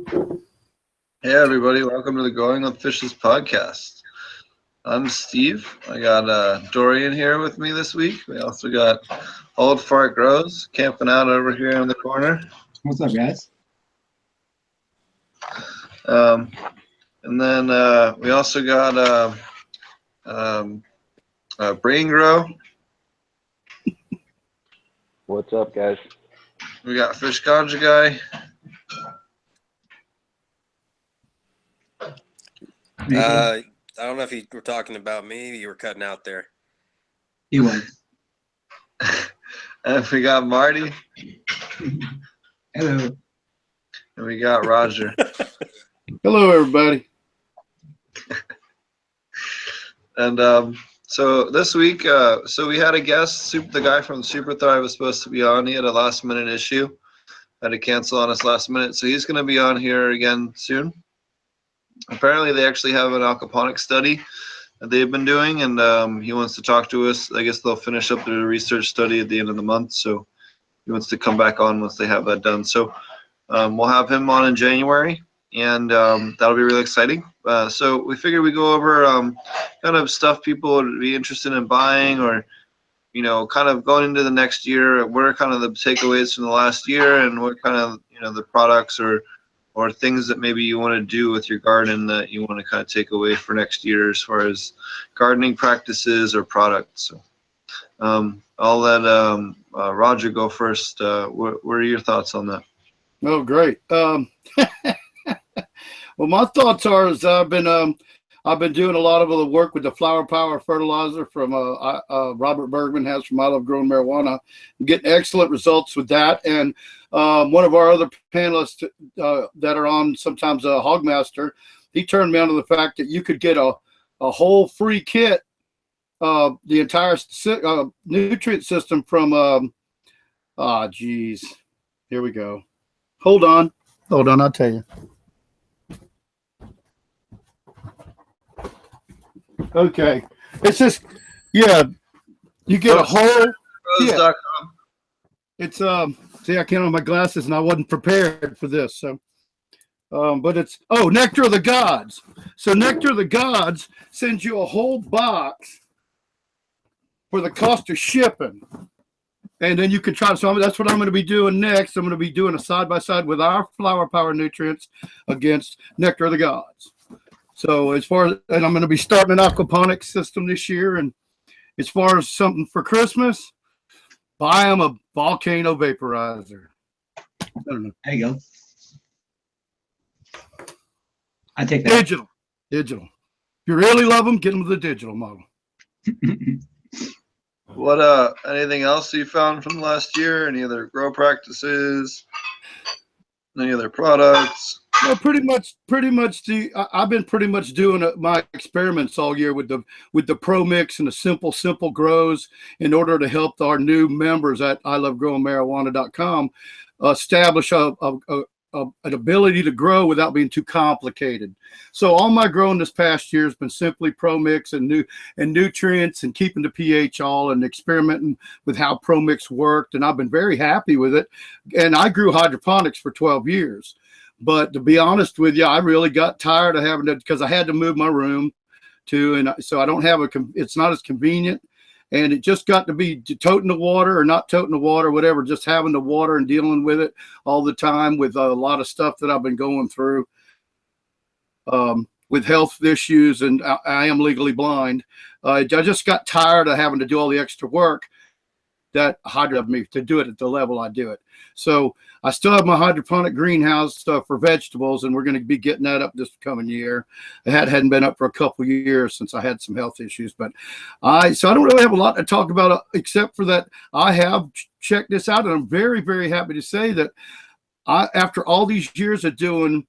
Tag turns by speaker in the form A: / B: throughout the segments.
A: Hey everybody, welcome to the Growing with Fishes podcast. I'm Steve. I got Dorian here with me this week. We also got Old Fart Grows camping out over here in the corner.
B: What's up, guys?
A: And then we also got BrayneGro.
C: What's up, guys?
A: We got Ganja Guy.
D: I don't know if you were talking about me. You were cutting out there.
B: He was.
A: And we got Marty.
B: Hello.
A: And we got Roger.
E: Hello, everybody.
A: And so this week, so we had a guest. The guy from Super Thrive was supposed to be on. He had a last-minute issue. Had to cancel on us last minute. So he's going to be on here again soon. Apparently, they actually have an aquaponic study that they've been doing, and he wants to talk to us. I guess they'll finish up their research study at the end of the month, so he wants to come back on once they have that done. So we'll have him on in January, and that'll be really exciting. So we figured we go over kind of stuff people would be interested in buying, or kind of going into the next year. What are kind of the takeaways from the last year, and what kind of the products or things that maybe you want to do with your garden that you want to kind of take away for next year as far as gardening practices or products. So I'll let Roger go first. What are your thoughts on that?
E: Oh, great. Well, my thoughts are is I've been doing a lot of the work with the Flower Power fertilizer from Robert Bergman has from I Love Growing Marijuana. I'm getting excellent results with that. And one of our other panelists that are on sometimes Hogmaster, he turned me on to the fact that you could get a whole free kit, the entire nutrient system from, geez, here we go. Hold on, I'll tell you. Okay, it's just, yeah, you get a whole kit. It's see, I can't have my glasses and I wasn't prepared for this. So but it's Nectar of the Gods. So Nectar of the Gods sends you a whole box for the cost of shipping. And then you can try. So that's what I'm going to be doing next. I'm going to be doing a side-by-side with our Flower Power nutrients against Nectar of the Gods. So and I'm going to be starting an aquaponics system this year. And as far as something for Christmas, buy them a volcano vaporizer. I don't know.
B: There you go. I take that.
E: Digital. If you really love them, get them the digital model.
A: What anything else you found from last year? Any other grow practices? Any other products?
E: Well, pretty much. I've been pretty much doing my experiments all year with the Pro Mix and the simple grows in order to help our new members at ilovegrowingmarijuana.com establish an ability to grow without being too complicated. So all my growing this past year has been simply Pro Mix and nutrients and keeping the pH all and experimenting with how Pro Mix worked, and I've been very happy with it. And I grew hydroponics for 12 years. But to be honest with you, I really got tired of having to, because I had to move my room too. And so I don't have it's not as convenient. And it just got to be toting the water or not toting the water, whatever, just having the water and dealing with it all the time with a lot of stuff that I've been going through with health issues. And I am legally blind. I just got tired of having to do all the extra work that hydroponic me to do it at the level I do it. So I still have my hydroponic greenhouse for vegetables, and we're going to be getting that up this coming year. It hadn't been up for a couple of years since I had some health issues, but I don't really have a lot to talk about except for that I have checked this out, and I'm very, very happy to say that after all these years of doing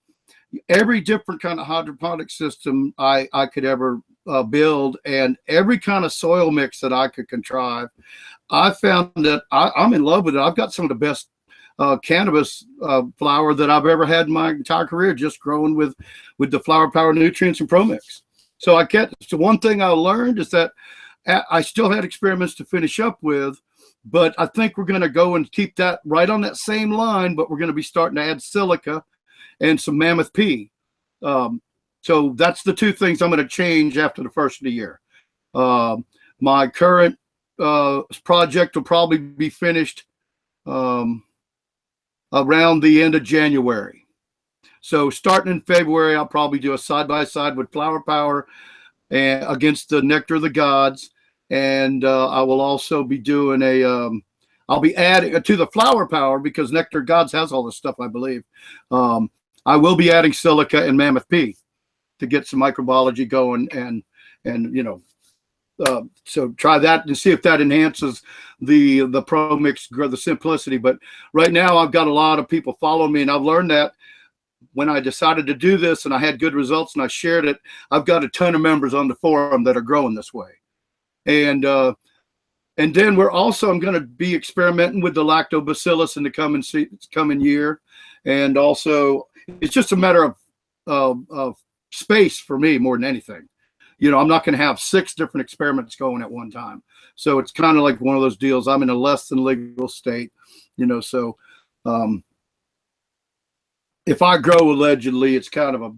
E: every different kind of hydroponic system I could ever build, and every kind of soil mix that I could contrive, I found that I'm in love with it. I've got some of the best cannabis flower that I've ever had in my entire career, just growing with the Flower Power nutrients and Pro Mix. So so one thing I learned is that I still had experiments to finish up with, but I think we're going to go and keep that right on that same line, but we're going to be starting to add silica and some Mammoth P. So that's the two things I'm going to change after the first of the year. My current project will probably be finished around the end of January. So starting in February, I'll probably do a side-by-side with Flower Power and against the Nectar of the Gods. And I will also be doing I'll be adding to the Flower Power, because Nectar Gods has all this stuff, I believe. I will be adding silica and Mammoth P to get some microbiology going, and so try that and see if that enhances the Pro Mix, the simplicity. But right now I've got a lot of people following me, and I've learned that when I decided to do this and I had good results and I shared it, I've got a ton of members on the forum that are growing this way. And then I'm going to be experimenting with the lactobacillus in the coming year. And also it's just a matter of space for me more than anything. I'm not going to have 6 different experiments going at one time. So it's kind of like one of those deals. I'm in a less than legal state, so if I grow allegedly, it's kind of a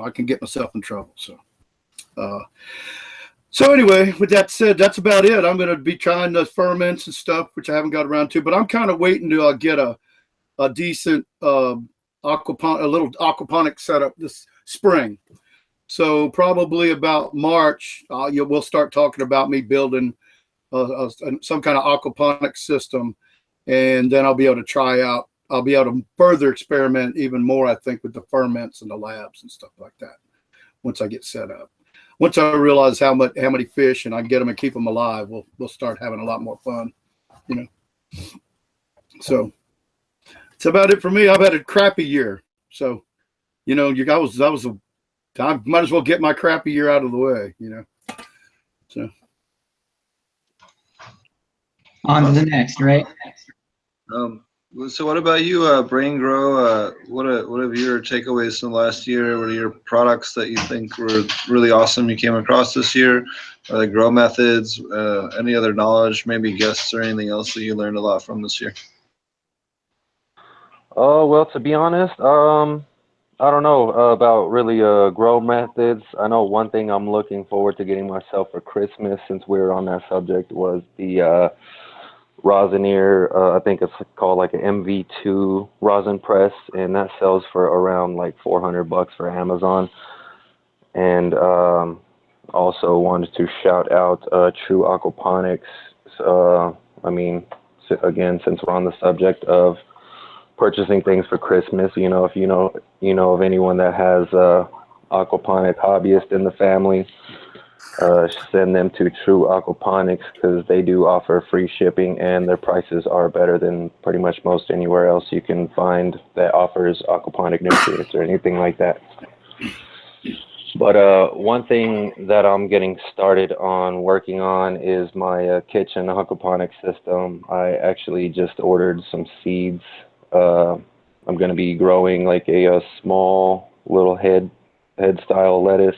E: I can get myself in trouble. So anyway, with that said, that's about it. I'm going to be trying the ferments and stuff, which I haven't got around to, but I'm kind of waiting to get a decent little aquaponic setup this spring. So probably about March, we'll start talking about me building some kind of aquaponic system, and then I'll be able to try out. I'll be able to further experiment even more, I think, with the ferments and the labs and stuff like that once I get set up. Once I realize how many fish and I can get them and keep them alive, we'll start having a lot more fun, So that's about it for me. I've had a crappy year, so I might as well get my crappy year out of the way, So
B: On to the next, right?
A: So what about you, BrayneGro? What have your takeaways from last year? What are your products that you think were really awesome you came across this year? Are the grow methods? Any other knowledge, maybe guests or anything else that you learned a lot from this year?
C: Well, to be honest, I don't know about really grow methods. I know one thing I'm looking forward to getting myself for Christmas, since we're on that subject, was the Rosinier. I think it's called like an MV2 rosin press, and that sells for around like $400 for Amazon. And also wanted to shout out True Aquaponics. Again, since we're on the subject of purchasing things for Christmas, if you know of anyone that has aquaponic hobbyist in the family, send them to True Aquaponics, because they do offer free shipping and their prices are better than pretty much most anywhere else you can find that offers aquaponic nutrients or anything like that. But one thing that I'm getting started on working on is my kitchen aquaponic system. I actually just ordered some seeds. I'm going to be growing like a small little head style lettuce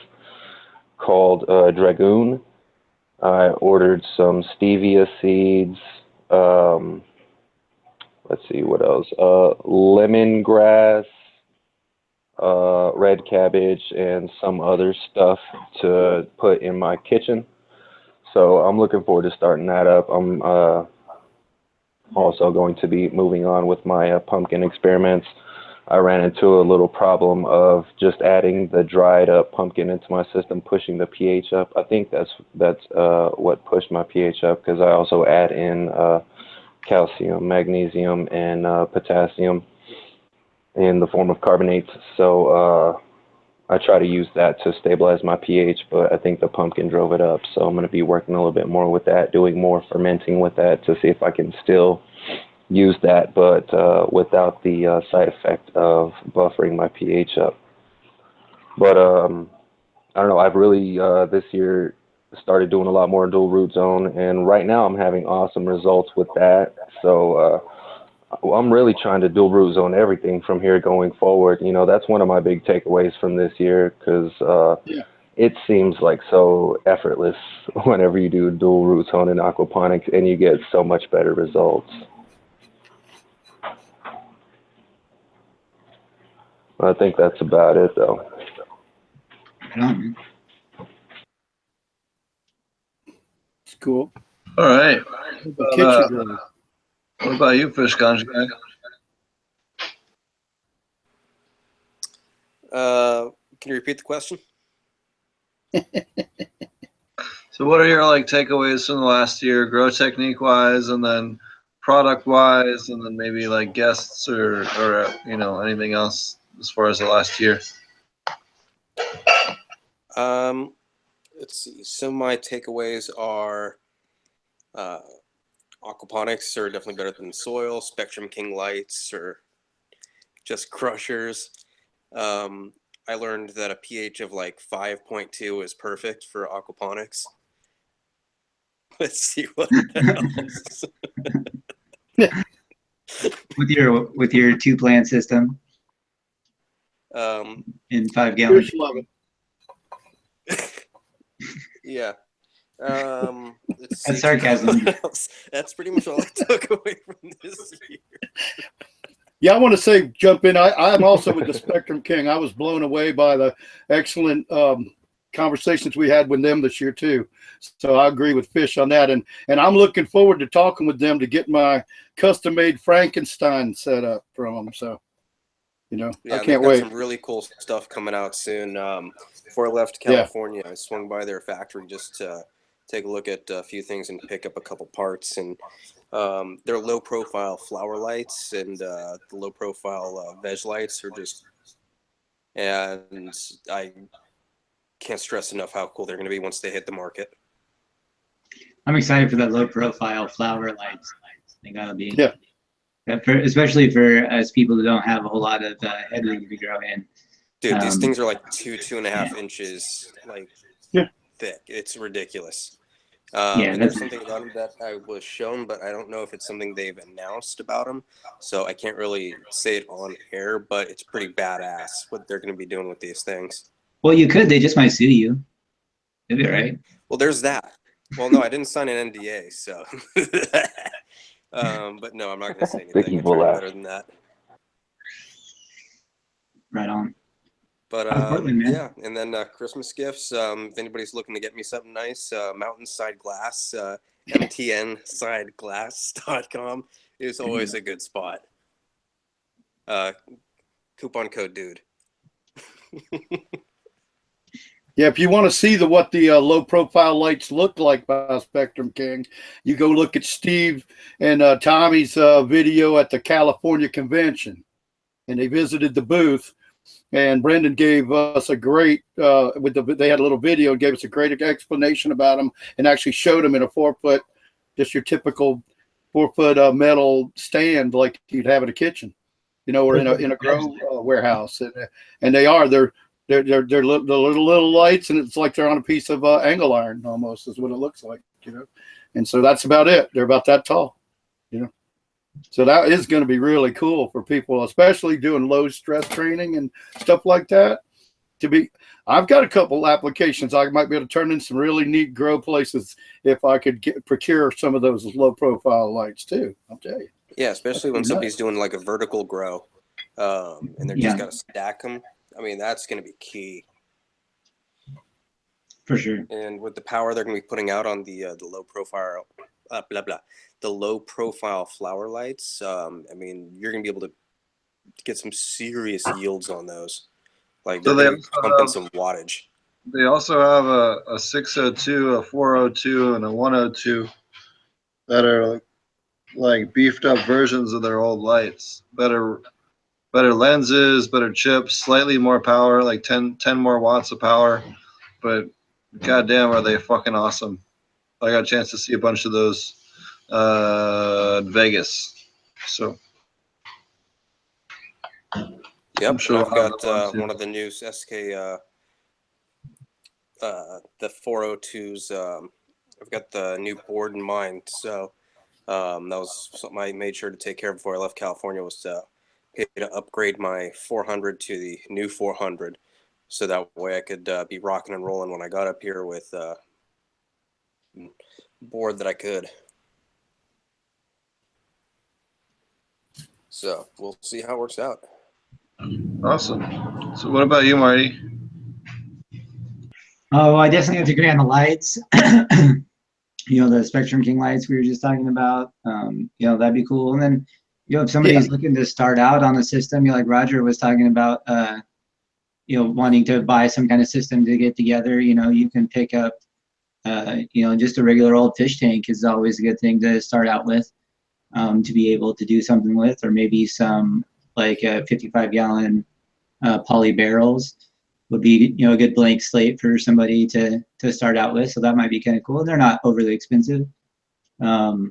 C: called Dragoon. I ordered some stevia seeds. Let's see what else. Lemongrass, red cabbage, and some other stuff to put in my kitchen. So I'm looking forward to starting that up. I'm also going to be moving on with my pumpkin experiments. I ran into a little problem of just adding the dried up pumpkin into my system, pushing the pH up. I think that's what pushed my pH up, because I also add in calcium, magnesium, and potassium in the form of carbonates. So I try to use that to stabilize my pH, but I think the pumpkin drove it up. So I'm going to be working a little bit more with that, doing more fermenting with that to see if I can still use that, but without the side effect of buffering my pH up. But I don't know, I've really this year started doing a lot more dual root zone, and right now I'm having awesome results with that. So I'm really trying to dual root zone everything from here going forward. That's one of my big takeaways from this year, because it seems like so effortless whenever you do dual root zone in aquaponics, and you get so much better results. I think that's about it, though.
B: Right on, man.
E: It's cool.
A: All right.
E: The kitchen grow.
A: What about you, Fish Ganja Guy?
D: Can you repeat the question?
A: So what are your like takeaways from the last year, grow technique wise, and then product wise, and then maybe like guests or you know, anything else as far as the last year?
D: Let's see. Some of my takeaways are aquaponics are definitely better than soil. Spectrum King lights or just crushers. I learned that a pH of like 5.2 is perfect for aquaponics. Let's see what else.
B: With your 2-plant system in 5-gallon.
E: Fish love it.
D: Yeah. Let's see.
B: That's sarcasm.
D: That's pretty much all I took away from this year.
E: Yeah, I want to say, jump in. I'm also with the Spectrum King. I was blown away by the excellent conversations we had with them this year too. So I agree with Fish on that, and I'm looking forward to talking with them to get my custom-made Frankenstein set up from them. So, you know,
D: Yeah,
E: I can't wait.
D: Some really cool stuff coming out soon. Before I left California, I swung by their factory just to take a look at a few things and pick up a couple parts. And their low-profile flower lights and the low-profile veg lights are just, and I can't stress enough how cool they're going to be once they hit the market.
B: I'm excited for that low-profile flower lights. I think that'll be
D: especially
B: for us people who don't have a whole lot of headroom to grow in.
D: Dude, these things are like 2.5 inches, like thick. It's ridiculous. And there's something about them that I was shown, but I don't know if it's something they've announced about them. So I can't really say it on air, but it's pretty badass what they're going to be doing with these things.
B: Well, you could. They just might sue you. It'd be right.
D: Well, there's that. Well, no, I didn't sign an NDA, so. But no, I'm not going to say anything. I tried better than that.
B: Right on.
D: But
B: Portland, man.
D: yeah, and then Christmas gifts. If anybody's looking to get me something nice, Mountainside Glass, mtnsideglass.com is always a good spot. Coupon code dude.
E: Yeah, if you want to see what the low-profile lights look like by Spectrum King, you go look at Steve and Tommy's video at the California convention, and they visited the booth. And Brendan gave us a great they had a little video and gave us a great explanation about them, and actually showed them in a 4-foot, just your typical 4-foot metal stand like you'd have in a kitchen, you know, or in a grow warehouse. And they're little lights, and it's like they're on a piece of angle iron almost is what it looks like, you know. And so that's about it. They're about that tall, you know. So that is going to be really cool for people, especially doing low stress training and stuff like that. I've got a couple applications. I might be able to turn in some really neat grow places if I could procure some of those low profile lights too. I'll tell you.
D: Yeah, especially when somebody's doing like a vertical grow, and they're just got to stack them. I mean, that's going to be key.
B: For sure.
D: And with the power they're going to be putting out on the low profile, the low profile flower lights, I mean, you're going to be able to get some serious yields on those. Like they're going to pump in some wattage.
A: They also have a 602, a 402, and a 102 that are like beefed up versions of their old lights. Better lenses, better chips, slightly more power, like 10 more watts of power. But goddamn, are they fucking awesome. I got a chance to see a bunch of those in Vegas. So
D: yep,
A: sure
D: I've got one of the new SK the 402s. I've got the new board in mind, so that was something I made sure to take care of before I left California, was to pay to upgrade my 400 to the new 400, so that way I could be rocking and rolling when I got up here with board that I could. So we'll see how it works out.
A: Awesome. So what about you, Marty?
B: Oh, I definitely have to agree on the lights. The Spectrum King lights we were just talking about. That'd be cool. And then, if somebody's looking to start out on a system, like Roger was talking about, wanting to buy some kind of system to get together, you can pick up, just a regular old fish tank is always a good thing to start out with, to be able to do something with, or maybe some like 55-gallon poly barrels would be, a good blank slate for somebody to start out with. So that might be kind of cool. They're not overly expensive. So,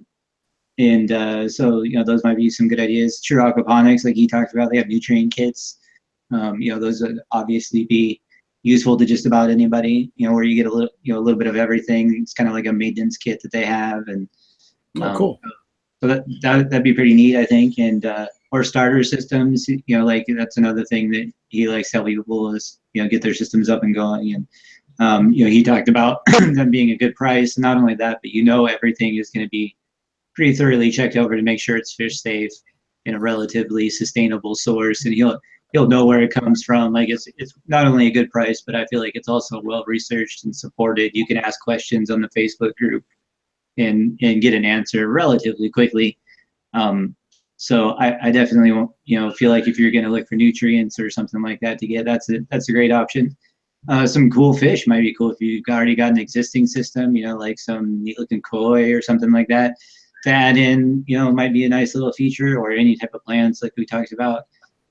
B: those might be some good ideas. True Aquaponics, like he talked about, they have nutrient kits. Those would obviously be useful to just about anybody, where you get a little bit of everything. It's kind of like a maintenance kit that they have. And
E: cool.
B: So that'd be pretty neat, I think. And, or starter systems, like that's another thing that he likes to help people is, get their systems up and going. And, he talked about them being a good price. And not only that, but everything is going to be pretty thoroughly checked over to make sure it's fish safe in a relatively sustainable source. And he'll know where it comes from. Like it's not only a good price, but I feel like it's also well researched and supported. You can ask questions on the Facebook group and get an answer relatively quickly. So I definitely won't, feel like if you're going to look for nutrients or something like that to get, that's a great option. Some cool fish might be cool if you've already got an existing system, like some neat looking koi or something like that. To add in, might be a nice little feature, or any type of plants like we talked about.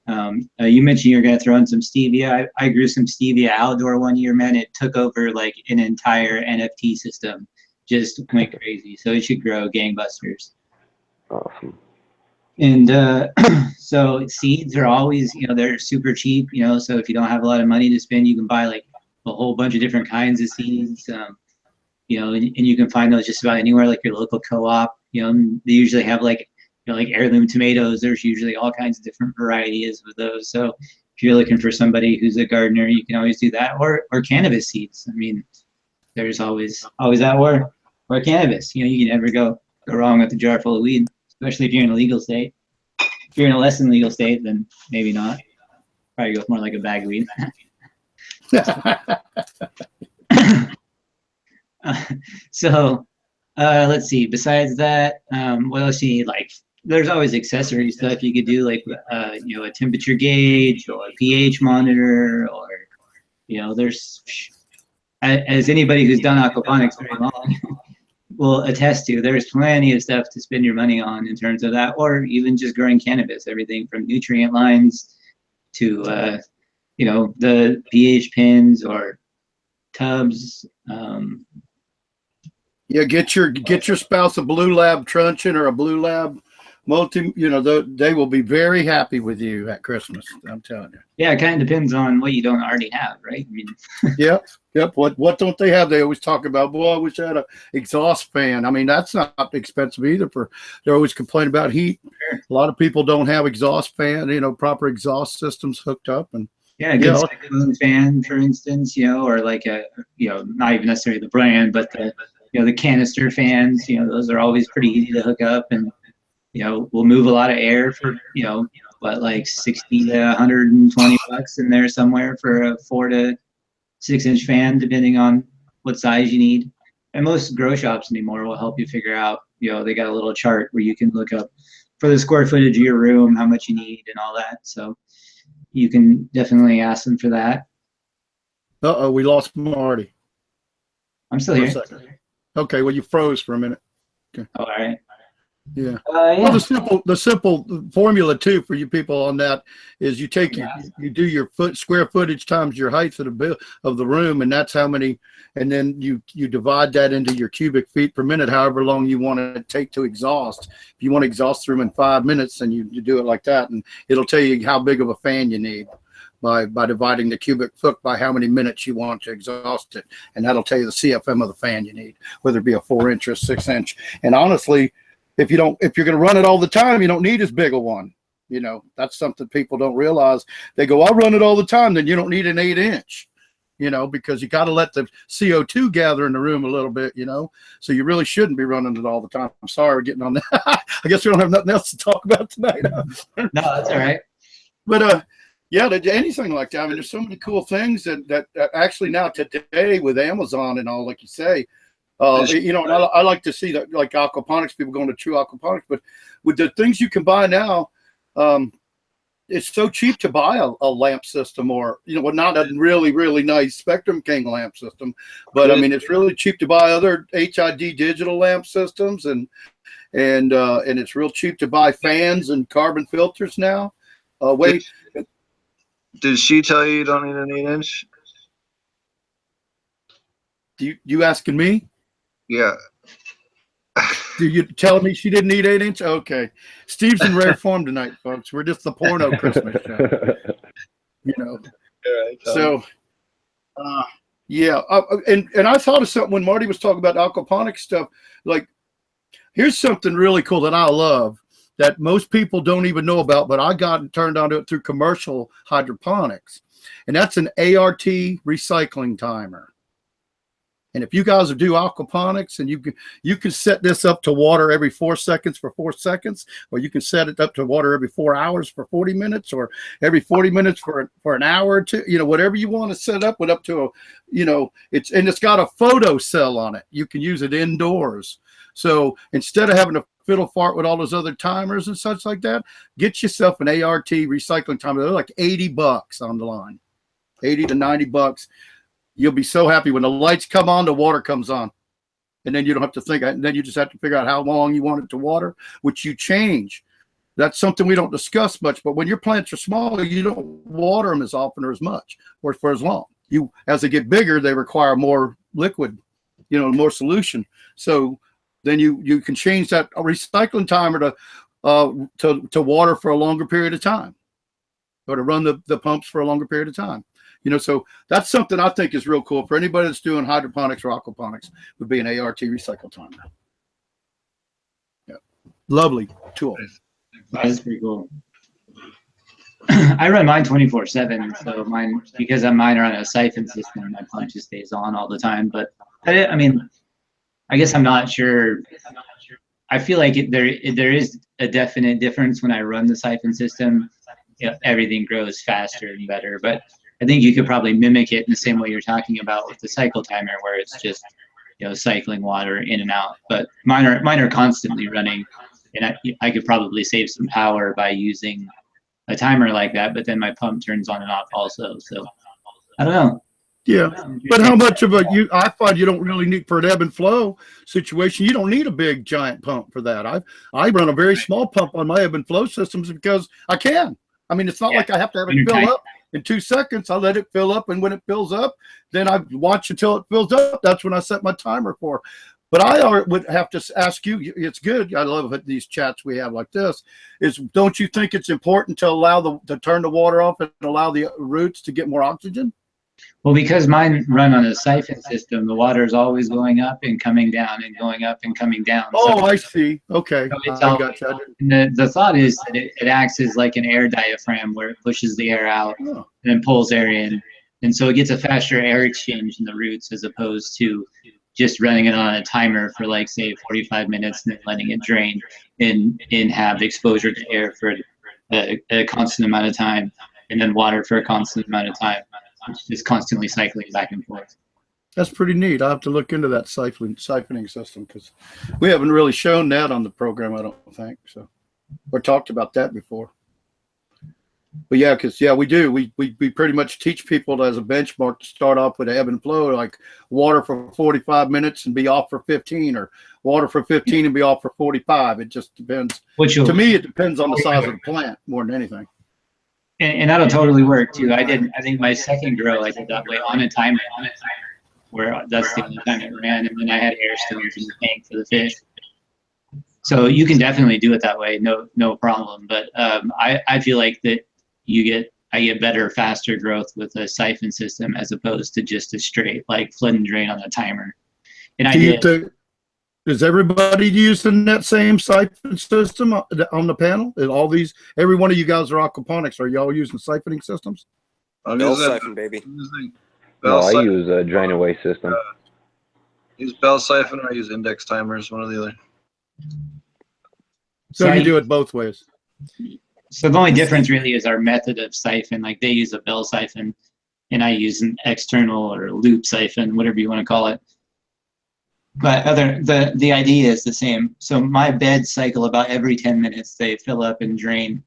B: You mentioned you're going to throw in some stevia. I grew some stevia outdoor one year, man. It took over like an entire NFT system. Just went crazy. So it should grow gangbusters.
C: Awesome.
B: And so seeds are always, they're super cheap, so if you don't have a lot of money to spend, you can buy like a whole bunch of different kinds of seeds, and you can find those just about anywhere, like your local co-op. They usually have like, like heirloom tomatoes. There's usually all kinds of different varieties of those. So if you're looking for somebody who's a gardener, you can always do that, or cannabis seeds. I mean, there's always that, or cannabis. You can never go wrong with a jar full of weed, especially if you're in a legal state. If you're in a less than legal state, then maybe not. Probably go with more like a bag weed. So let's see. Besides that, what else do you need? Like, there's always accessory stuff you could do, like a temperature gauge or a pH monitor, or there's, as anybody who's done aquaponics very long will attest to, there's plenty of stuff to spend your money on in terms of that, or even just growing cannabis. Everything from nutrient lines to the pH pins or tubs.
E: Yeah, get your spouse a Blue Lab truncheon or a Blue Lab multi. They will be very happy with you at Christmas. I'm telling you.
B: Yeah, it kind of depends on what you don't already have, right? I mean,
E: Yep. What don't they have? They always talk about, boy, I wish I had an exhaust fan. I mean, that's not expensive either. They're always complaining about heat. Sure. A lot of people don't have exhaust fan, proper exhaust systems hooked up, and
B: yeah, a good cyclone fan, for instance, or like a, not even necessarily the brand, but the canister fans, those are always pretty easy to hook up, and we'll move a lot of air for like 60 to 120 bucks in there somewhere for a 4 to 6 inch fan, depending on what size you need. And most grow shops anymore will help you figure out, they got a little chart where you can look up for the square footage of your room, how much you need and all that. So you can definitely ask them for that.
E: Uh-oh, we lost Marty.
B: I'm still here.
E: Okay, well, you froze for a minute. Okay.
B: All right.
E: Yeah.
B: Yeah.
E: Well, the simple formula too for you people on that is you take you do your square footage times your height of the room, and that's how many, and then you divide that into your cubic feet per minute, however long you want to take to exhaust. If you want to exhaust the room in 5 minutes, then you do it like that, and it'll tell you how big of a fan you need by dividing the cubic foot by how many minutes you want to exhaust it, and that'll tell you the CFM of the fan you need, whether it be a 4 inch or 6 inch. And honestly, if you're going to run it all the time, you don't need as big a one. That's something people don't realize. They go, I'll run it all the time. Then you don't need an 8 inch, because you got to let the CO2 gather in the room a little bit, so you really shouldn't be running it all the time. I'm sorry we're getting on that. I guess we don't have nothing else to talk about tonight.
B: No, that's all right.
E: But Yeah, anything like that. I mean, there's so many cool things that actually now today with Amazon and all, like you say, you know, and I like to see that, like aquaponics, people going to true aquaponics, but with the things you can buy now, it's so cheap to buy a lamp system, or, you know, well, not a really, really nice Spectrum King lamp system, but I mean, it's really cheap to buy other HID digital lamp systems, and it's real cheap to buy fans and carbon filters now. Wait.
A: Did she tell you don't need an 8-inch?
E: You asking me?
A: Yeah.
E: You telling me she didn't need 8-inch? Okay. Steve's in rare form tonight, folks. We're just the porno Christmas show. You know. So, yeah. And I thought of something when Marty was talking about aquaponic stuff. Like, here's something really cool that I love that most people don't even know about, but I got turned onto it through commercial hydroponics. And that's an ART recycling timer. And if you guys do aquaponics, and you can set this up to water every 4 seconds for 4 seconds, or you can set it up to water every 4 hours for 40 minutes, or every 40 minutes for an hour or two, you know, whatever you want to set up with, up to a, you know, it's got a photo cell on it. You can use it indoors. So instead of having to fiddle fart with all those other timers and such like that, get yourself an ART recycling timer. They're like $80 on the line, 80 to 90 bucks. You'll be so happy when the lights come on, the water comes on, and then you don't have to think. And then you just have to figure out how long you want it to water, which you change. That's something we don't discuss much. But when your plants are small, you don't water them as often or as much, or for as long. As they get bigger, they require more liquid, you know, more solution. So then you can change that recycling timer to water for a longer period of time, or to run the pumps for a longer period of time. You know, so that's something I think is real cool for anybody that's doing hydroponics or aquaponics, would be an ART recycle timer. Yeah, lovely tool.
B: That's pretty cool. I run mine 24/7, so because mine are on a siphon system, my pump just stays on all the time. But I mean, I guess I'm not sure. I feel like there is a definite difference when I run the siphon system. You know, everything grows faster and better, but I think you could probably mimic it in the same way you're talking about with the cycle timer, where it's just, you know, cycling water in and out. But mine are constantly running, and I could probably save some power by using a timer like that. But then my pump turns on and off also. So I don't know.
E: Yeah, but how much of I find you don't really need, for an ebb and flow situation, you don't need a big giant pump for that. I run a very small pump on my ebb and flow systems because I can. I mean, it's not like I have to have it fill up in 2 seconds. I let it fill up, and when it fills up, then I watch until it fills up. That's when I set my timer for. But I would have to ask you, it's good. I love these chats we have like this, is don't you think it's important to turn the water off and allow the roots to get more oxygen?
B: Well, because mine run on a siphon system, the water is always going up and coming down and going up and coming down.
E: Oh, I see. Okay.
B: So I got you. The thought is that it acts as like an air diaphragm, where it pushes the air out and then pulls air in. And so it gets a faster air exchange in the roots, as opposed to just running it on a timer for, like, say 45 minutes and then letting it drain and have exposure to air for a constant amount of time, and then water for a constant amount of time. It's just constantly cycling back and forth.
E: That's pretty neat. I'll have to look into that siphoning system, because we haven't really shown that on the program, I don't think. So, or talked about that before. But yeah, because we do. We pretty much teach people as a benchmark to start off with ebb and flow, like water for 45 minutes and be off for 15, or water for 15 and be off for 45. It just depends. To me, it depends on the size of the plant more than anything.
B: And that'll totally work too. I think my second grow, I did that way on a timer, where that's the only time it ran, and then I had air stones in the tank for the fish. So you can definitely do it that way, no problem. But I feel like that I get better, faster growth with a siphon system, as opposed to just a straight, like, flood and drain on the timer. And
E: is everybody using that same siphon system on the panel? Every one of you guys are aquaponics. Are y'all using siphoning systems?
D: Bell siphon, baby.
C: I use a drain away system.
A: Use bell siphon, or I use index timers, one or the other.
E: So you do it both ways.
B: So the only difference really is our method of siphon. Like they use a bell siphon, and I use an external or loop siphon, whatever you want to call it. But the idea is the same. So my beds cycle about every 10 minutes. They fill up and drain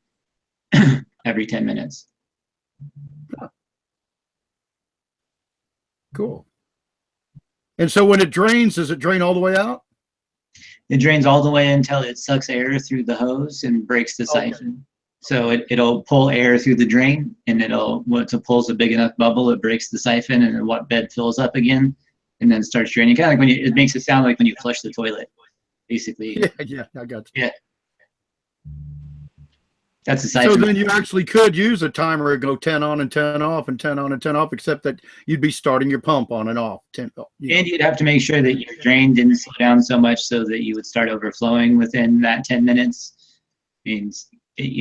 B: every 10 minutes.
E: Cool. And so when it drains, does it drain all the way out?
B: It drains all the way until it sucks air through the hose and breaks the siphon. So it'll pull air through the drain, and once it pulls a big enough bubble, it breaks the siphon, and the bed fills up again, and then starts draining. Kind of like it makes it sound like when you flush the toilet, basically.
E: Yeah, I got you.
B: Yeah. That's the siphon.
E: So then you actually could use a timer and go 10 on and 10 off and 10 on and 10 off, except that you'd be starting your pump on and off. 10,
B: And you'd have to make sure that your drain didn't slow down so much so that you would start overflowing within that 10 minutes. Means,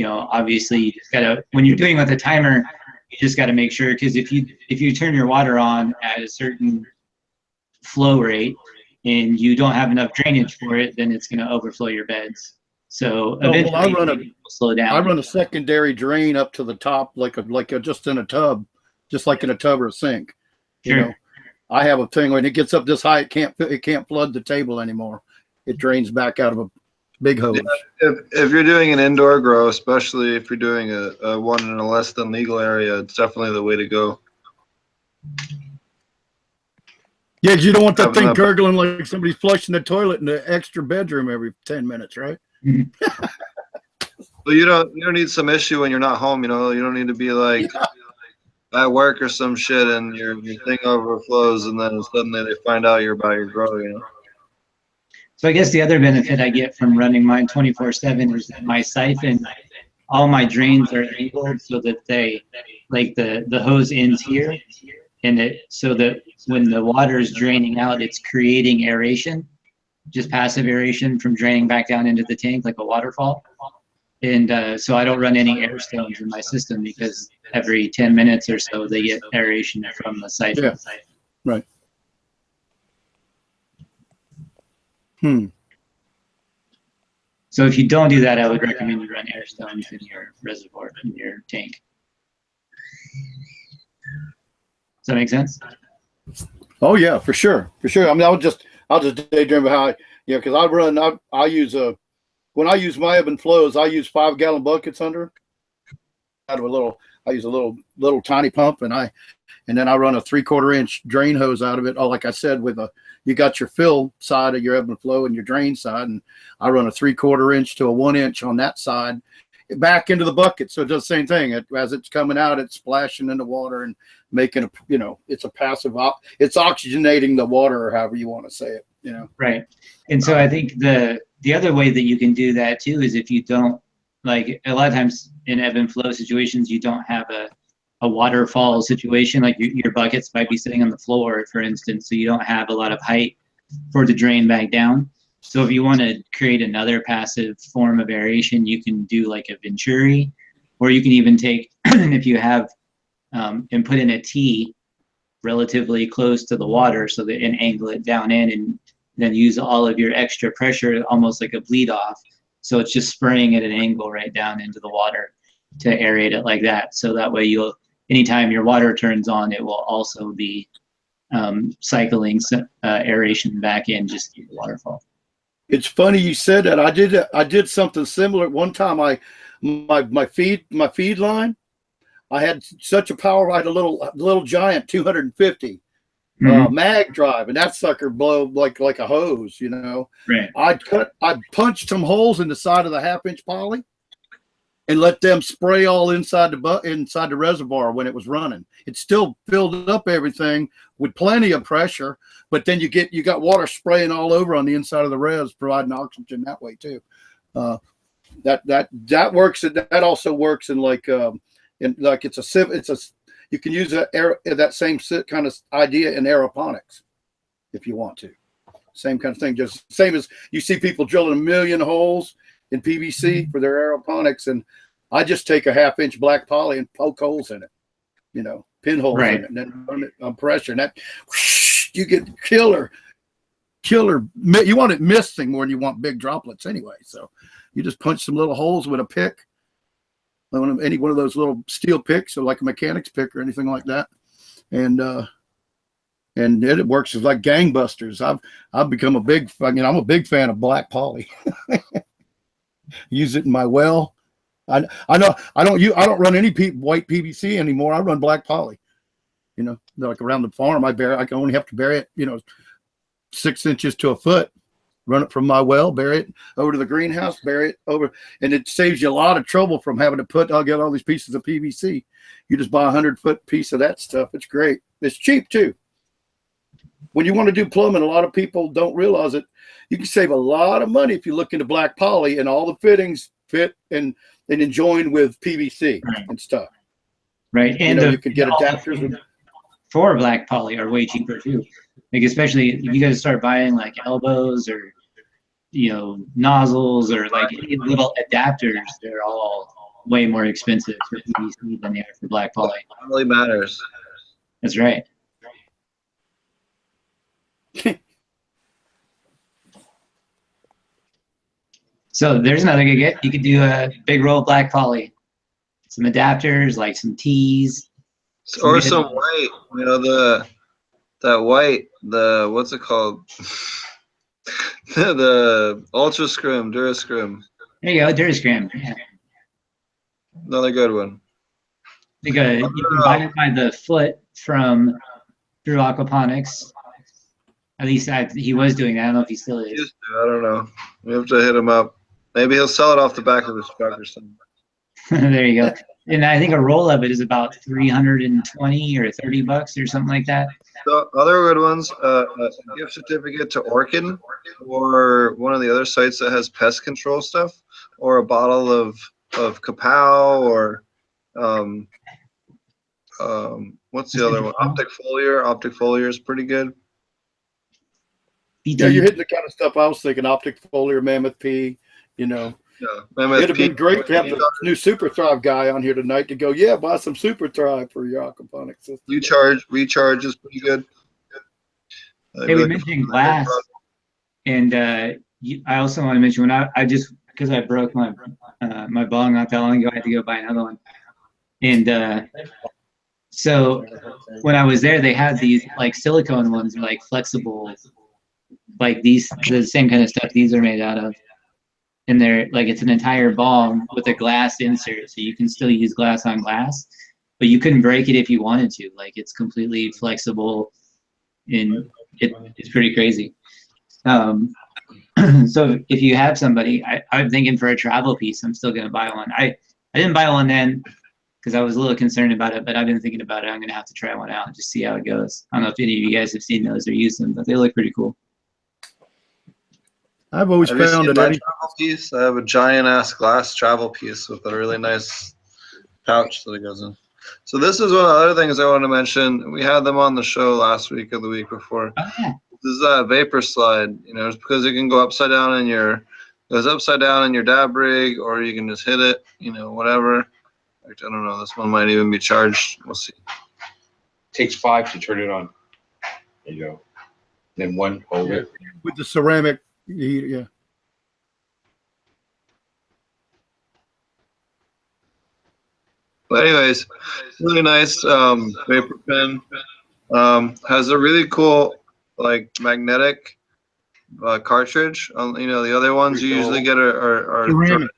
B: obviously you just gotta, when you're doing with a timer, you just gotta make sure, because if you turn your water on at a certain flow rate and you don't have enough drainage for it, then it's gonna overflow your beds. So eventually it will slow down.
E: I run a secondary drain up to the top, like just in a tub, just like in a tub or a sink.
B: Sure.
E: I have a thing when it gets up this high, it can't flood the table anymore. It drains back out of a big hose.
A: Yeah, if you're doing an indoor grow, especially if you're doing a one in a less than legal area, it's definitely the way to go.
E: Yeah, because you don't want that thing gurgling like somebody's flushing the toilet in the extra bedroom every 10 minutes, right?
A: But you don't need some issue when you're not home. You don't need to be like at work or some shit and your thing overflows and then suddenly they find out you're by your grow.
B: So I guess the other benefit I get from running mine 24/7 is that my siphon, all my drains are angled so that they, like the hose ends here, and so that when the water is draining out, it's creating aeration, just passive aeration from draining back down into the tank like a waterfall. And so I don't run any air stones in my system because every 10 minutes or so they get aeration from the siphon.
E: Yeah. Right.
B: So if you don't do that, I would recommend you run air stones in your reservoir, in your tank. Does that make sense?
E: Oh yeah, for sure. I mean, I'll just daydream about how because I use when I use my ebb and flows, I use 5-gallon buckets under out of I use a little tiny pump, and then I run a 3/4 inch drain hose out of it. Oh, like I said, you got your fill side of your ebb and flow and your drain side, and I run a 3/4 inch to a 1 inch on that side back into the bucket. So it does the same thing. As it's coming out, it's splashing in the water and making it's a passive, it's oxygenating the water, or however you want to say it,
B: Right. And so I think the other way that you can do that too is if you don't, like a lot of times in ebb and flow situations, you don't have a waterfall situation, like your buckets might be sitting on the floor, for instance, so you don't have a lot of height for the drain back down. So if you want to create another passive form of aeration, you can do like a venturi, or you can even take, if you have, and put in a T relatively close to the water so that and angle it down in, and then use all of your extra pressure, almost like a bleed off. So it's just spraying at an angle right down into the water to aerate it like that. So that way anytime your water turns on, it will also be cycling aeration back in just through the waterfall.
E: It's funny you said that. I did something similar one time. My feed line, I had such a power. I had a little giant 250 mag drive, and that sucker blow like a hose.
B: Right.
E: I punched some holes in the side of the 1/2-inch poly and let them spray all inside the reservoir when it was running. It still filled up everything with plenty of pressure, but then you got water spraying all over on the inside of the res, providing oxygen that way too. That works. That also works in you can use that same kind of idea in aeroponics if you want to. Same kind of thing, just same as you see people drilling 1 million holes in PVC for their aeroponics, and I just take a 1/2-inch black poly and poke holes in it, pinholes in it, and then run it on pressure, and that you get killer. You want it misting more than you want big droplets anyway. So you just punch some little holes with a pick, any one of those little steel picks, or like a mechanic's pick or anything like that. And it works like gangbusters. I've become I'm a big fan of black poly. Use it in my well. I know I don't run any white PVC anymore. I run black poly. Like around the farm, I can only have to bury it, 6 inches to a foot. Run it from my well, bury it over to the greenhouse, bury it over, and it saves you a lot of trouble from having to I'll get all these pieces of PVC. You just buy a 100-foot piece of that stuff. It's great. It's cheap too. When you want to do plumbing, a lot of people don't realize it. You can save a lot of money if you look into black poly, and all the fittings fit and join with PVC and stuff.
B: Right, and
E: you can get adapters
B: for black poly are way cheaper too. Like especially if you guys start buying like elbows or nozzles or like any little adapters, they're all way more expensive for PVC than they are for black poly.
A: It really matters.
B: That's right. So there's another good get. You could do a big roll of black poly, some adapters, like some tees,
A: or some white. What's it called? the Ultra Scrim, Durascrim.
B: There you go, Durascrim. Yeah.
A: Another good one.
B: You can buy it by the foot from through Aquaponics. At least he was doing that. I don't know if he still is.
A: I don't know. We have to hit him up. Maybe he'll sell it off the back of his truck or something.
B: There you go. And I think a roll of it is about $320 or $30 or something like that.
A: So other good ones, a gift certificate to Orkin, or one of the other sites that has pest control stuff, or a bottle of Kapow, or what's the other one? Optic Foliar is pretty good.
E: Yeah, you're hitting the kind of stuff I was thinking. Optic Foliar, Mammoth P, Yeah, it'd have been great to have the new Super Thrive guy on here tonight to go, buy some Super Thrive for your aquaponic system.
A: Recharge is pretty good.
B: Hey, we mentioned glass, and I also want to mention when I just, because I broke my my bong not that long ago, I had to go buy another one. And so when I was there, they had these like silicone ones, like flexible, like the same kind of stuff these are made out of. And they're like, it's an entire bong with a glass insert, so you can still use glass on glass, but you couldn't break it if you wanted to. Like, it's completely flexible, and it's pretty crazy. So if you have somebody, I'm thinking for a travel piece, I'm still gonna buy one. I didn't buy one then because I was a little concerned about it, but I've been thinking about it. I'm gonna have to try one out and just see how it goes. I don't know if any of you guys have seen those or used them, but they look pretty cool.
E: I've always found it.
A: I have a giant ass glass travel piece with a really nice pouch that it goes in. So this is one of the other things I want to mention. We had them on the show last week or the week before.
B: Oh, yeah.
A: This is a vapor slide. It's because it can go upside down in your dab rig, or you can just hit it. Whatever. I don't know. This one might even be charged. We'll see.
F: Takes 5 to turn it on. There you go. Then one hold it
E: with the ceramic. Yeah.
A: But anyways, really nice vapor pen. Has a really cool like magnetic cartridge. The other ones you usually get are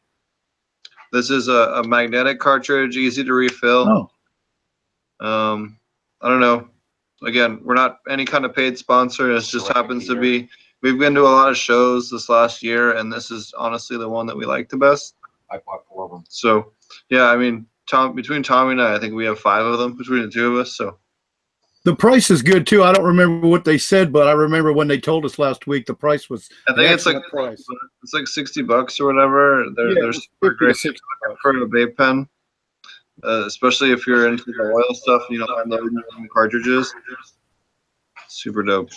A: this is a magnetic cartridge, easy to refill. I don't know. Again, we're not any kind of paid sponsor. It just happens to be. We've been to a lot of shows this last year, and this is honestly the one that we like the best.
F: I bought 4 of them.
A: So, yeah, I mean, between Tommy and I think we have 5 of them between the two of us. So,
E: the price is good too. I don't remember what they said, but I remember when they told us last week the price was.
A: I think it's like $60 or whatever. They're super great for a vape pen, especially if you're into the oil stuff. Unloading cartridges. Super dope.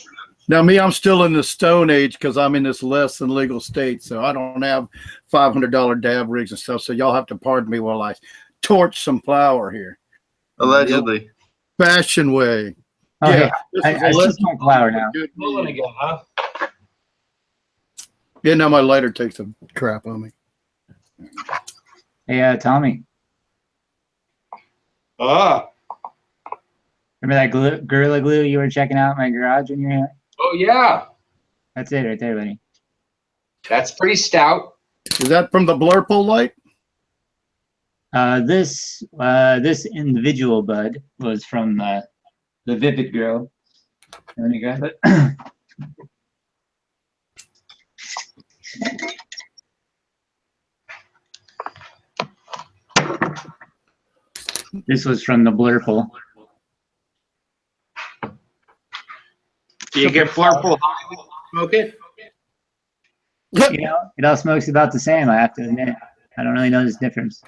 E: Now, I'm still in the Stone Age because I'm in this less than legal state, so I don't have $500 dab rigs and stuff. So y'all have to pardon me while I torch some flour here.
A: Allegedly.
E: Fashion way.
B: Oh, yeah. I see some flour now.
E: Yeah, now my lighter takes a crap on me.
B: Hey, Tommy.
F: Ah,
B: Remember that Gorilla Glue you were checking out in my garage when you were here?
F: oh yeah,
B: That's it right there, buddy.
F: that's pretty stout.
E: Is that from the Blurple light?
B: This individual bud was from the Vivid Grow. Let me grab it. This was from the Blurple.
F: Do you get Blurple high when you smoke it?
B: You know, it all smokes about the same, I have to admit. I don't really notice difference.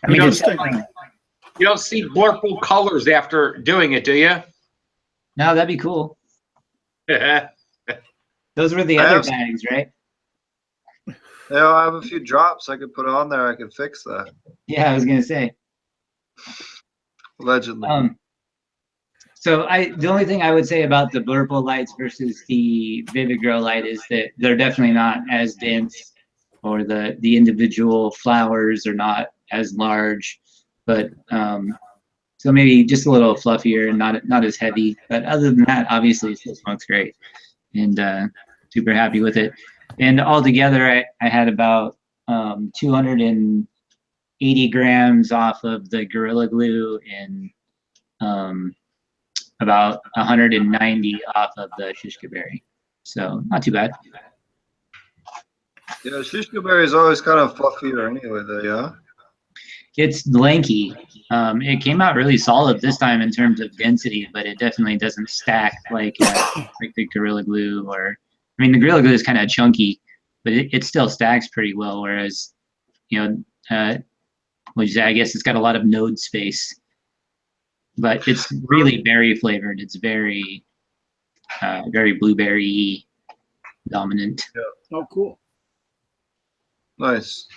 B: I mean, it's definitely...
F: You don't see Blurple colors after doing it, do you?
B: No, that'd be cool. Those were the
A: I
B: other
A: have-
B: bags, right?
A: Yeah, I have a few drops I could put on there. I could fix that.
B: Yeah, I was gonna say.
A: Allegedly.
B: So the only thing I would say about the Blurple lights versus the Vivid Grow light is that they're definitely not as dense, or the individual flowers are not as large, but so maybe just a little fluffier and not as heavy. But other than that, obviously it still smokes great, and super happy with it. And altogether, I had about 280 grams off of the Gorilla Glue and about 190 off of the Shishka Berry. So not too bad.
A: Yeah, shishka berry is always kind of fluffier anyway, though, yeah?
B: It's lanky. It came out really solid this time in terms of density, but it definitely doesn't stack like the Gorilla Glue, or I mean the Gorilla Glue is kind of chunky, but it still stacks pretty well. Whereas, you know, I guess it's got a lot of node space, but it's really berry flavored. It's very blueberry dominant.
A: Yeah.
E: Oh, cool.
A: Nice.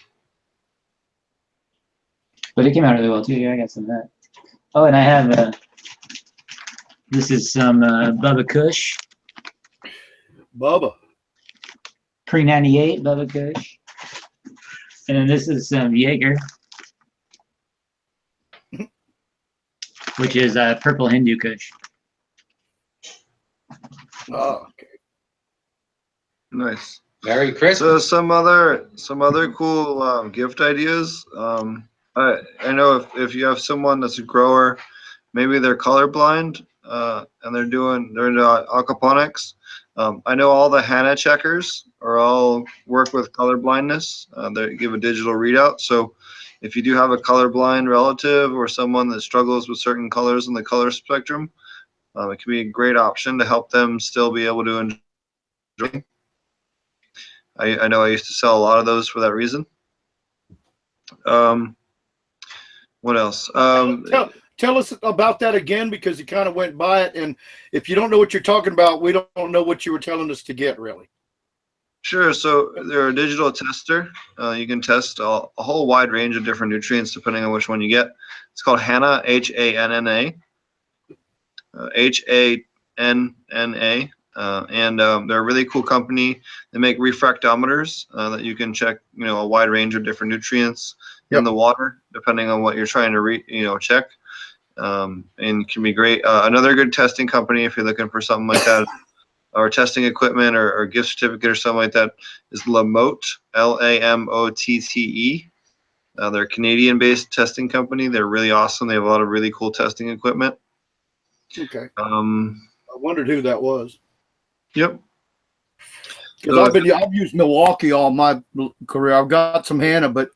B: But it came out really well too. Yeah, I got some of that. Oh, and I have this is some Bubba Kush,
E: Bubba.
B: pre-98 Bubba Kush, and then this is some Jaeger, which is purple Hindu Kush.
E: Oh, okay.
A: Nice.
F: Merry Christmas.
A: So some other cool gift ideas. I know if you have someone that's a grower, maybe they're colorblind, and they're into aquaponics. I know all the Hannah checkers are all work with color blindness. They give a digital readout. So if you do have a colorblind relative or someone that struggles with certain colors in the color spectrum, it can be a great option to help them still be able to enjoy. I know I used to sell a lot of those for that reason. What else?
E: Tell us about that again, because you kind of went by it, and if you don't know what you're talking about, we don't know what you were telling us to get, really.
A: Sure. So they're a digital tester. You can test a whole wide range of different nutrients depending on which one you get. It's called Hannah, Hanna, Hanna, and they're a really cool company. They make refractometers that you can check, a wide range of different nutrients in the water, depending on what you're trying to check, and can be great. Another good testing company, if you're looking for something like that, or testing equipment or gift certificate or something like that, is Lamotte, Lamotte. They're a Canadian-based testing company. They're really awesome. They have a lot of really cool testing equipment.
E: Okay.
A: I
E: wondered who that was.
A: Yep.
E: Because I've used Milwaukee all my career. I've got some Hannah, but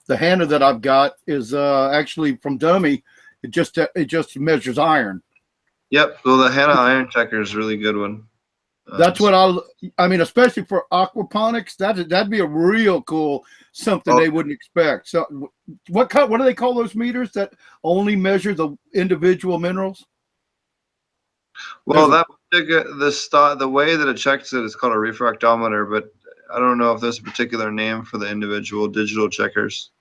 E: the Hannah that I've got is actually from Dumme. It just measures iron.
A: Yep. Well, the Hannah Iron Checker is a really good one.
E: That's what I mean, especially for aquaponics. That'd be a real cool something they wouldn't expect. So, what do they call those meters that only measure the individual minerals?
A: Well, the way that it checks it is called a refractometer, but I don't know if there's a particular name for the individual digital checkers.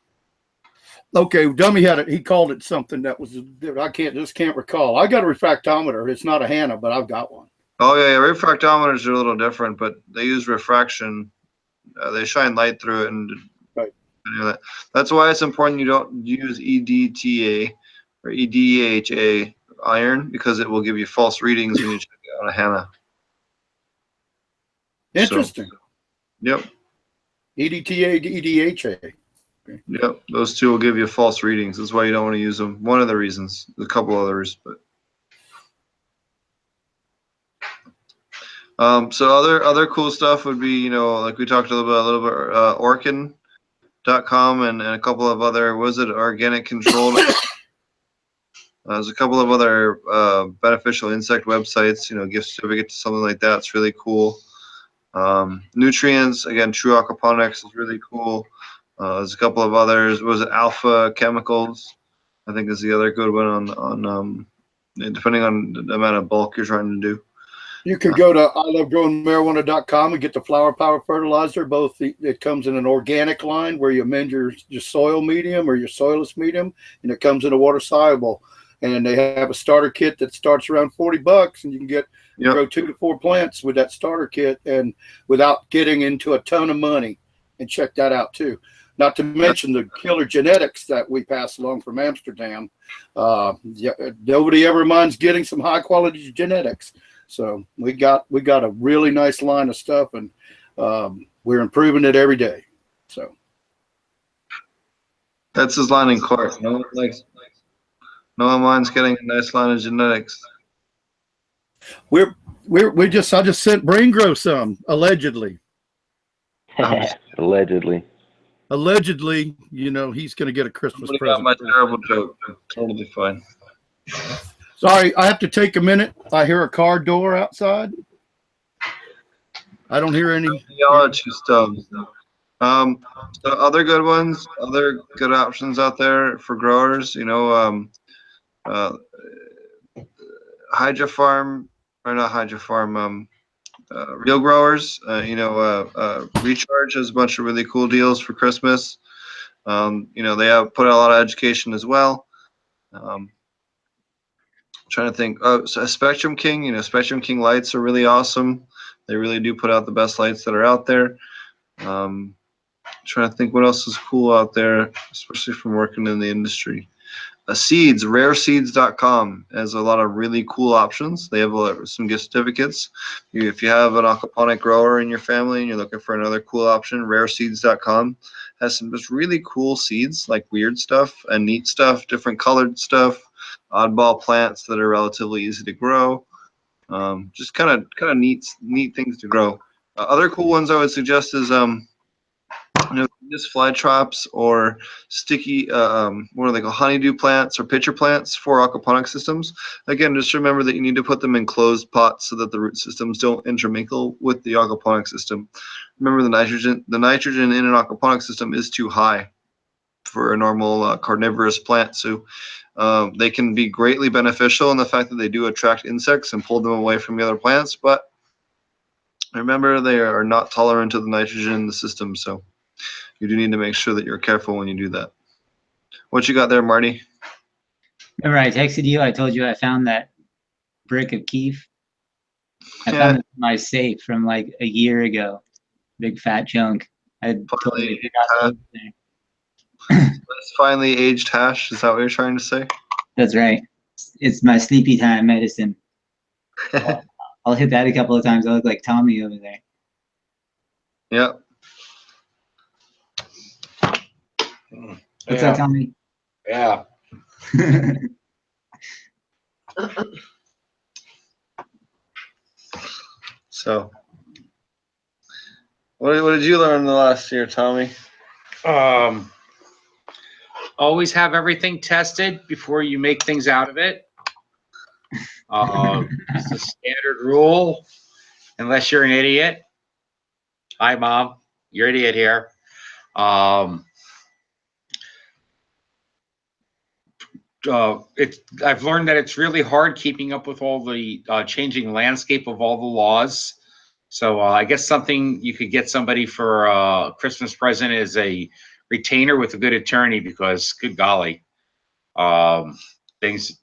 E: Okay, Dumme had it. He called it something that was I can't recall. I got a refractometer. It's not a Hannah, but I've got one.
A: Oh yeah, refractometers are a little different, but they use refraction. They shine light through it, and
E: right.
A: That's why it's important you don't use EDTA. or EDHA iron, because it will give you false readings when you check it out a Hannah.
E: Interesting.
A: So, yep.
E: EDTA, EDHA.
A: Yep, those two will give you false readings. That's why you don't want to use them. One of the reasons. There's a couple others, but so other cool stuff would be, you know, like we talked a little bit Orkin.com and a couple of other, was it organic control? There's a couple of other beneficial insect websites, you know, gift certificate to something like that. It's really cool. Nutrients, again, True Aquaponics is really cool. There's a couple of others. Was it Alpha Chemicals? I think is the other good one on depending on the amount of bulk you're trying to do.
E: You could go to ilovegrowingmarijuana.com and get the flower power fertilizer. Both it comes in an organic line where you amend your soil medium or your soilless medium, and it comes in a water soluble. And they have a starter kit that starts around $40, and you can grow 2 to 4 plants with that starter kit, and without getting into a ton of money. And check that out too. Not to mention the killer genetics that we pass along from Amsterdam. Nobody ever minds getting some high quality genetics. So we got a really nice line of stuff, and we're improving it every day. So
A: that's his line in court. No one minds getting a nice line of genetics.
E: I just sent BrayneGro some allegedly. Allegedly, you know, he's going to get a Christmas present.
A: Got my terrible joke. Totally fine.
E: Sorry, I have to take a minute. I hear a car door outside. I don't hear any.
A: So other good ones, other good options out there for growers, you know, Hydrofarm, or not Hydrofarm, Real Growers, you know, Recharge has a bunch of really cool deals for Christmas. You know, they have put out a lot of education as well. Trying to think. So Spectrum King, you know, Spectrum King lights are really awesome. They really do put out the best lights that are out there. Trying to think what else is cool out there, especially from working in the industry. Seeds, rareseeds.com has a lot of really cool options. They have some gift certificates. If you have an aquaponic grower in your family and you're looking for another cool option, rareseeds.com has some just really cool seeds, like weird stuff and neat stuff, different colored stuff, oddball plants that are relatively easy to grow. Just kind of neat things to grow. Other cool ones I would suggest is you know, just fly traps or sticky, what are they called, honeydew plants or pitcher plants for aquaponic systems. Again, just remember that you need to put them in closed pots so that the root systems don't intermingle with the aquaponic system. Remember, the nitrogen in an aquaponic system is too high for a normal carnivorous plant. So they can be greatly beneficial in the fact that they do attract insects and pull them away from the other plants. But remember, they are not tolerant to the nitrogen in the system. So you do need to make sure that you're careful when you do that. What you got there, Marty?
B: Remember I texted you, I told you I found that brick of keef? I found it in my safe from like a year ago. Big fat chunk. I totally forgot
A: It's finally aged hash. Is that what you're trying to say?
B: That's right. It's my sleepy time medicine. I'll hit that a couple of times. I look like Tommy over there.
A: Yep.
B: What's up, Tommy?
F: Yeah.
A: So, what did you learn in the last year, Tommy?
G: Always have everything tested before you make things out of it. It's a standard rule, unless you're an idiot. Hi, Mom. You're an idiot here. I've learned that it's really hard keeping up with all the changing landscape of all the laws. So I guess something you could get somebody for a Christmas present is a retainer with a good attorney, because good golly, things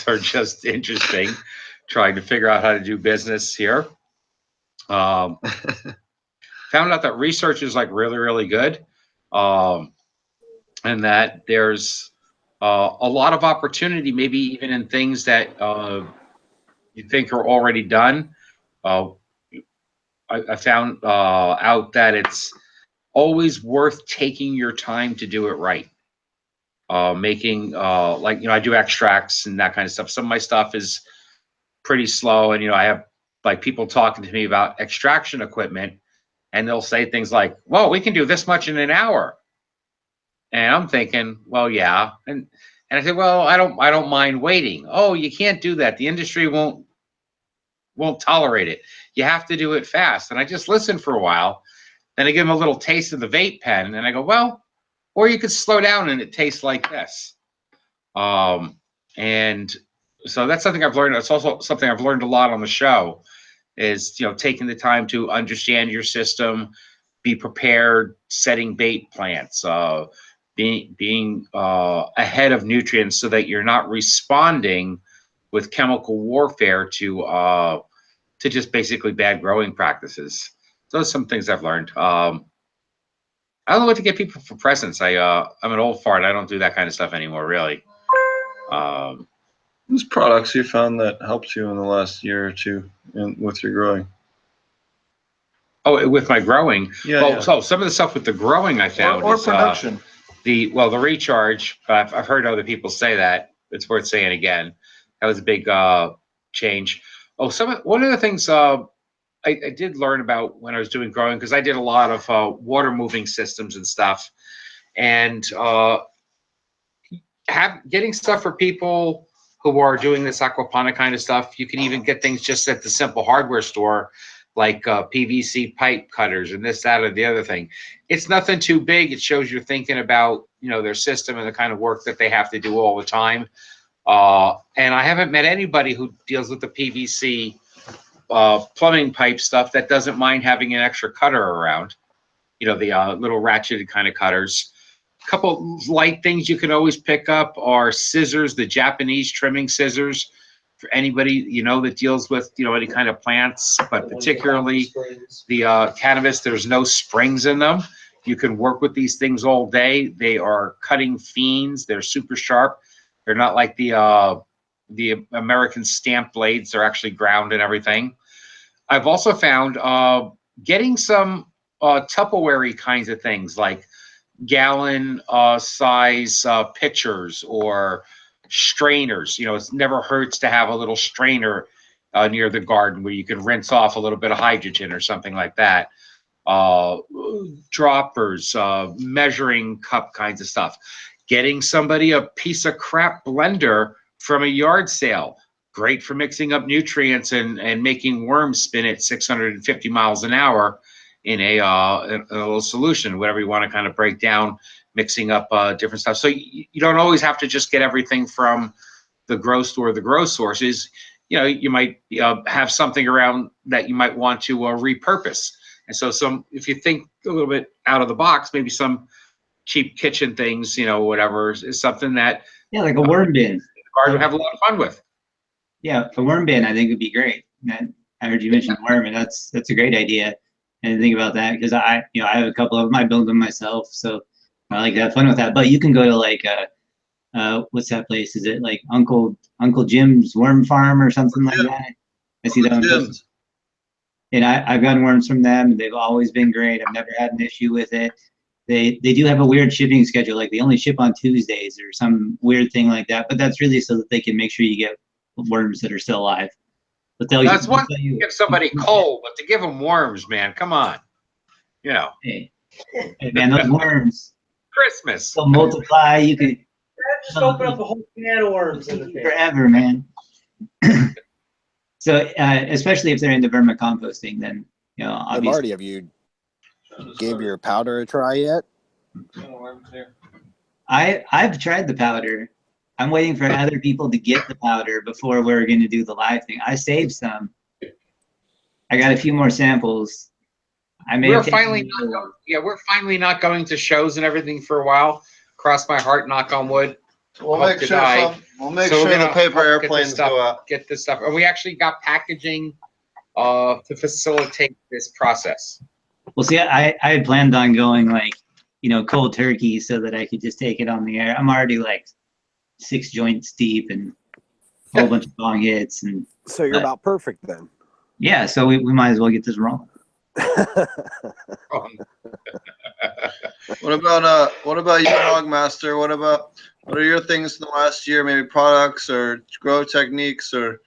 G: are just interesting trying to figure out how to do business here. Found out that research is like really, really good. And that there's a lot of opportunity, maybe even in things that you think are already done. I found out that it's always worth taking your time to do it right. Making like, I do extracts and that kind of stuff. Some of my stuff is pretty slow, and I have like people talking to me about extraction equipment, and they'll say things like, well, we can do this much in an hour. And I'm thinking, well, yeah. And I said, well, I don't mind waiting. Oh, you can't do that. The industry won't tolerate it. You have to do it fast. And I just listened for a while. Then I give them a little taste of the vape pen, and I go, well, or you could slow down and it tastes like this. And so that's something I've learned. It's also something I've learned a lot on the show is, taking the time to understand your system, be prepared, setting bait plants, being ahead of nutrients so that you're not responding with chemical warfare to just basically bad growing practices. Those are some things I've learned. I don't know what to get people for presents. I'm an old fart. I don't do that kind of stuff anymore, really.
A: Whose products you found that helped you in the last year or two with your growing?
G: Oh, with my growing.
A: Yeah.
G: Well,
A: yeah.
G: so some of the stuff with the growing I found
A: or
G: is,
A: production.
G: the recharge. I've heard other people say that. It's worth saying again. That was a big change. Oh, one of the things I did learn about when I was doing growing, because I did a lot of water moving systems and stuff, and getting stuff for people who are doing this aquaponic kind of stuff. You can even get things just at the simple hardware store, like PVC pipe cutters and this, that, or the other thing. It's nothing too big. It shows you're thinking about, their system and the kind of work that they have to do all the time. And I haven't met anybody who deals with the PVC plumbing pipe stuff that doesn't mind having an extra cutter around, the little ratcheted kind of cutters. A couple light things you can always pick up are scissors, the Japanese trimming scissors, for anybody that deals with any kind of plants, but particularly the cannabis. There's no springs in them. You can work with these things all day. They are cutting fiends. They're super sharp. They're not like the American stamp blades. They're actually ground and everything. I've also found getting some Tupperware kinds of things, like gallon size pitchers or strainers. It never hurts to have a little strainer near the garden where you can rinse off a little bit of hydrogen or something like that. Droppers, measuring cup kinds of stuff. Getting somebody a piece of crap blender from a yard sale. Great for mixing up nutrients and making worms spin at 650 miles an hour in a little solution, whatever you want to kind of break down, mixing up different stuff. So you don't always have to just get everything from the grow store, the grow sources. You might have something around that you might want to repurpose. And so if you think a little bit out of the box, maybe some cheap kitchen things, whatever, is something that
B: like a worm bin.
G: the garden would have a lot of fun with.
B: Yeah, a worm bin I think would be great. I heard you mention worm, and that's a great idea. And think about that, because I have a couple of them. I build them myself, so I like to have fun with that. But you can go to like what's that place? Is it like Uncle Jim's Worm Farm or something like that? I see that on. And I've gotten worms from them, and they've always been great. I've never had an issue with it. They do have a weird shipping schedule, like they only ship on Tuesdays or some weird thing like that. But that's really so that they can make sure you get worms that are still alive. But
G: that's one thing to give somebody cold, but to give them worms, man, come on.
B: Hey man, those worms.
G: Christmas.
B: They'll multiply. You could
H: just open up a whole can of worms in the thing.
B: Forever, man. So, especially if they're into vermicomposting, then obviously.
I: Hey Marty, have you gave your powder a try yet?
B: I've tried the powder. I'm waiting for other people to get the powder before we're going to do the live thing. I saved some. I got a few more samples.
G: We're finally not going to shows and everything for a while. Cross my heart, knock on wood.
A: We'll make sure the paper airplanes go up.
G: Get this stuff, and we actually got packaging to facilitate this process.
B: Well, see, I had planned on going like cold turkey so that I could just take it on the air. I'm already like 6 joints deep and a whole bunch of long hits. And
I: So you're about perfect then.
B: yeah, so we might as well get this rolling.
A: What about you, Hogmaster? What are your things in the last year? Maybe products or grow techniques or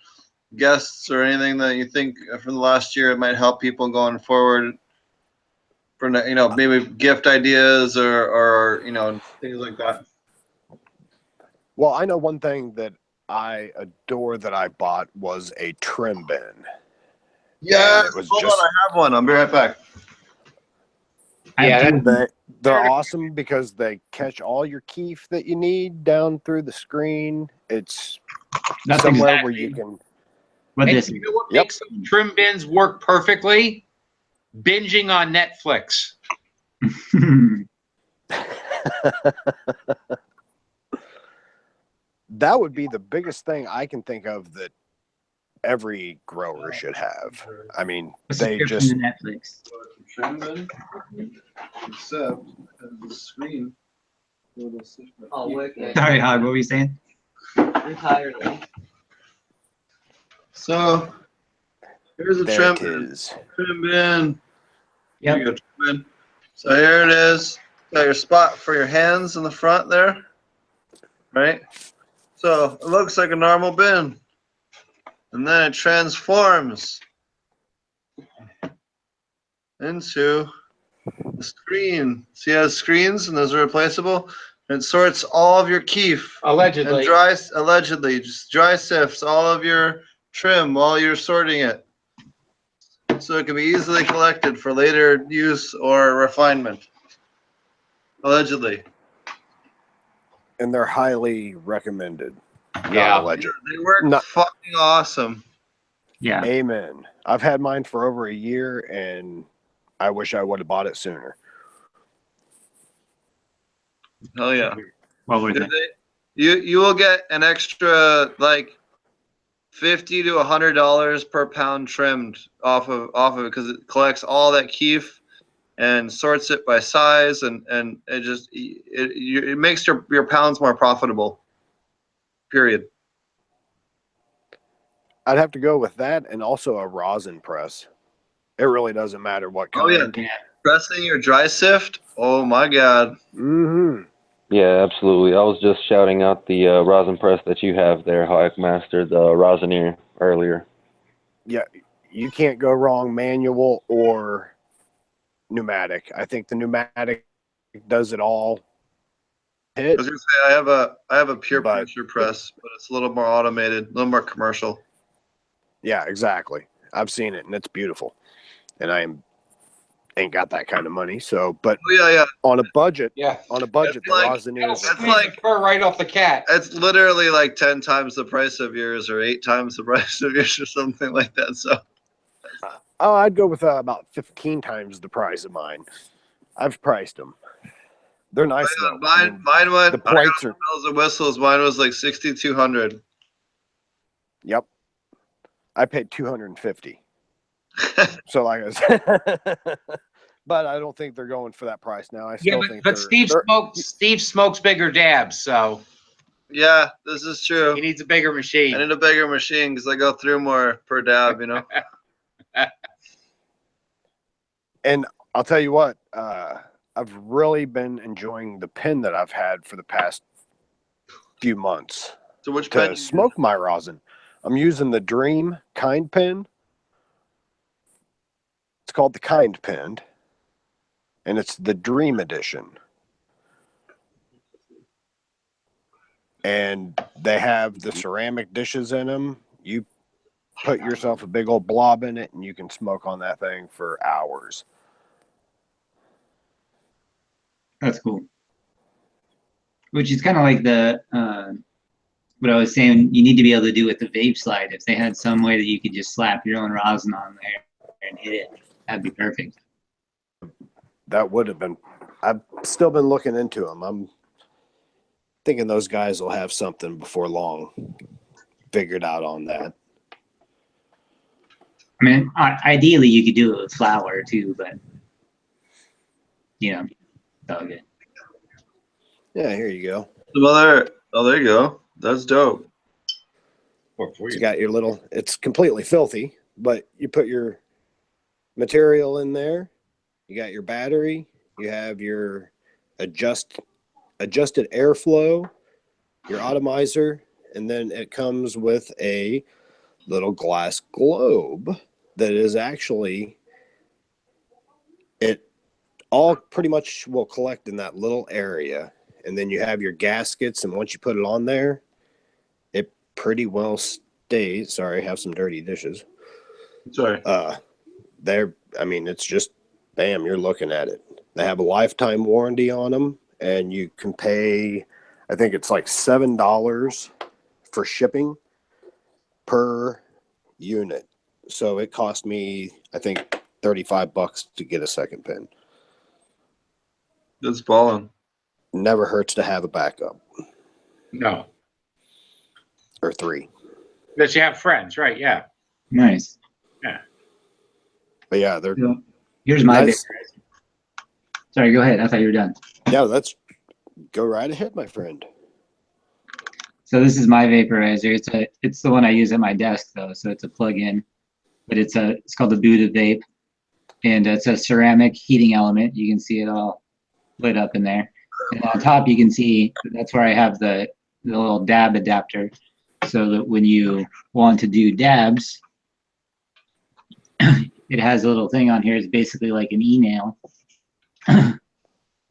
A: guests or anything that you think from the last year it might help people going forward? For maybe gift ideas or things like that.
I: Well, I know one thing that I adore that I bought was a trim bin.
A: Yeah,
I: it was
A: hold
I: just,
A: on, I have one. I'll be right back.
G: Yeah,
I: they're awesome because they catch all your keef that you need down through the screen. It's
B: That's
I: somewhere
B: exactly
I: where you can.
B: what
G: and
B: this
G: you
B: is.
G: know what
I: Yep.
G: makes those trim bins work perfectly? Binging on Netflix.
I: That would be the biggest thing I can think of that every grower should have. I mean,
B: A
I: they
B: subscription
I: just
B: to Netflix.
A: Except the screen.
H: Oh, wicked.
B: Sorry, Hog, what were you saying?
H: Entirely.
A: So here's a
I: there
A: trim
I: it is.
A: bin.
B: Yep.
A: Here you go, trim bin. So here it is. Got your spot for your hands in the front there, right? So it looks like a normal bin, and then it transforms into the screen. See how it has screens and those are replaceable? And it sorts all of your keef
G: Allegedly.
A: and just dry sifts all of your trim while you're sorting it. So it can be easily collected for later use or refinement. Allegedly.
I: And they're highly recommended.
G: Yeah.
I: Not alleged.
A: They work
I: Not-
A: fucking awesome.
B: Yeah.
I: Amen. I've had mine for over a year, and I wish I would have bought it sooner.
A: Hell yeah.
B: Well worth it.
A: You will get an extra like $50 to $100 per pound trimmed off of it because it collects all that keef and sorts it by size and it makes your pounds more profitable. Period.
I: I'd have to go with that and also a rosin press. It really doesn't matter what kind.
A: Oh yeah.
B: Yeah.
A: Pressing your dry sift. Oh my god.
I: Mm-hmm.
C: Yeah, absolutely. I was just shouting out the rosin press that you have there, Master, the Rosineer earlier.
I: Yeah, you can't go wrong manual or pneumatic. I think the pneumatic does it all.
A: I was gonna say I have a pure
I: But-
A: pressure press, but it's a little more automated, a little more commercial.
I: Yeah, exactly. I've seen it, and it's beautiful. And ain't got that kind of money, so but
A: Oh yeah.
I: on a budget,
G: Yeah.
I: the Rosineers
A: That's
G: Squeeze the fur right off the cat.
A: It's literally like 10 times the price of yours or 8 times the price of yours or something like that. So
I: oh, I'd go with about 15 times the price of mine. I've priced them. They're nice though. I mean,
A: mine went
I: the plates are.
A: bells and whistles. Mine was like 6,200.
I: Yep. I paid 250. So like I said, but I don't think they're going for that price now. I still think
G: but Steve smokes bigger dabs, so
A: Yeah, this is true.
G: he needs a bigger machine.
A: I need a bigger machine because I go through more per dab, you know.
I: And I'll tell you what, I've really been enjoying the pen that I've had for the past few months
A: So which pen?
I: to smoke my rosin. I'm using the Dream Kind pen. It's called the Kind pen, and it's the Dream edition. And they have the ceramic dishes in them. You put yourself a big old blob in it, and you can smoke on that thing for hours.
B: That's cool. Which is kind of like the what I was saying. You need to be able to do with the vape slide. If they had some way that you could just slap your own rosin on there and hit it, that'd be perfect.
I: That would have been. I've still been looking into them. I'm thinking those guys will have something before long figured out on that.
B: I mean, ideally you could do it with flour too, but you know, it's all good.
I: Yeah, here you go.
A: Some Oh, there you go. That's dope.
I: It's got your little, it's completely filthy, but you put your material in there. You got your battery. You have your adjusted airflow, your atomizer, and then it comes with a little glass globe that is actually, it all pretty much will collect in that little area. And then you have your gaskets, and once you put it on there, it pretty well stays. Sorry, I have some dirty dishes.
A: Sorry.
I: They're, I mean, it's just, bam, you're looking at it. They have a lifetime warranty on them, and you can pay, I think it's like $7 for shipping per unit. So it cost me, I think, $35 to get a second pin.
A: That's balling.
I: Never hurts to have a backup.
G: No.
I: Or 3.
G: Because you have friends, right? Yeah.
B: Nice.
G: Yeah.
I: But yeah, they're
B: So here's my
I: nice.
B: vaporizer. Sorry, go ahead. I thought you were done.
I: Yeah, that's, go right ahead, my friend.
B: So this is my vaporizer. It's the one I use at my desk though, so it's a plug-in. But it's called the Buddha Vape, and it's a ceramic heating element. You can see it all lit up in there. And on top you can see that's where I have the little dab adapter, so that when you want to do dabs, it has a little thing on here. It's basically like an e-nail,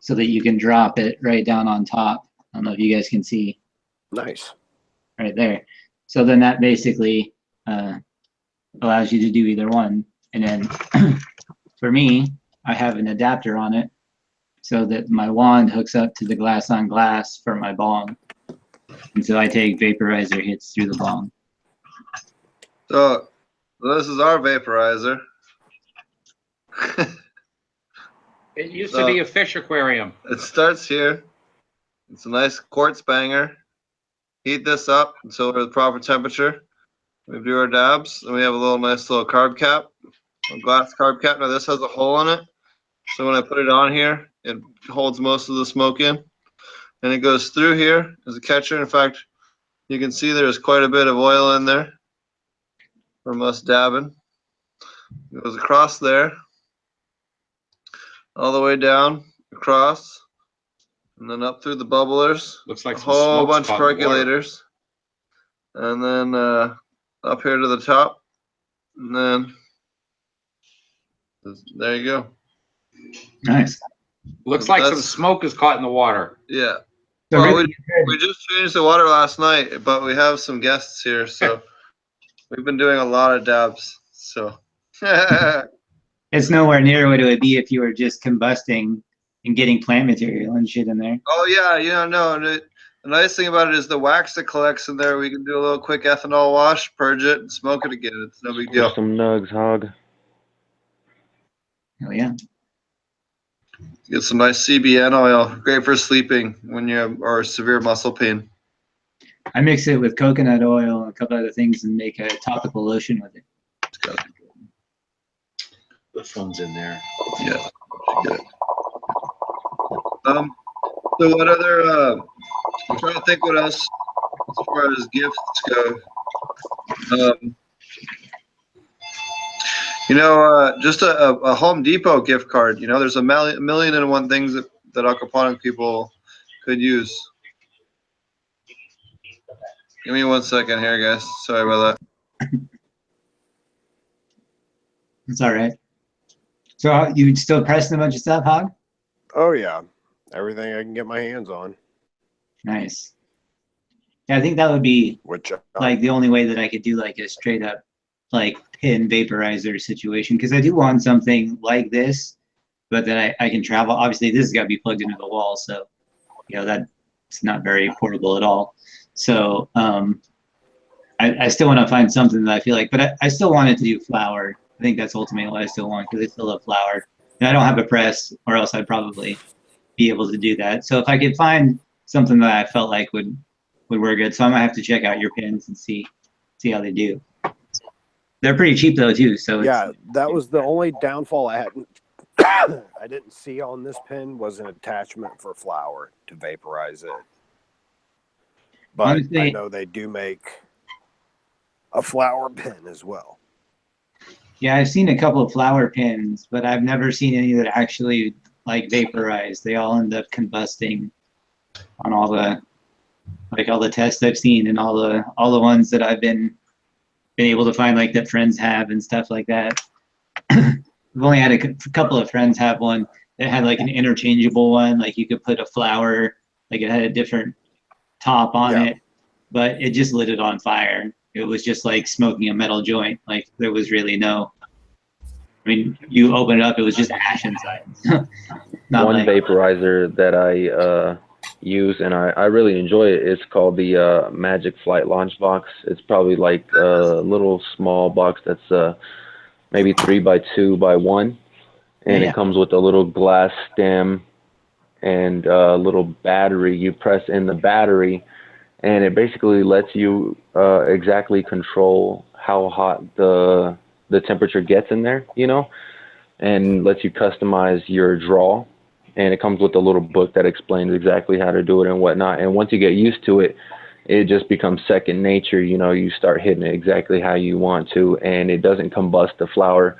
B: so that you can drop it right down on top. I don't know if you guys can see.
I: Nice.
B: Right there. So then that basically allows you to do either one. And then for me, I have an adapter on it so that my wand hooks up to the glass on glass for my bong. And so I take vaporizer hits through the bong.
A: So this is our vaporizer.
G: It used to be a fish aquarium.
A: It starts here. It's a nice quartz banger. Heat this up until we're at the proper temperature. We do our dabs, and we have a nice little carb cap, a glass carb cap. Now this has a hole in it, so when I put it on here, it holds most of the smoke in, and it goes through here as a catcher. In fact, you can see there's quite a bit of oil in there from us dabbing. It goes across there, all the way down, across, and then up through the bubblers.
G: Looks like
A: a
G: some
A: whole
G: smoke's
A: bunch of
G: caught in the water.
A: percolators, and then up here to the top, and then there you go.
B: Nice.
G: Looks like some smoke is caught in the water.
A: Yeah.
B: So
A: Well,
B: really,
A: we just changed the water last night, but we have some guests here, so we've been doing a lot of dabs. So
B: it's nowhere near what it would be if you were just combusting and getting plant material and shit in there.
A: oh yeah, no. The nice thing about it is the wax that collects in there. We can do a little quick ethanol wash, purge it, and smoke it again. It's no big deal.
C: Some nugs, hog.
B: Oh yeah.
A: Get some nice CBN oil, great for sleeping when you have or severe muscle pain.
B: I mix it with coconut oil and a couple other things and make a topical lotion with it.
G: The phone's in there.
A: Yeah. So what other? I'm trying to think what else as far as gifts go. Just a Home Depot gift card. There's a million and one things that aquaponic people could use. Give me 1 second here, guys. Sorry about that.
B: It's all right. So you still pressing a bunch of stuff, Hog?
I: Oh yeah, everything I can get my hands on.
B: Nice. Yeah, I think that would be
I: Which
B: like the only way that I could do like a straight up like pin vaporizer situation, because I do want something like this, but that I can travel. Obviously, this has got to be plugged into the wall, so that's not very portable at all. So I still want to find something that I feel like, but I still wanted to do flower. I think that's ultimately what I still want, because I still love flower. And I don't have a press, or else I'd probably be able to do that. So if I could find something that I felt like would work good, so I might have to check out your pins and see how they do. They're pretty cheap though too. So
I: yeah, that was the only downfall I didn't see on this pin was an attachment for flour to vaporize it. but I
B: Honestly,
I: know they do make a flower pen as well.
B: yeah, I've seen a couple of flower pens, but I've never seen any that actually like vaporize. They all end up combusting on all the tests I've seen, and all the ones that I've been able to find, like that friends have and stuff like that. I've only had a couple of friends have one that had like an interchangeable one, like you could put a flower, like it had a different top on
I: Yeah.
B: it, but it just lit it on fire. It was just like smoking a metal joint. Like there was really no, I mean, you open it up, it was just ash inside. Not
C: One
B: like,
C: vaporizer that I use and I really enjoy it. It's called the Magic Flight Launch Box. It's probably like a little small box that's maybe 3 by 2 by 1, and
B: Yeah.
C: it comes with a little glass stem and a little battery. You press in the battery, and it basically lets you exactly control how hot the temperature gets in there, you know, and lets you customize your draw. And it comes with a little book that explains exactly how to do it and whatnot. And once you get used to it, it just becomes second nature. You know, you start hitting it exactly how you want to, and it doesn't combust the flower.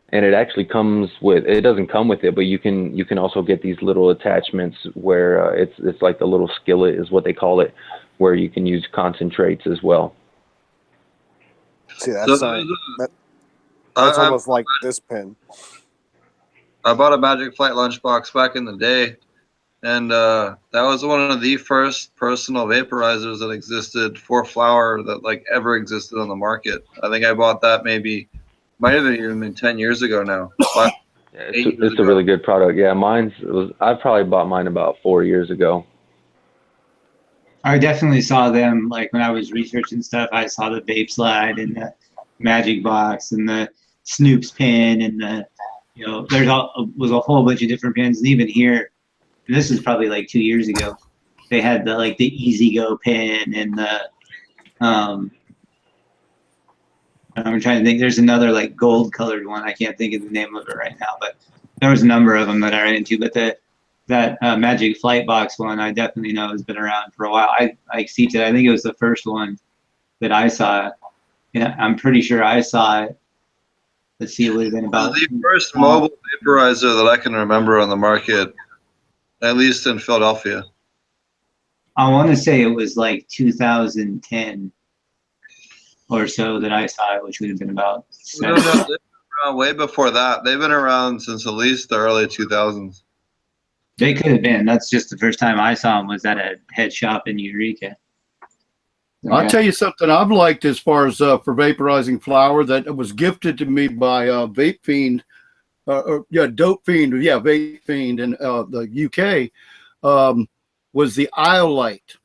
C: And it actually comes with, it doesn't come with it, but you can also get these little attachments where it's like the little skillet is what they call it, where you can use concentrates as well.
I: See, that's almost like this pen.
A: I bought a Magic Flight lunchbox back in the day, and that was one of the first personal vaporizers that existed for flower that like ever existed on the market. I think I bought that might have even been 10 years ago now.
C: Yeah, it's a really good product. Yeah, I probably bought mine about 4 years ago.
B: I definitely saw them, like when I was researching stuff, I saw the vape slide and the magic box and the Snoop's pen and the, you know, was a whole bunch of different pens. And even here, and this was probably like 2 years ago, they had the Easy Go pen and the, I'm trying to think, there's another like gold colored one. I can't think of the name of it right now, but there was a number of them that I ran into, but that Magic Flight Box one, I definitely know has been around for a while. I seeped it. I think it was the first one that I saw. And I'm pretty sure I saw it. Let's see, it would have been about
A: the first mobile vaporizer that I can remember on the market, at least in Philadelphia.
B: I want to say it was like 2010 or so that I saw it, which would have been about
A: No, they've been around way before that. They've been around since at least the early 2000s.
B: They could have been. That's just the first time I saw them was at a head shop in Eureka. Okay.
E: I'll tell you something I've liked as far as for vaporizing flower that was gifted to me by Vape Fiend, Dope Fiend, Vape Fiend in the UK, was the Iolite.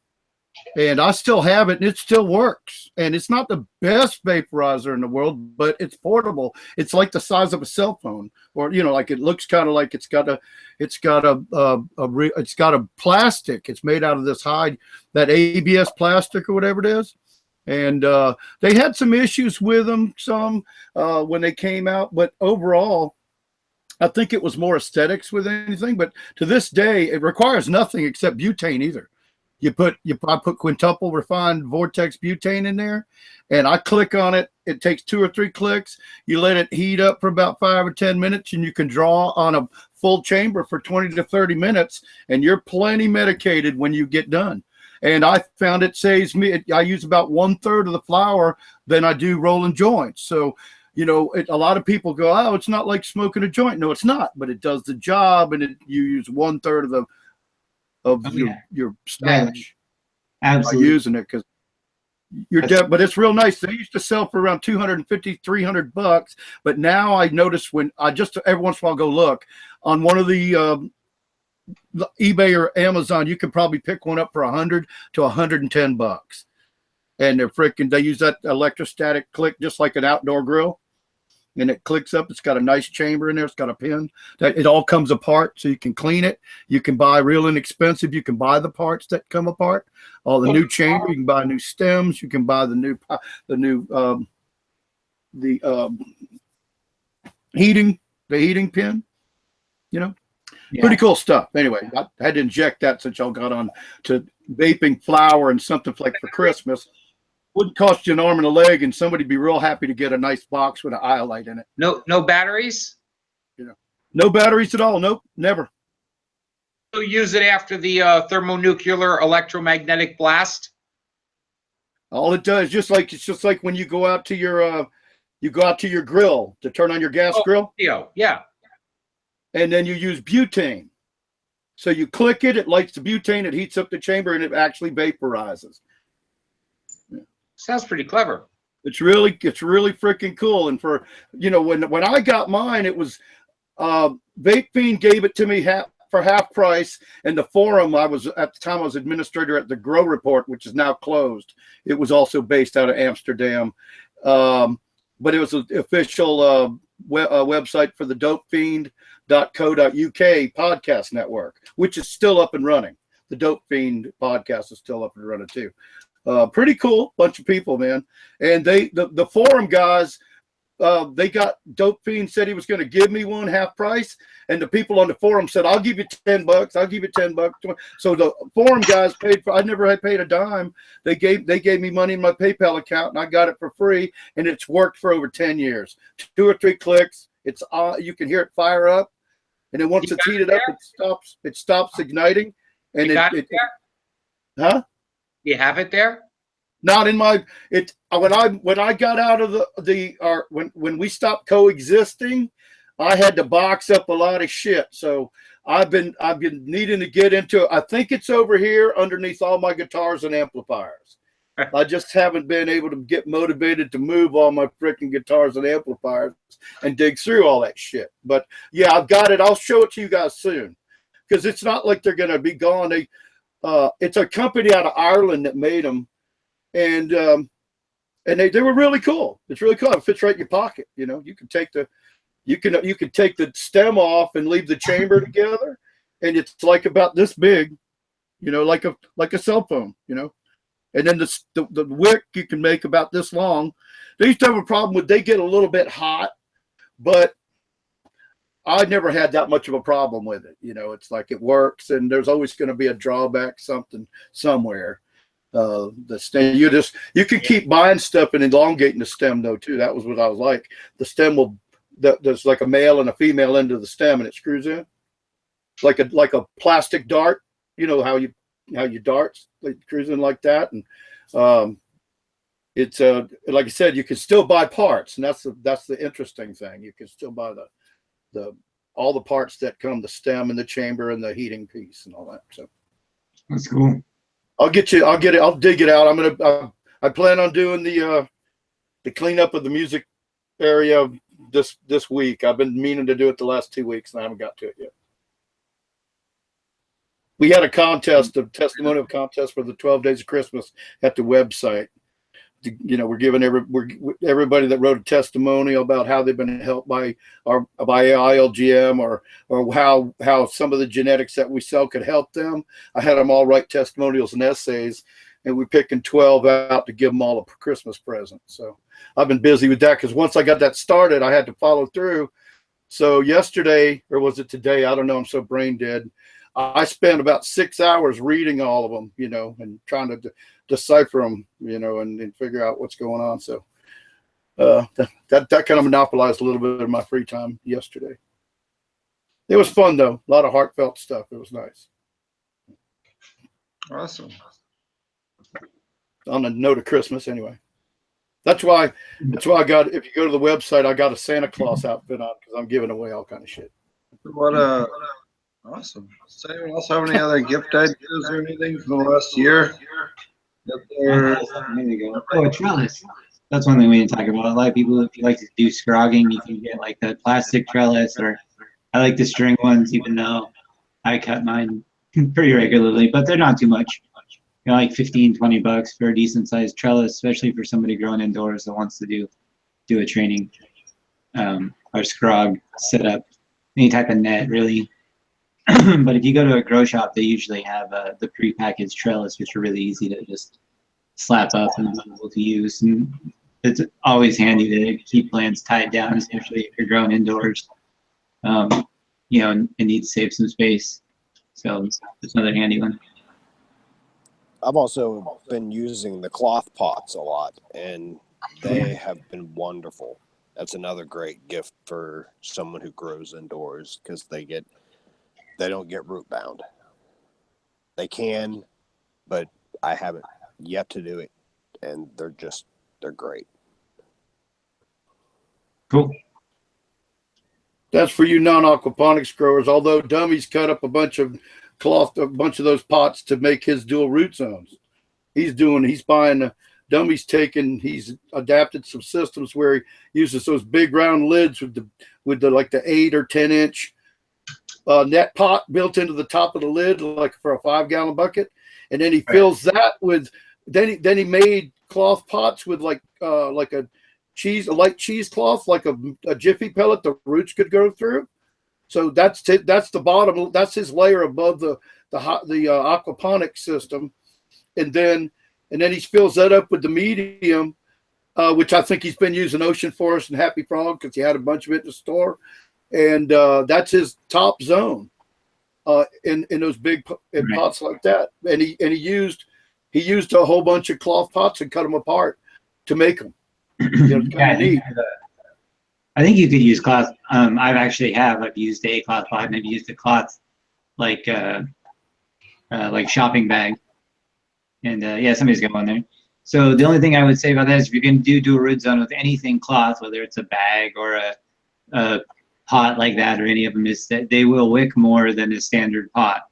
E: And I still have it, and it still works. And it's not the best vaporizer in the world, but it's portable. It's like the size of a cell phone, or like it looks kind of like it's got a plastic. It's made out of this hide, that ABS plastic or whatever it is. And they had some issues with them, when they came out, but overall, I think it was more aesthetics with anything. But to this day, it requires nothing except butane either. I put quintuple refined vortex butane in there, and I click on it. It takes 2 or 3 clicks. You let it heat up for about 5 or 10 minutes, and you can draw on a full chamber for 20 to 30 minutes, and you're plenty medicated when you get done. And I found it saves me. I use about 1/3 of the flour than I do rolling joints. So, a lot of people go, "Oh, it's not like smoking a joint." No, it's not, but it does the job, and you use 1/3 of your stash.
B: Absolutely.
E: By using it, because but it's real nice. They used to sell for around $250, $300, but now I notice when I just every once in a while go look on one of the eBay or Amazon, you can probably pick one up for $100 to $110, and they use that electrostatic click just like an outdoor grill. And it clicks up. It's got a nice chamber in there. It's got a pin that it all comes apart, so you can clean it. You can buy real inexpensive. You can buy the parts that come apart. All the new chamber. You can buy new stems. You can buy the new heating pin. Pretty cool stuff. Anyway, I had to inject that since y'all got on to vaping flower and something like for Christmas. Wouldn't cost you an arm and a leg, and somebody'd be real happy to get a nice box with an iolite in it.
G: No batteries?
E: No batteries at all. Nope, never.
G: So use it after the thermonuclear electromagnetic blast?
E: All it does, it's just like when you go out to your grill to turn on your gas grill.
G: Yeah.
E: And then you use butane. So you click it, it lights the butane, it heats up the chamber, and it actually vaporizes.
G: Sounds pretty clever.
E: It's really freaking cool. And for when I got mine, it was Vape Fiend gave it to me for half price, and the forum I was administrator at the Grow Report, which is now closed. It was also based out of Amsterdam, but it was an official website for the dopefiend.co.uk podcast network, which is still up and running. The Dope Fiend podcast is still up and running too. Pretty cool bunch of people, man. And the forum guys, they got Dope Fiend said he was going to give me one half price, and the people on the forum said, I'll give you $10. I'll give you $10. So the forum guys paid for. I never had paid a dime. They gave me money in my PayPal account, and I got it for free, and it's worked for over 10 years. 2 or 3 clicks, it's you can hear it fire up, and then once it's heated up, it stops igniting, and huh?
G: You have it there?
E: Not in my when I got out of when we stopped coexisting, I had to box up a lot of shit. So I've been needing to get into it. I think it's over here underneath all my guitars and amplifiers. I just haven't been able to get motivated to move all my freaking guitars and amplifiers and dig through all that shit. But yeah, I've got it. I'll show it to you guys soon, because it's not like they're gonna be gone. It's a company out of Ireland that made them. And they were really cool. It's really cool. It fits right in your pocket. You can take the stem off and leave the chamber together, and it's like about this big, like a cell phone, and then the wick you can make about this long. They used to have a problem with they get a little bit hot, but I never had that much of a problem with it. It's like it works, and there's always going to be a drawback somewhere. The stem, you can keep buying stuff and elongating the stem though too. That was what I was like. The stem there's like a male and a female end of the stem, and it screws in like a plastic dart. How you darts, like screws in like that. And it's like I said, you can still buy parts, and that's the interesting thing. You can still buy all the parts that come, the stem and the chamber and the heating piece and all that. So
B: that's cool.
E: I'll get it. I'll dig it out. I plan on doing the cleanup of the music area this week. I've been meaning to do it the last 2 weeks, and I haven't got to it yet. We had a testimonial contest for the 12 Days of Christmas at the website. We're giving everybody that wrote a testimonial about how they've been helped by ILGM or how some of the genetics that we sell could help them. I had them all write testimonials and essays, and we're picking 12 out to give them all a Christmas present. So I've been busy with that, because once I got that started, I had to follow through. So yesterday, or was it today? I don't know. I'm so brain dead. I spent about 6 hours reading all of them, and trying to decipher them, and figure out what's going on. So that kind of monopolized a little bit of my free time yesterday. It was fun though. A lot of heartfelt stuff. It was nice.
A: Awesome.
E: On the note of Christmas, anyway. That's why I got. If you go to the website, I got a Santa Claus outfit on, because I'm giving away all kind of shit.
A: Awesome. Does anyone else have any other gift ideas or anything from the last year?
B: There you go. Oh, a trellis. That's one thing we didn't talk about. A lot of people, if you like to do scrogging, you can get like the plastic trellis, or I like the string ones, even though I cut mine pretty regularly, but they're not too much. Like $15-20 for a decent sized trellis, especially for somebody growing indoors that wants to do a training or scrog setup, any type of net really. But if you go to a grow shop, they usually have the prepackaged trellis, which are really easy to just slap up and be able to use. And it's always handy to keep plants tied down, especially if you're growing indoors. you know, and need to save some space. So it's another handy one.
I: I've also been using the cloth pots a lot, and they have been wonderful. That's another great gift for someone who grows indoors because they don't get root bound. They can, but I haven't yet to do it, and they're great.
B: Cool.
E: That's for you non-aquaponics growers. Although Dumme's cut up a bunch of those pots to make his dual root zones. He's adapted some systems where he uses those big round lids with the 8 or 10 inch net pot built into the top of the lid, like for a 5-gallon bucket, and then he fills that with. Then he made cloth pots with like a light cheesecloth, like a jiffy pellet the roots could go through. So that's the bottom. That's his layer above the aquaponic system, and then he fills that up with the medium, which I think he's been using Ocean Forest and Happy Frog because he had a bunch of it in the store, and that's his top zone in those big pots like that. And he used a whole bunch of cloth pots and cut them apart to make them.
B: I think you could use cloth. I've used a cloth pot, and I've used a cloth like shopping bag. And somebody's got one there. So the only thing I would say about that is if you're going to do a root zone with anything cloth, whether it's a bag or a pot like that or any of them, is that they will wick more than a standard pot.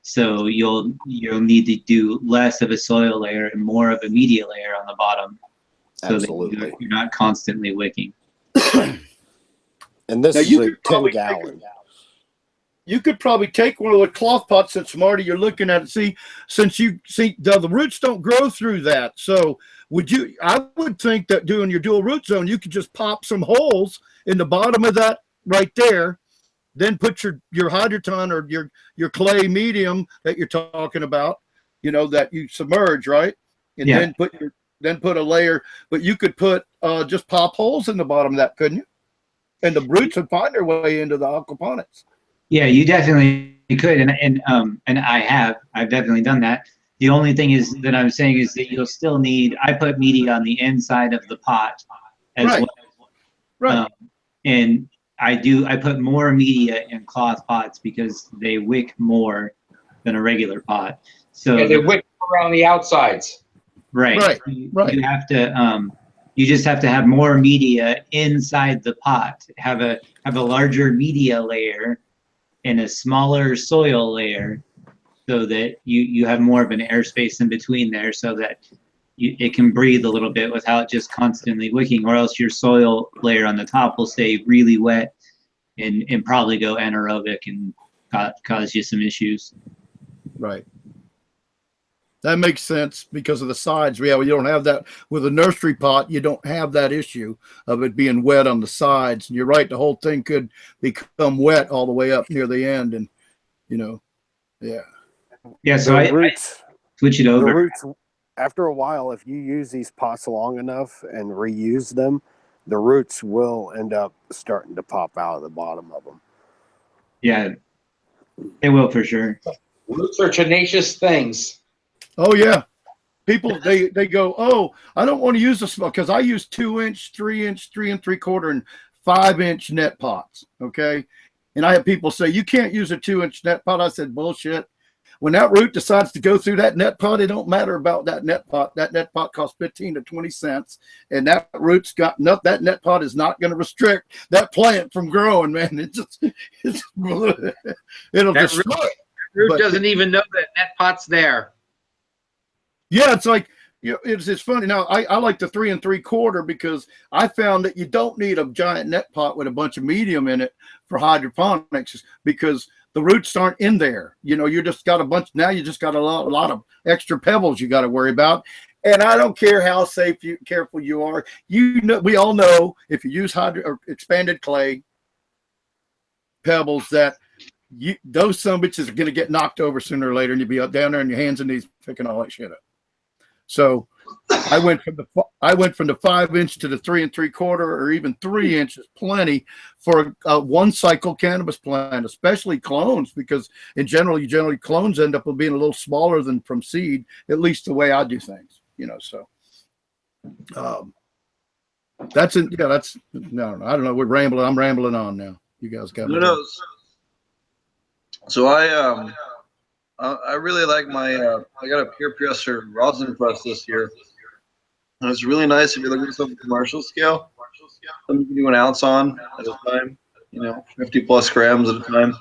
B: So you'll need to do less of a soil layer and more of a media layer on the bottom. So
I: Absolutely.
B: that you're not constantly wicking.
I: And this is a 10-gallon.
E: You could probably take one of the cloth pots since Marty, you're looking at it. Since the roots don't grow through that. So I would think that doing your dual root zone, you could just pop some holes in the bottom of that right there, then put your hydroton or your clay medium that you're talking about, that you submerge, right? And then put a layer, but you could put just pop holes in the bottom of that, couldn't you? And the roots would find their way into the aquaponics. Yeah,
B: you definitely could, and I've definitely done that. The only thing is that I'm saying is that you'll still need. I put media on the inside of the pot as well,
E: right?
B: And I put more media in cloth pots because they wick more than a regular pot. So
G: they wick around the outsides.
B: Right. You have to. You just have to have more media inside the pot. Have a larger media layer and a smaller soil layer, so that you have more of an airspace in between there, so that it can breathe a little bit without just constantly wicking, or else your soil layer on the top will stay really wet and probably go anaerobic and cause you some issues.
E: Right. That makes sense because of the sides. Yeah, you don't have that with a nursery pot. You don't have that issue of it being wet on the sides. And you're right, the whole thing could become wet all the way up near the end, and
B: Yeah. So I switch it over.
I: The roots, after a while, if you use these pots long enough and reuse them, the roots will end up starting to pop out of the bottom of them.
B: Yeah, they will for sure.
G: Roots are tenacious things.
E: Oh yeah, people they go, oh, I don't want to use this because I use 2-inch, 3-inch, 3 3/4, and 5-inch net pots. Okay, and I have people say you can't use a 2-inch net pot. I said bullshit. When that root decides to go through that net pot, it don't matter about that net pot. That net pot costs 15 to 20 cents, and that root's got that net pot is not going to restrict that plant from growing, man. It'll destroy it.
G: Root doesn't even know that net pot's there.
E: Yeah, it's like, it's funny. Now, I like the 3 3/4 because I found that you don't need a giant net pot with a bunch of medium in it for hydroponics because the roots aren't in there. You just got a bunch. Now you just got a lot of extra pebbles you got to worry about. And I don't care how careful you are. We all know if you use expanded clay pebbles that those some bitches are going to get knocked over sooner or later, and you'll be up down there on your hands and knees picking all that shit up. So I went from the 5-inch to the 3 3/4, or even 3 inches, plenty for a 1-cycle cannabis plant, especially clones, because in general, clones end up being a little smaller than from seed, at least the way I do things, you know. So that's it. Yeah, that's no, I don't know. We're rambling. I'm rambling on now. You guys got me.
A: No. So I really like my I got a pure presser rosin press this year. And it's really nice if you're looking for something commercial scale. Something you can do an ounce on at a time, 50 plus grams at a time.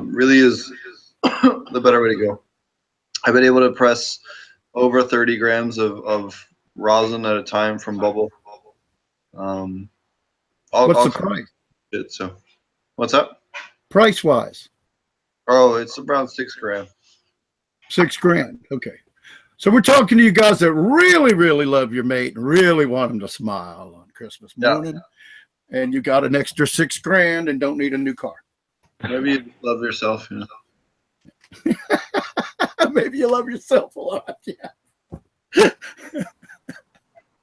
A: Really is the better way to go. I've been able to press over 30 grams of rosin at a time from bubble.
E: What's the price?
A: So, what's up?
E: Price wise?
A: Oh, it's around $6 grand.
E: $6 grand. Okay. So we're talking to you guys that really, really love your mate and really want them to smile on Christmas morning. Yeah. And you got an extra $6 grand and don't need a new car.
A: Maybe you love yourself,
E: Maybe you love yourself a lot. Yeah.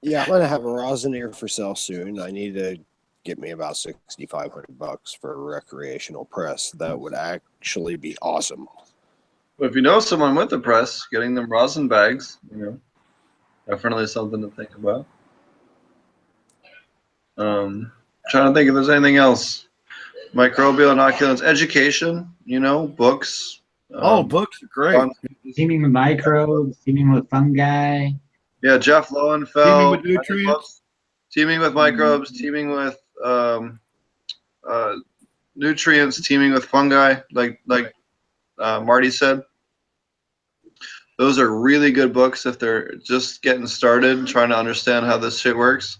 I: Yeah, I'm gonna have a rosinator for sale soon. I need to get me about $6,500 for a recreational press. That would actually be awesome.
A: Well, if you know someone with a press, getting them rosin bags, definitely something to think about. Trying to think if there's anything else. Microbial inoculants, education, books.
E: Books are great.
B: Teaming with microbes, teaming with fungi.
A: Yeah, Jeff Lowenfeld.
E: Teaming with nutrients.
A: Teaming with microbes, teaming with nutrients, teaming with fungi, like Marty said. Those are really good books if they're just getting started, trying to understand how this shit works.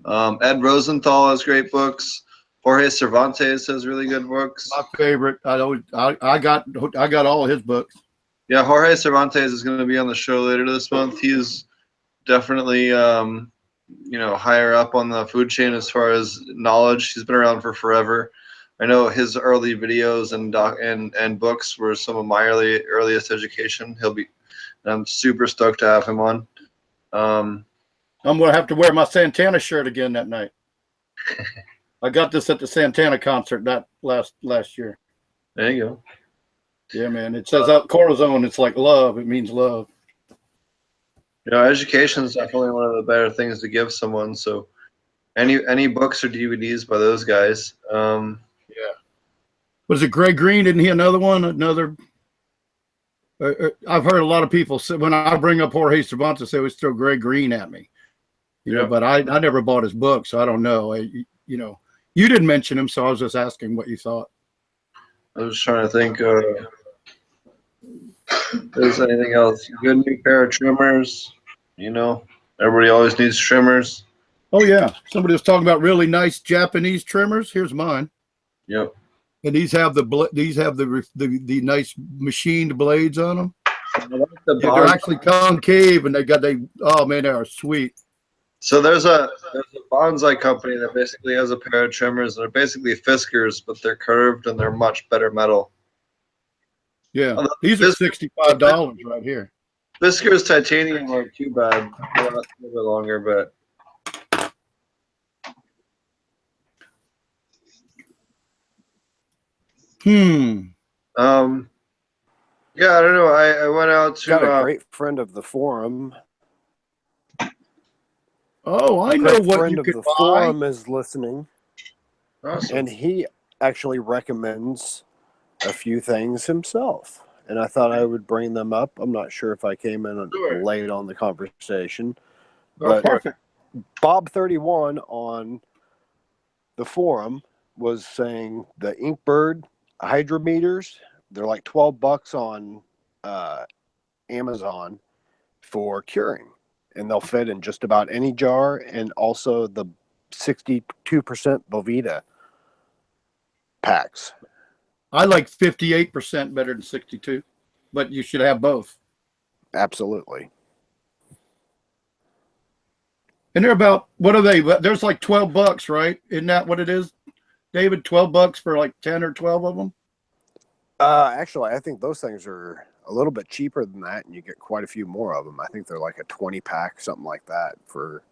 A: Ed Rosenthal has great books. Jorge Cervantes has really good books.
E: My favorite. I got all of his books.
A: Yeah, Jorge Cervantes is going to be on the show later this month. He's definitely higher up on the food chain as far as knowledge. He's been around for forever. I know his early videos and books were some of my earliest education. I'm super stoked to have him on.
E: I'm gonna have to wear my Santana shirt again that night. I got this at the Santana concert that last year.
A: There you go.
E: Yeah, man. It says out Corazon, it's like love. It means love.
A: Education is definitely one of the better things to give someone. So any books or DVDs by those guys.
E: Yeah. Was it Greg Green? Didn't he another one? I've heard a lot of people say, when I bring up Jorge Cervantes, they always throw Greg Green at me. But I never bought his book, so I don't know. You didn't mention him, so I was just asking what you thought.
A: I was trying to think if there's anything else. Good new pair of trimmers. Everybody always needs trimmers.
E: Oh yeah, somebody was talking about really nice Japanese trimmers. Here's mine.
A: Yep.
E: And these have the nice machined blades on them. They're actually concave, and oh man, they are sweet.
A: So there's a bonsai company that basically has a pair of trimmers. They're basically Fiskars, but they're curved and they're much better metal.
E: Yeah, these are $65 right here.
A: Fiskars titanium aren't too bad. They last a little bit longer, but. Yeah, I don't know. I went out to.
I: Got a great friend of the forum.
E: Oh, I know what you could buy.
I: Forum is listening,
A: Awesome.
I: and he actually recommends a few things himself. And I thought I would bring them up. I'm not sure if I came in late on the conversation, but
E: perfect.
I: Bob31 on the forum was saying the Inkbird hydrometers, they're like $12 on Amazon for curing, and they'll fit in just about any jar, and also the 62% Bovita packs.
E: I like 58% better than 62, but you should have both.
I: Absolutely.
E: And they're about, what are they? There's like $12, right? Isn't that what it is, David? $12 for like 10 or 12 of them?
I: Actually, I think those things are a little bit cheaper than that, and you get quite a few more of them. I think they're like a 20 pack, something like that, for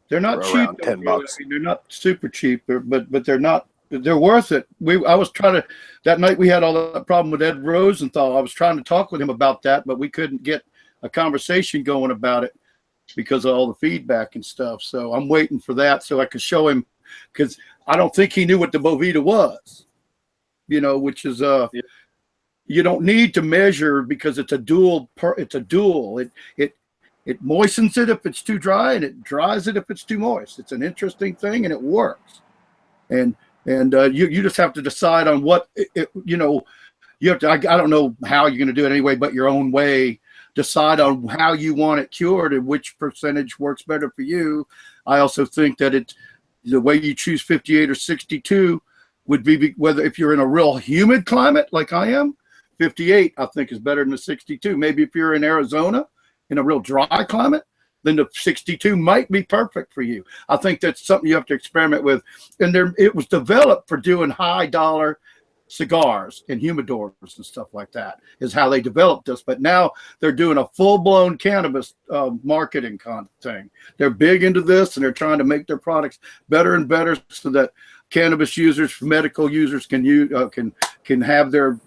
E: They're not cheap.
I: around $10.
E: I mean, they're not super cheap, but they're not. They're worth it. I was trying to, that night we had all that problem with Ed Rosenthal. I was trying to talk with him about that, but we couldn't get a conversation going about it because of all the feedback and stuff. So I'm waiting for that so I could show him, because I don't think he knew what the Bovita was, you know, which is you don't need to measure because it's a dual. It moistens it if it's too dry, and it dries it if it's too moist. It's an interesting thing, and it works. And you just have to decide on what you know. You have to. I don't know how you're going to do it anyway, but your own way. Decide on how you want it cured and which percentage works better for you. I also think that the way you choose 58 or 62 would be whether if you're in a real humid climate like I am, 58 I think is better than the 62. Maybe if you're in Arizona in a real dry climate, then the 62 might be perfect for you. I think that's something you have to experiment with. And it was developed for doing high dollar cigars and humidors and stuff like that, is how they developed this. But now they're doing a full-blown cannabis marketing kind of thing. They're big into this, and they're trying to make their products better and better so that cannabis users, medical users can have their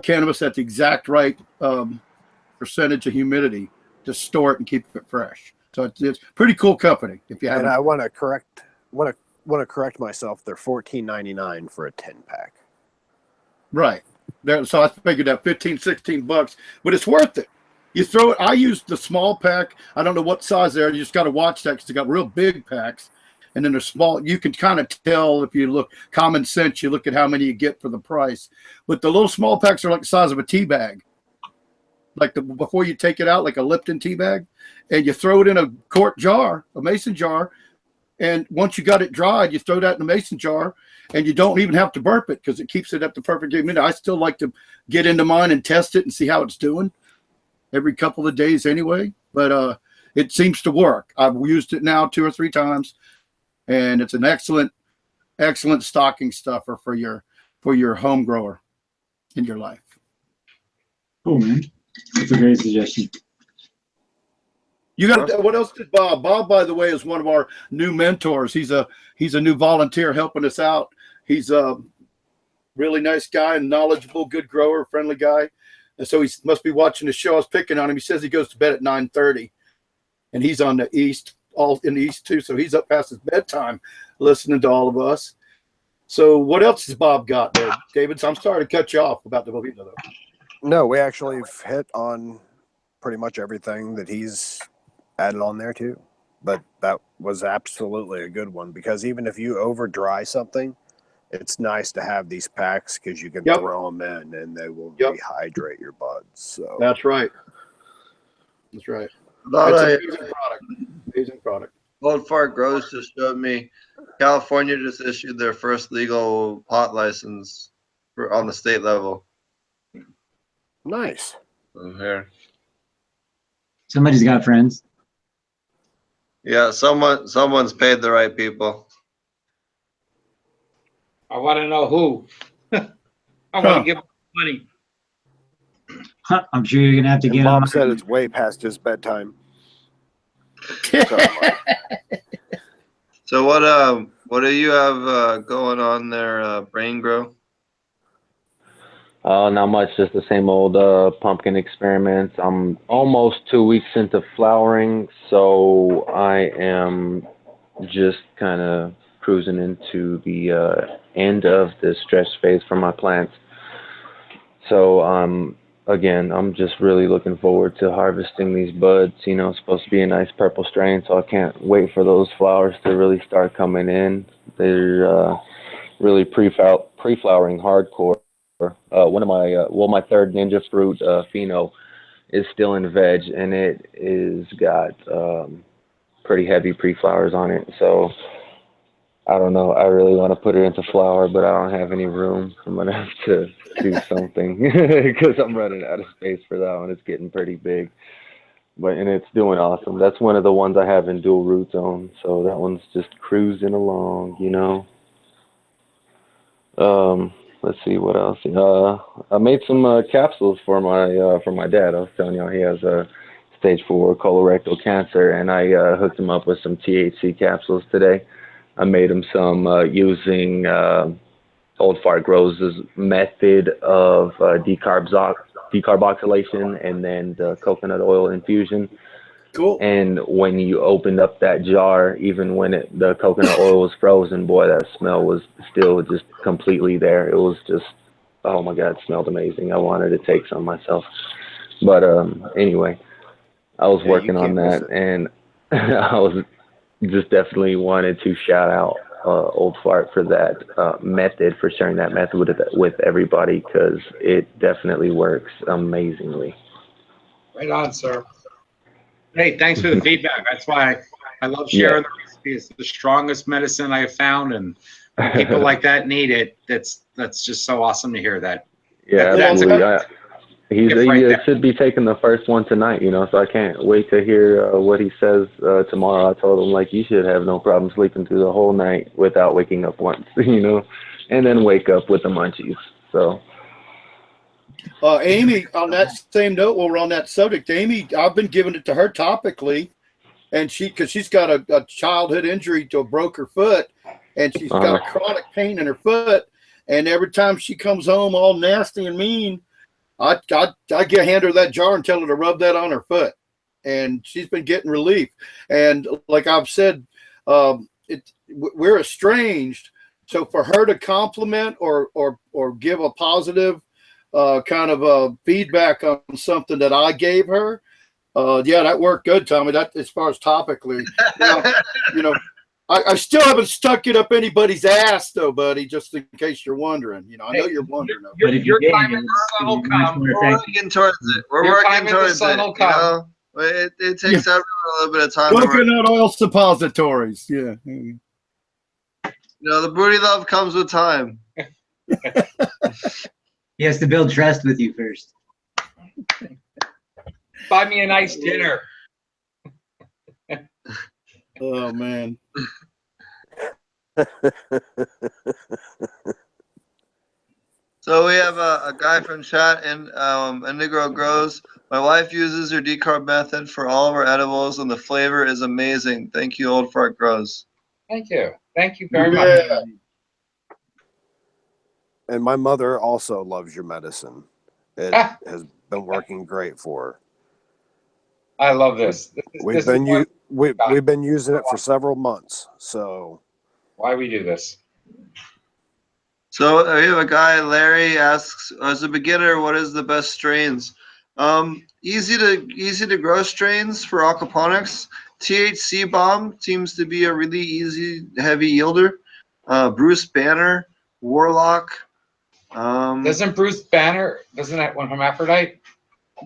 E: cannabis at the exact right percentage of humidity to store it and keep it fresh. So it's pretty cool company. If you haven't.
I: And I want to correct myself. They're $14.99 for a 10-pack.
E: Right. So I figured that $15-16, but it's worth it. You throw it. I used the small pack. I don't know what size they are. You just got to watch that because they got real big packs, and then they're small. You can kind of tell if you look common sense. You look at how many you get for the price. But the little small packs are like the size of a tea bag. Like before you take it out, like a Lipton tea bag, and you throw it in a quart jar, a mason jar, and once you got it dried, you throw that in a mason jar. And you don't even have to burp it because it keeps it at the perfect humidity. I still like to get into mine and test it and see how it's doing every couple of days anyway. But it seems to work. I've used it now 2 or 3 times, and it's an excellent stocking stuffer for your home grower in your life.
B: Cool, man. That's a great suggestion.
E: You got what else did Bob? Bob, by the way, is one of our new mentors. He's a new volunteer helping us out. He's a really nice guy and knowledgeable, good grower, friendly guy. And so he must be watching the show. I was picking on him. He says he goes to bed at 9:30, and he's on the east, all in the east too. So he's up past his bedtime listening to all of us. So what else has Bob got there, David? So I'm sorry to cut you off about the Bovita, though.
I: No, we actually hit on pretty much everything that he's added on there too. But that was absolutely a good one, because even if you over dry something, it's nice to have these packs because you can throw them in and they will rehydrate your buds. So
E: that's right. That's right. Amazing product.
A: Old Fart Grows just showed me California just issued their first legal pot license on the state level.
I: Nice.
A: Here.
B: Somebody's got friends.
A: Yeah, someone's paid the right people.
G: I want to know who. I want to give money.
B: I'm sure you're gonna have to get
I: Bob
B: on.
I: said it's way past his bedtime.
A: So what do you have going on there, BrayneGro?
C: Not much, just the same old pumpkin experiments. I'm almost 2 weeks into flowering, so I am just kind of cruising into the end of the stress phase for my plants. So again, I'm just really looking forward to harvesting these buds. You know, it's supposed to be a nice purple strain, so I can't wait for those flowers to really start coming in. They're really pre-flowering hardcore. One of my my third ninja fruit pheno is still in veg, and it is got pretty heavy pre-flowers on it. So I don't know, I really want to put it into flower, but I don't have any room. I'm gonna have to do something because I'm running out of space for that one. It's getting pretty big, and it's doing awesome. That's one of the ones I have in dual root zone, so that one's just cruising along, you know. let's see what else. I made some capsules for my dad. I was telling y'all he has a stage 4 colorectal cancer, and I hooked him up with some THC capsules today. I made him some using Old Fart Grows' method of decarboxylation and then the coconut oil infusion.
E: Cool.
C: And when you opened up that jar, even when the coconut oil was frozen, boy, that smell was still just completely there. It was just, oh my God, it smelled amazing. I wanted to take some myself. But anyway, I was working on that, and I was just definitely wanted to shout out Old Fart for that method, for sharing that method with everybody, because it definitely works amazingly.
G: Right on, sir. Hey, thanks for the feedback. That's why I love sharing the recipe. It's the strongest medicine I have found, and when people like that need it, that's just so awesome to hear that.
C: Yeah,
G: That's
C: absolutely. He
G: right
C: should be taking the first one tonight, so I can't wait to hear what he says tomorrow. I told him, like, you should have no problem sleeping through the whole night without waking up once, and then wake up with the munchies. So.
E: Amy, on that same note, while we're on that subject, Amy, I've been giving it to her topically, and because she's got a childhood injury to broke her foot, and she's got a chronic pain in her foot, and every time she comes home all nasty and mean, I hand her that jar and tell her to rub that on her foot, and she's been getting relief. And like I've said, we're estranged, so for her to compliment or give a positive kind of feedback on something that I gave her, yeah, that worked good, Tommy. That, as far as topically, I still haven't stuck it up anybody's ass though, buddy, just in case you're wondering. I know you're wondering.
G: But if your time in the sun will come.
A: We're working towards it. We're working towards it. It takes a little bit of time.
E: Coconut oil suppositories. Yeah.
A: The booty love comes with time.
B: He has to build trust with you first.
G: Buy me a nice dinner.
E: Oh man.
A: So we have a guy from chat and Indigo Grows. My wife uses your decarb method for all of our edibles, and the flavor is amazing. Thank you, Old Fart Grows.
G: Thank you. Thank you very much.
I: And my mother also loves your medicine. It has been working great for her.
G: I love this.
I: We've been using it for several months. So
G: why we do this?
A: So we have a guy, Larry, asks, as a beginner, what is the best strains? Easy to grow strains for aquaponics. THC Bomb seems to be a really easy, heavy yielder. Bruce Banner, Warlock.
G: Doesn't Bruce Banner, doesn't that one hermaphrodite?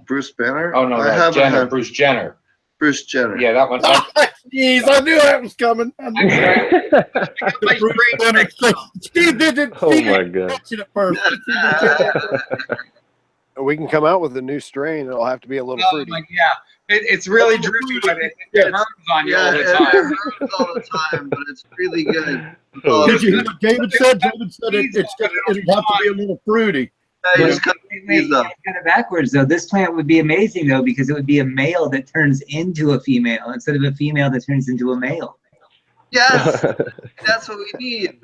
A: Bruce Banner?
G: Oh, no, that's Jenner. Bruce Jenner.
A: Bruce Jenner.
G: Yeah, that one.
E: Jeez, I knew that was coming. Steve didn't.
C: Oh my God.
E: At first.
I: We can come out with a new strain. It'll have to be a little fruity.
G: It's really drippy, but it burns on you all the time.
A: It burns all the time, but it's really good.
E: Did you hear what David said? David said it'll have to be a little fruity.
B: Got it backwards though. This plant would be amazing though, because it would be a male that turns into a female instead of a female that turns into a male.
A: Yes, that's what we need.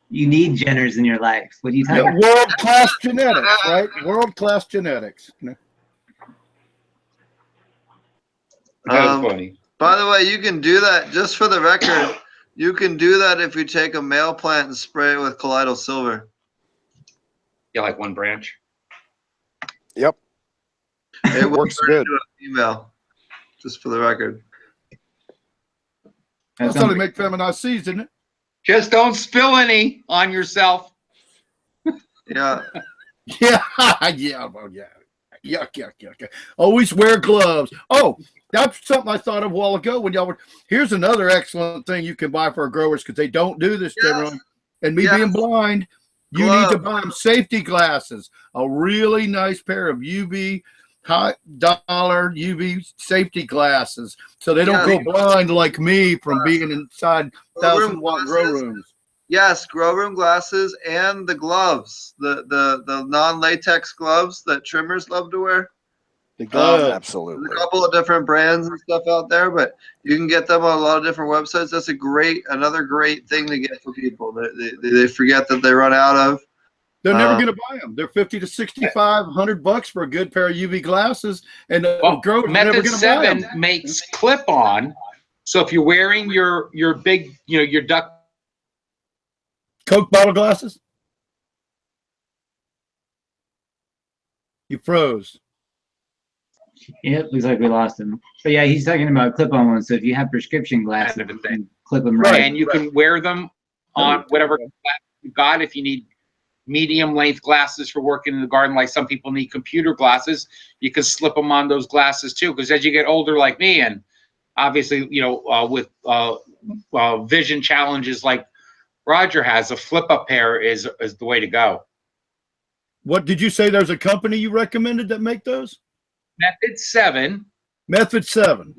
B: You need Jenners in your life. What are you talking about?
E: World-class genetics, right? World-class genetics.
G: That's funny.
A: By the way, you can do that, just for the record, you can do that if you take a male plant and spray it with colloidal silver.
G: Yeah, like one branch.
I: Yep.
A: It
I: works good.
A: Into a female, just for the record.
E: That's how they make feminized seeds, isn't it?
G: Just don't spill any on yourself.
A: Yeah.
E: Yeah. Well, yeah. Yuck. Always wear gloves. Oh, that's something I thought of a while ago when y'all were. Here's another excellent thing you can buy for our growers, because they don't do this generally. And me being blind, you need to buy them safety glasses. A really nice pair of UV, high dollar UV safety glasses, so they don't go blind like me from being inside 1,000-watt grow rooms.
A: Yes, grow room glasses and the gloves, the non-latex gloves that trimmers love to wear.
E: The glove.
A: There's
I: Absolutely.
A: a couple of different brands and stuff out there, but you can get them on a lot of different websites. That's another great thing to get for people. They forget that they run out of.
E: They're never going to buy them. They're 50 to 65, $100 for a good pair of UV glasses, and growers are never
G: Method
E: going to buy
G: 7
E: them.
G: makes clip-on. So if you're wearing your big, your duck
E: Coke bottle glasses. You froze.
B: Yep, looks like we lost him. But yeah, he's talking about clip-on ones. So if you have prescription glasses,
G: Kind of a
B: you
G: thing.
B: can clip them right.
G: and you can wear them on whatever glasses you got. If you need medium length glasses for working in the garden, like some people need computer glasses, you can slip them on those glasses too. Because as you get older, like me, and obviously, with vision challenges like Roger has, a flip-up pair is the way to go.
E: What did you say? There's a company you recommended that make those?
G: Method 7.
E: Method 7.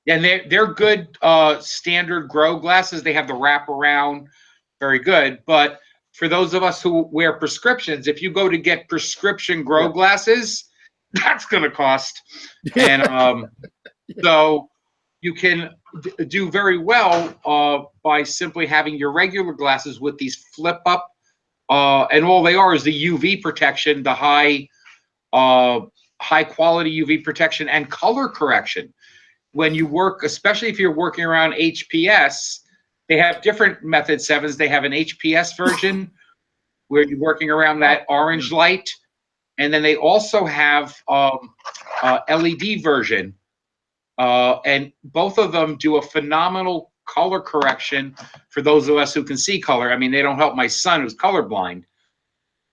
G: And they're good standard grow glasses. They have the wraparound, very good. But for those of us who wear prescriptions, if you go to get prescription grow glasses, that's going to cost. And so you can do very well by simply having your regular glasses with these flip up, and all they are is the UV protection, the high quality UV protection and color correction. When you work, especially if you're working around HPS, they have different Method 7s. They have an HPS version where you're working around that orange light, and then they also have LED version. And both of them do a phenomenal color correction for those of us who can see color. I mean, they don't help my son who's colorblind.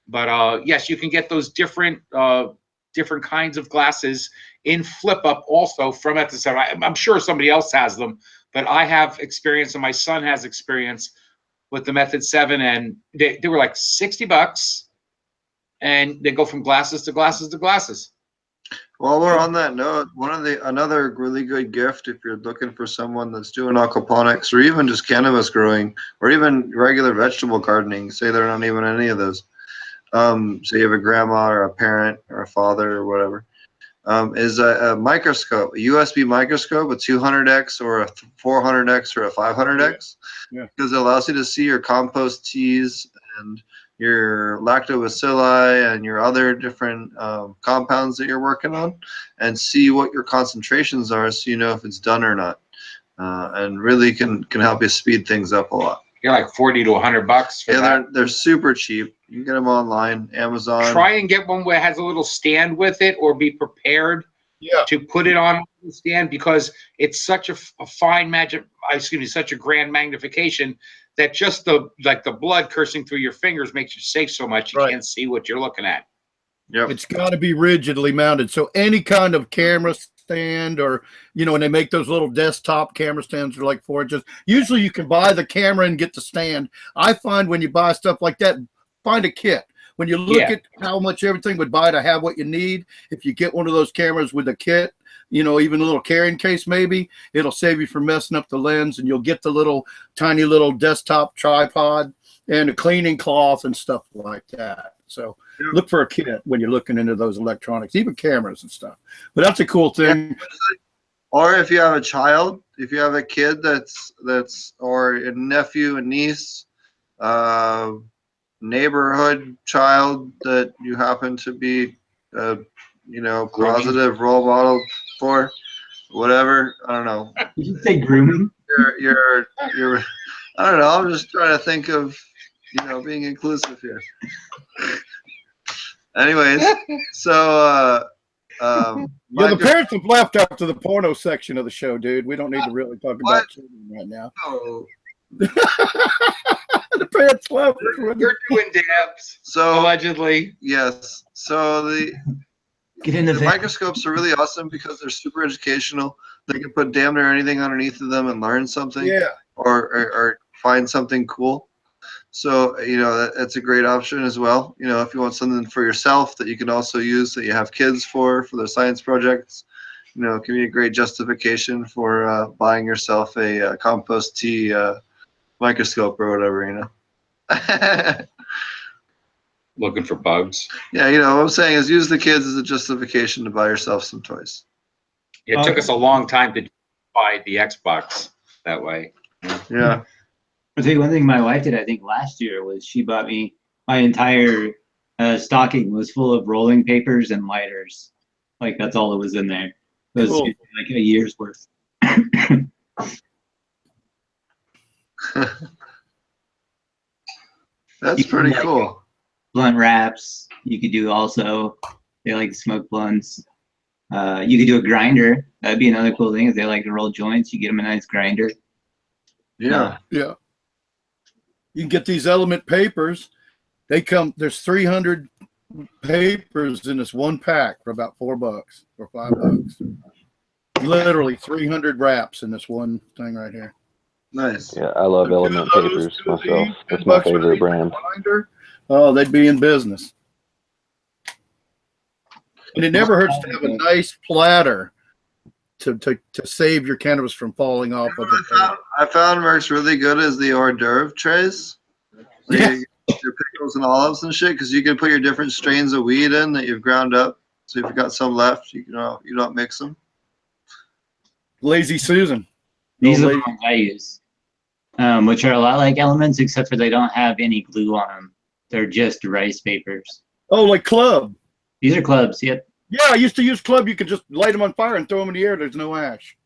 G: But yes, you can get those different kinds of glasses in flip up also from Method 7. I'm sure somebody else has them, but I have experience and my son has experience with the Method 7, and they were like $60, and they go from glasses to glasses to glasses.
A: While we're on that note, another really good gift if you're looking for someone that's doing aquaponics or even just cannabis growing or even regular vegetable gardening, say they're not even any of those. So you have a grandma or a parent or a father or whatever, is a microscope, a USB microscope, a 200x or a 400x or a 500x, because it allows you to see your compost teas and your lactobacilli and your other different compounds that you're working on, and see what your concentrations are, so you know if it's done or not, and really can help you speed things up a lot.
G: You're like $40 to $100 for that.
A: They're super cheap. You can get them online, Amazon.
G: Try and get one where it has a little stand with it, or be prepared to put it on the stand, because it's such a fine such a grand magnification that just the blood coursing through your fingers makes you safe so much you can't see what you're looking at.
A: Yep.
E: It's got to be rigidly mounted. So any kind of camera stand, or when they make those little desktop camera stands are like 4 inches. Usually you can buy the camera and get the stand. I find when you buy stuff like that, find a kit. When you look at how much everything would buy to have what you need, if you get one of those cameras with a kit, even a little carrying case, maybe it'll save you from messing up the lens, and you'll get the little tiny little desktop tripod and a cleaning cloth and stuff like that. So look for a kit when you're looking into those electronics, even cameras and stuff. But that's a cool thing.
A: Or if you have a child, if you have a kid that's or a nephew, a niece, neighborhood child that you happen to be positive role model for, whatever. I don't know.
B: Did you say grooming?
A: You're I don't know. I'm just trying to think of being inclusive here. Anyways, so
E: the parents have left after the porno section of the show, dude. We don't need to really talk about children right now.
A: Oh.
E: The parents left.
G: You're doing dabs.
A: So
G: allegedly,
A: yes. So the microscopes are really awesome because they're super educational. They can put damn near anything underneath of them and learn something. Or find something cool. So that's a great option as well. If you want something for yourself that you can also use, that you have kids for their science projects, it can be a great justification for buying yourself a compost tea microscope or whatever, you know.
G: Looking for bugs.
A: Yeah, you know, what I'm saying is use the kids as a justification to buy yourself some toys.
G: It took us a long time to buy the Xbox that way.
A: Yeah.
B: I'll tell you one thing my wife did, I think last year, was she bought me my entire stocking was full of rolling papers and lighters. Like that's all that was in there. It was
E: Cool.
B: like a year's worth.
A: That's pretty cool.
B: Blunt wraps you could do also. They like to smoke blunts. You could do a grinder. That'd be another cool thing if they like to roll joints. You get them a nice grinder.
A: Yeah.
E: Yeah. You can get these element papers. They come, there's 300 papers in this one pack for about $4 or $5. Literally 300 wraps in this one thing right here.
A: Nice.
C: Yeah, I love Element Papers myself. That's my favorite brand.
E: Oh, they'd be in business. And it never hurts to have a nice platter to save your cannabis from falling off of it.
A: I found works really good as the hors d'oeuvre trays.
E: Yeah.
A: Your pickles and olives and shit, because you can put your different strains of weed in that you've ground up. So if you've got some left, you don't mix them.
E: Lazy Susan.
B: These are the ones I use, which are a lot like Elements, except for they don't have any glue on them. They're just rice papers.
E: Oh, like Club.
B: These are clubs. Yep.
E: Yeah, I used to use Club. You could just light them on fire and throw them in the air. There's no ash.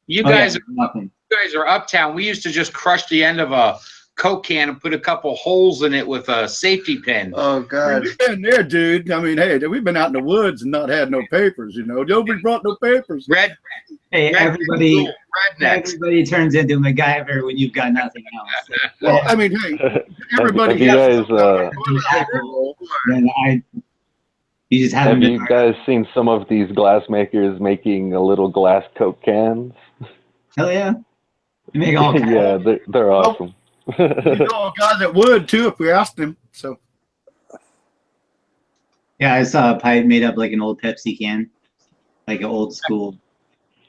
G: You
B: Oh,
G: guys,
B: yeah, nothing.
G: you guys are uptown. We used to just crush the end of a Coke can and put a couple holes in it with a safety pin.
A: Oh God.
E: We've been there, dude. I mean, hey, we've been out in the woods and not had no papers. You know, nobody brought no papers.
B: Hey, everybody turns into MacGyver when you've got nothing else.
E: Well, I mean, hey, everybody.
C: Have
B: You just
C: have you guys seen some of these glass makers making a little glass Coke cans?
B: Hell yeah. They make all kinds.
C: Yeah, they're awesome.
E: You know a guy that would too if we asked him. So
B: Yeah, I saw a pipe made up like an old Pepsi can, like an old school.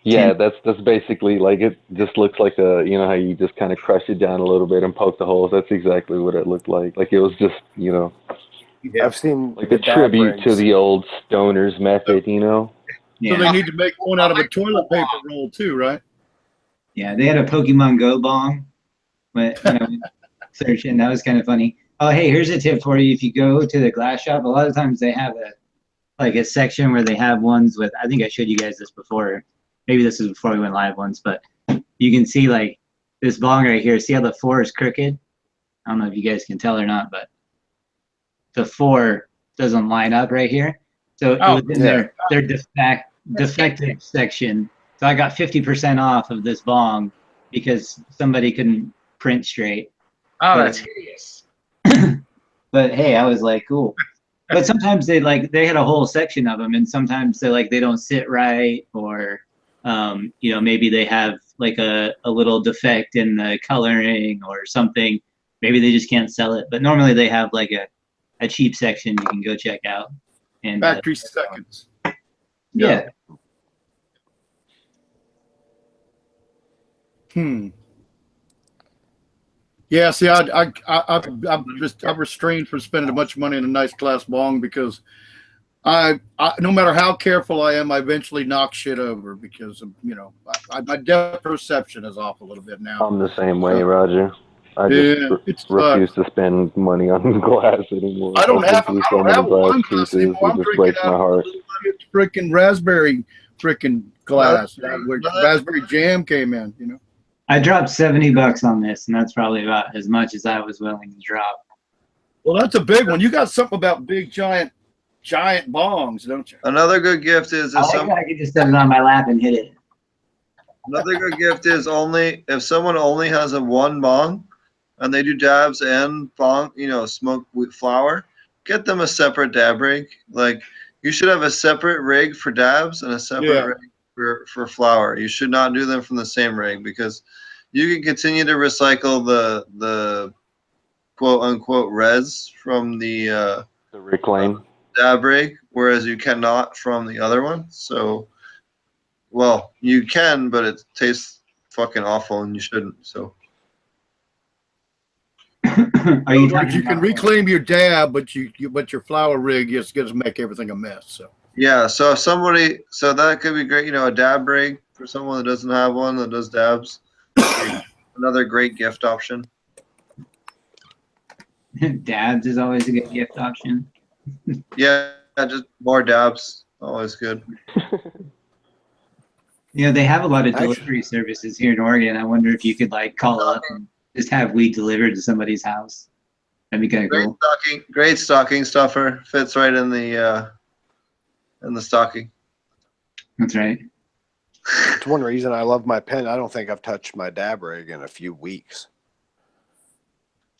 C: Yeah, that's basically like, it just looks like a, you know how you just kind of crush it down a little bit and poke the holes. That's exactly what it looked like. Like it was just, you know,
I: I've seen
C: like a tribute to the old stoners method, you know.
B: Yeah.
E: So they need to make one out of a toilet paper roll too, right?
B: Yeah, they had a Pokemon Go bong. But you know, searching, that was kind of funny. Oh, hey, here's a tip for you. If you go to the glass shop, a lot of times they have a section where they have ones with, I think I showed you guys this before. Maybe this is before we went live once, but you can see like this bong right here. See how the 4 is crooked? I don't know if you guys can tell or not, but the 4 doesn't line up right here. So it was in their defective section. So I got 50% off of this bong because somebody couldn't print straight.
G: Oh, that's hideous.
B: But hey, I was like, cool. But sometimes they had a whole section of them, and sometimes they don't sit right, or you know, maybe they have like a little defect in the coloring or something. Maybe they just can't sell it. But normally they have like a cheap section you can go check out. And
E: Factory seconds.
B: Yeah.
E: Yeah, see, I'm restrained from spending a bunch of money on a nice glass bong because I no matter how careful I am, I eventually knock shit over because of, you know, my depth perception is off a little bit now.
C: I'm the same way, Roger. I just refuse to spend money on glass anymore.
E: I don't have one glass
C: pieces.
E: anymore.
C: It just breaks my heart.
E: Freaking raspberry glass where raspberry jam came in, you know.
B: I dropped $70 on this, and that's probably about as much as I was willing to drop.
E: Well, that's a big one. You got something about big, giant bongs, don't you?
A: Another good gift is
B: I can just set it on my lap and hit it.
A: another good gift is if someone only has a one bong and they do dabs and bong, you know, smoke with flower, get them a separate dab rig. Like you should have a separate rig for dabs and a separate rig for flower. You should not do them from the same rig because you can continue to recycle the quote unquote res from the
C: reclaim
A: dab rig, whereas you cannot from the other one. So, well, you can, but it tastes fucking awful and you shouldn't. So
B: Are you
E: If
B: talking
E: you can
B: about,
E: reclaim your dab, but your flower rig is going to make everything a mess. So
A: Yeah, so if somebody, so that could be great, you know, a dab rig for someone that doesn't have one that does dabs. Another great gift option.
B: dabs is always a good gift option.
A: Yeah, just more dabs, always good.
B: You know, they have a lot of
I: Actually-
B: delivery services here in Oregon. I wonder if you could like call up and just have weed delivered to somebody's house. That'd be kind of cool.
A: Great stocking stuffer, fits right in the stocking.
B: That's right.
I: It's one reason I love my pen. I don't think I've touched my dab rig in a few weeks.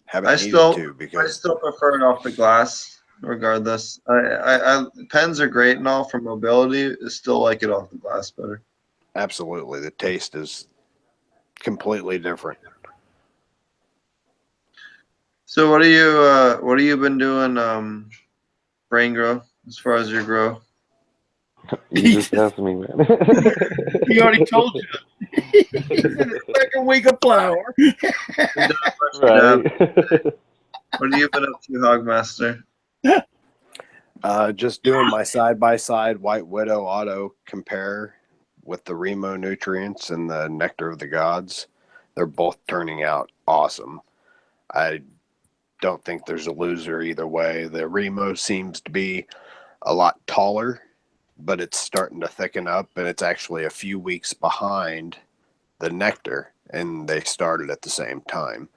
I: Haven't
A: I
I: needed
A: still
I: to because
A: prefer it off the glass, regardless. Pens are great and all for mobility. I still like it off the glass better.
I: absolutely the taste is completely different.
A: So what have you been doing, BrayneGro, as far as your grow?
C: You just asked me, man.
E: he already told you. He's in his second week of flower.
C: Right.
A: What have you been up to, Hogmaster?
I: Just doing my side-by-side White Widow auto compare with the Remo nutrients and the Nectar of the Gods. They're both turning out awesome. I don't think there's a loser either way. The Remo seems to be a lot taller, but it's starting to thicken up, and it's actually a few weeks behind the Nectar, and they started at the same time.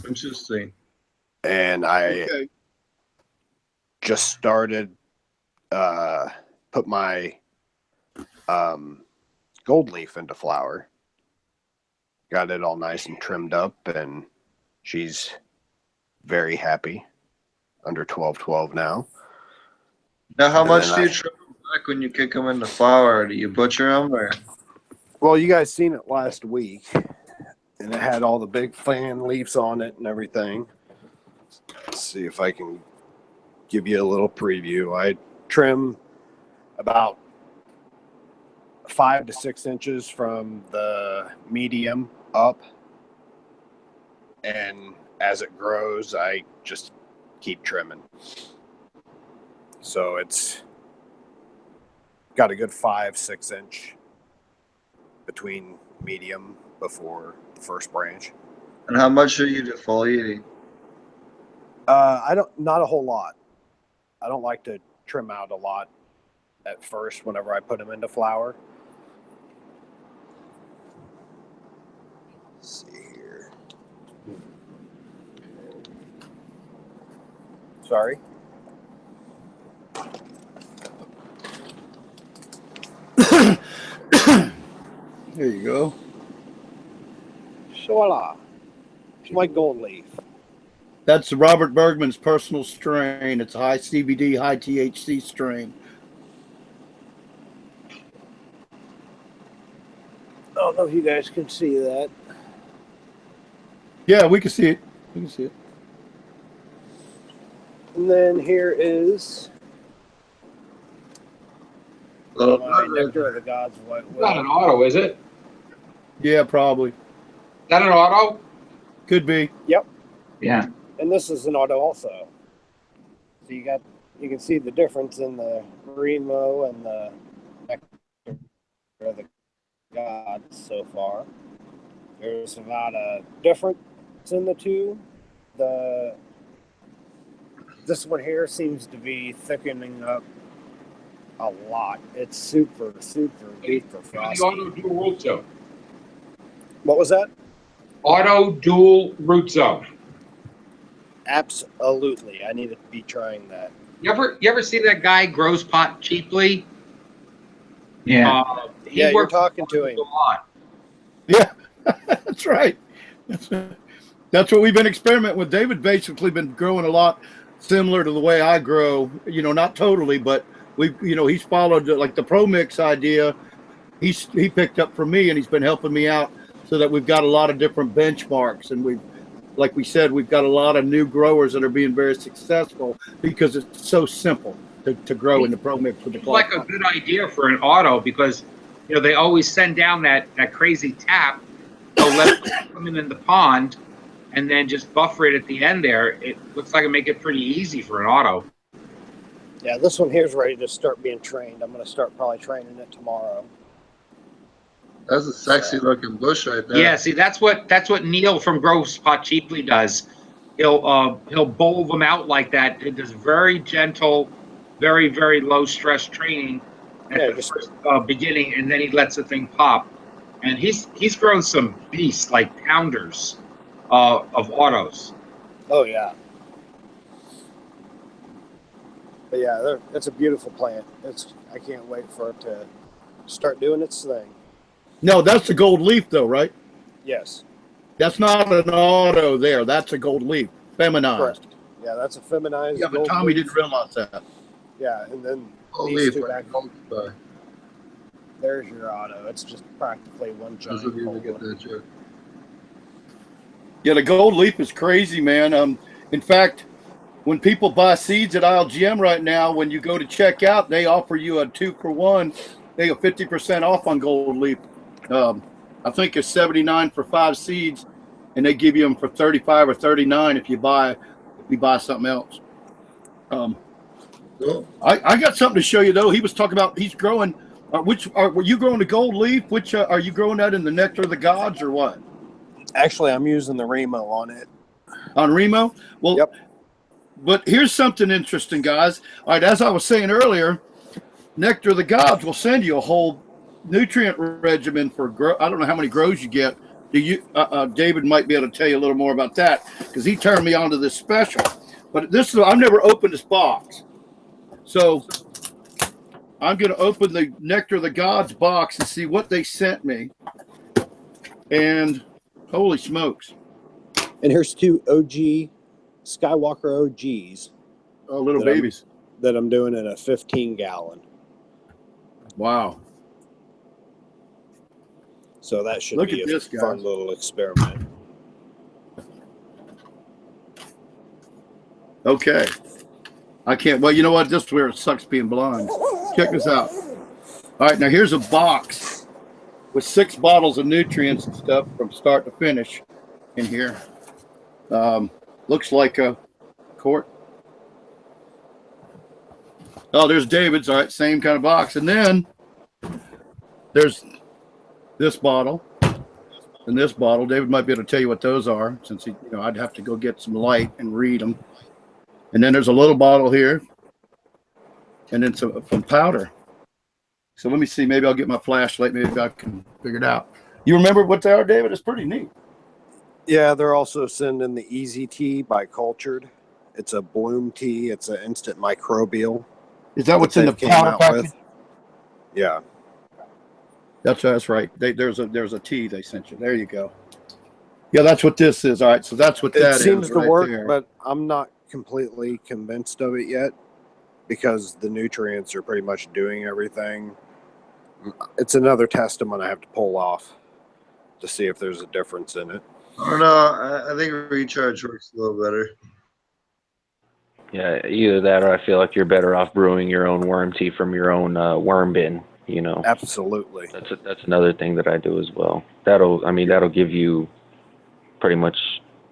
E: Interesting.
I: And I
E: Okay.
I: just started put my gold leaf into flower. Got it all nice and trimmed up, and she's very happy. Under 12 now.
A: Now, how
I: And
A: much
I: then
A: do you trim them back when you kick them into flower? Do you butcher them, or?
I: Well, you guys seen it last week, and it had all the big fan leaves on it and everything. Let's see if I can give you a little preview. I trim about 5 to 6 inches from the medium up, and as it grows, I just keep trimming. So it's got a good 5-6 inch between medium before the first branch.
A: And how much are you defoliating?
I: Not a whole lot. I don't like to trim out a lot at first whenever I put them into flower. Let's see here. Sorry.
E: There you go.
I: Voila. It's my gold leaf.
E: That's Robert Bergman's personal strain. It's a high CBD, high THC strain.
I: I don't know if you guys can see that.
E: Yeah, we can see it. We can see it.
I: And then here is my Nectar of the Gods White
F: It's not an
I: Widow.
F: auto, is it?
E: Yeah, probably.
F: Is that an auto?
E: Could be.
B: Yeah.
I: And this is an auto also. So you can see the difference in the Remo and the Nectar of the Gods so far. There's about a difference in the two. This one here seems to be thickening up a lot. It's super duper frosty.
F: The auto dual root zone.
I: What was that?
F: Auto dual root zone.
I: Absolutely. I need to be trying that.
G: You ever see that guy grows pot cheaply?
B: Yeah.
G: He
I: Yeah, you're
G: works
I: talking to him.
G: a lot.
E: Yeah, that's right. That's what we've been experimenting with. David basically been growing a lot similar to the way I grow. You know, not totally, but he's followed like the Pro Mix idea. He picked up from me, and he's been helping me out so that we've got a lot of different benchmarks, and like we said, we've got a lot of new growers that are being very successful because it's so simple to grow in the Pro Mix with the
G: It's like a good idea for an auto because they always send down that crazy tap. So let it come in the pond, and then just buffer it at the end there, it looks like it make it pretty easy for an auto.
I: Yeah, this one here is ready to start being trained. I'm going to start probably training it tomorrow.
A: That's a sexy looking bush right there.
G: Yeah, see, that's what Neil from Grow Spot Cheaply does. He'll bowl them out like that. It does very gentle, very, very low stress training at the first beginning, and then he lets the thing pop. And he's grown some beasts like pounders of autos.
I: Oh yeah. But yeah, it's a beautiful plant. I can't wait for it to start doing its thing.
E: No, that's the gold leaf though, right?
I: Yes.
E: That's not an auto there. That's a gold leaf, feminized.
I: Correct. Yeah, that's a feminized.
E: Yeah, but Tommy didn't realize that.
I: Yeah, and then
A: Gold
I: these
A: leaf,
I: two
A: like
I: back.
A: gold buy.
I: There's your auto. It's just practically one giant.
A: Those of you
I: gold
A: that get
I: one.
A: that joke.
E: Yeah, the gold leaf is crazy, man. In fact, when people buy seeds at ILGM right now, when you go to check out, they offer you a 2-for-1. They have 50% off on gold leaf. I think it's $79 for 5 seeds, and they give you them for $35 or $39 if you buy something else.
A: Cool.
E: I got something to show you though. He was talking about he's growing. Were you growing the gold leaf? Which are you growing that in the Nectar of the Gods or what?
I: Actually, I'm using the Remo on it.
E: On Remo? Well,
I: yep.
E: But here's something interesting, guys. All right, as I was saying earlier, Nectar of the Gods will send you a whole nutrient regimen for grow. I don't know how many grows you get. Do you? David might be able to tell you a little more about that because he turned me on to this special. But this is I've never opened this box, so I'm going to open the Nectar of the Gods box and see what they sent me. And holy smokes!
I: And here's 2 OG Skywalker OGs.
E: Oh, little babies
I: that I'm doing in a 15-gallon.
E: Wow.
I: So that should
E: Look
I: be
E: at
I: a
E: this,
I: fun
E: guys.
I: little experiment.
E: Okay. I can't. Well, you know what? This is where it sucks being blind. Check this out. All right, now here's a box with 6 bottles of nutrients and stuff from start to finish in here. Looks like a quart. Oh, there's David's. All right, same kind of box. And then there's this bottle and this bottle. David might be able to tell you what those are, since he, I'd have to go get some light and read them. And then there's a little bottle here, and then some powder. So let me see. Maybe I'll get my flashlight. Maybe I can figure it out. You remember what they are, David? It's pretty neat.
I: Yeah, they're also sending the Easy Tea by Cultured. It's a bloom tea. It's an instant microbial.
E: Is that what's in the powder package?
I: Yeah.
E: That's right. There's a tea they sent you. There you go. Yeah, that's what this is. All right, so that's what that is.
I: It seems to
E: right
I: work,
E: there.
I: but I'm not completely convinced of it yet because the nutrients are pretty much doing everything. It's another test I'm going to have to pull off to see if there's a difference in it.
A: I don't know. I think recharge works a little better.
C: Yeah, either that or I feel like you're better off brewing your own worm tea from your own worm bin.
I: Absolutely.
C: That's another thing that I do as well. That'll give you pretty much,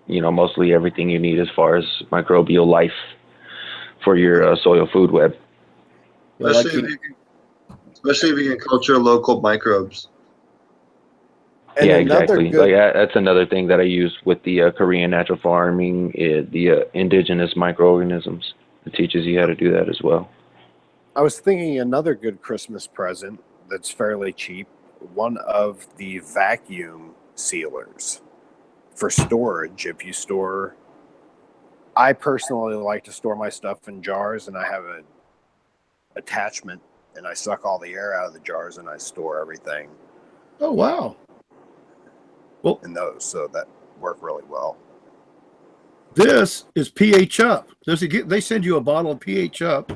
C: mostly everything you need as far as microbial life for your soil food web.
A: Especially if you can culture local microbes.
I: And
C: yeah, exactly. That's another thing that I use with the Korean natural farming, the indigenous microorganisms. It teaches you how to do that as well.
I: I was thinking another good Christmas present that's fairly cheap, one of the vacuum sealers for storage. If you store, I personally like to store my stuff in jars, and I have an attachment, and I suck all the air out of the jars, and I store everything.
E: Oh, wow. Well,
I: in those, so that work really well.
E: This is pH up. They send you a bottle of pH up.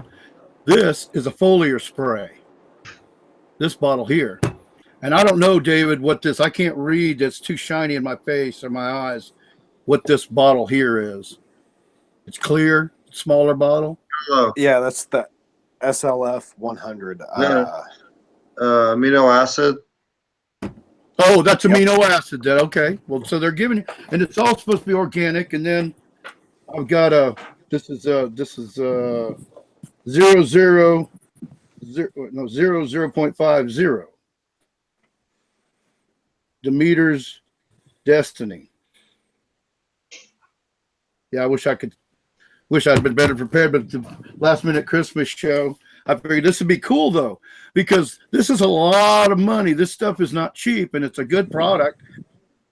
E: This is a foliar spray. This bottle here. And I don't know, David, what this, I can't read. It's too shiny in my face or my eyes, what this bottle here is. It's clear, smaller bottle.
A: Oh.
I: Yeah, that's the SLF 100.
A: Amino acid.
E: Oh, that's amino acid. Then okay. Well, so they're giving you, and it's all supposed to be organic. And then I've got this is 0.50 Demeter's Destiny. Yeah, I wish I'd been better prepared, but the last minute Christmas show, I figured this would be cool though, because this is a lot of money. This stuff is not cheap, and it's a good product.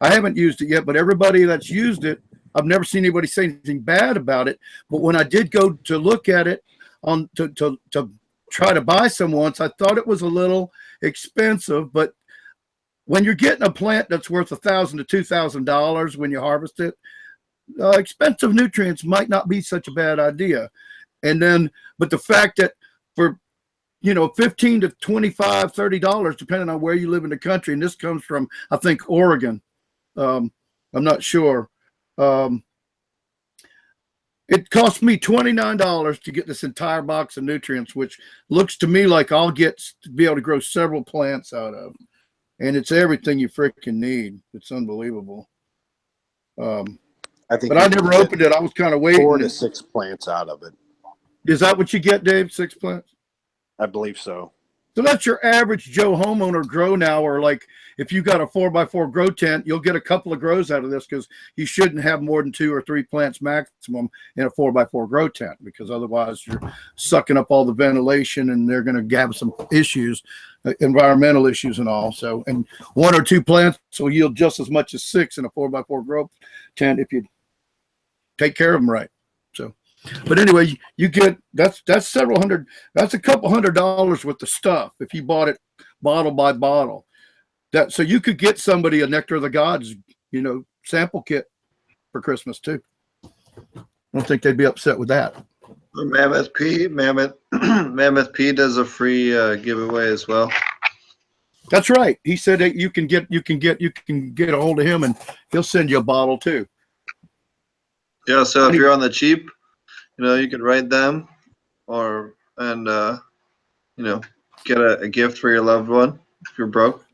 E: I haven't used it yet, but everybody that's used it, I've never seen anybody say anything bad about it. But when I did go to look at it to try to buy some once, I thought it was a little expensive. But when you're getting a plant that's worth $1,000 to $2,000 when you harvest it, expensive nutrients might not be such a bad idea. And then, but the fact that for $15 to $25, $30, depending on where you live in the country, and this comes from, I think, Oregon. I'm not sure. It cost me $29 to get this entire box of nutrients, which looks to me like I'll get to be able to grow several plants out of. And it's everything you freaking need. It's unbelievable.
I: I think,
E: but I never opened it. I was kind of waiting.
I: 4 to 6 plants out of it.
E: Is that what you get, Dave? 6 plants?
I: I believe so.
E: So that's your average Joe homeowner grow now, or like if you got a 4x4 grow tent, you'll get a couple of grows out of this, because you shouldn't have more than 2 or 3 plants maximum in a 4x4 grow tent, because otherwise you're sucking up all the ventilation and they're going to have some issues, environmental issues and all. So, and 1 or 2 plants will yield just as much as 6 in a 4x4 grow tent if you take care of them right. So. But anyway, you get that's several hundred. That's a couple $100 worth of stuff if you bought it bottle by bottle. That so you could get somebody a Nectar of the Gods, sample kit for Christmas too. I don't think they'd be upset with that.
A: Mammoth P does a free giveaway as well.
E: That's right. He said that you can get a hold of him and he'll send you a bottle too.
A: Yeah. So if you're on the cheap, you could write them, and get a gift for your loved one if you're broke.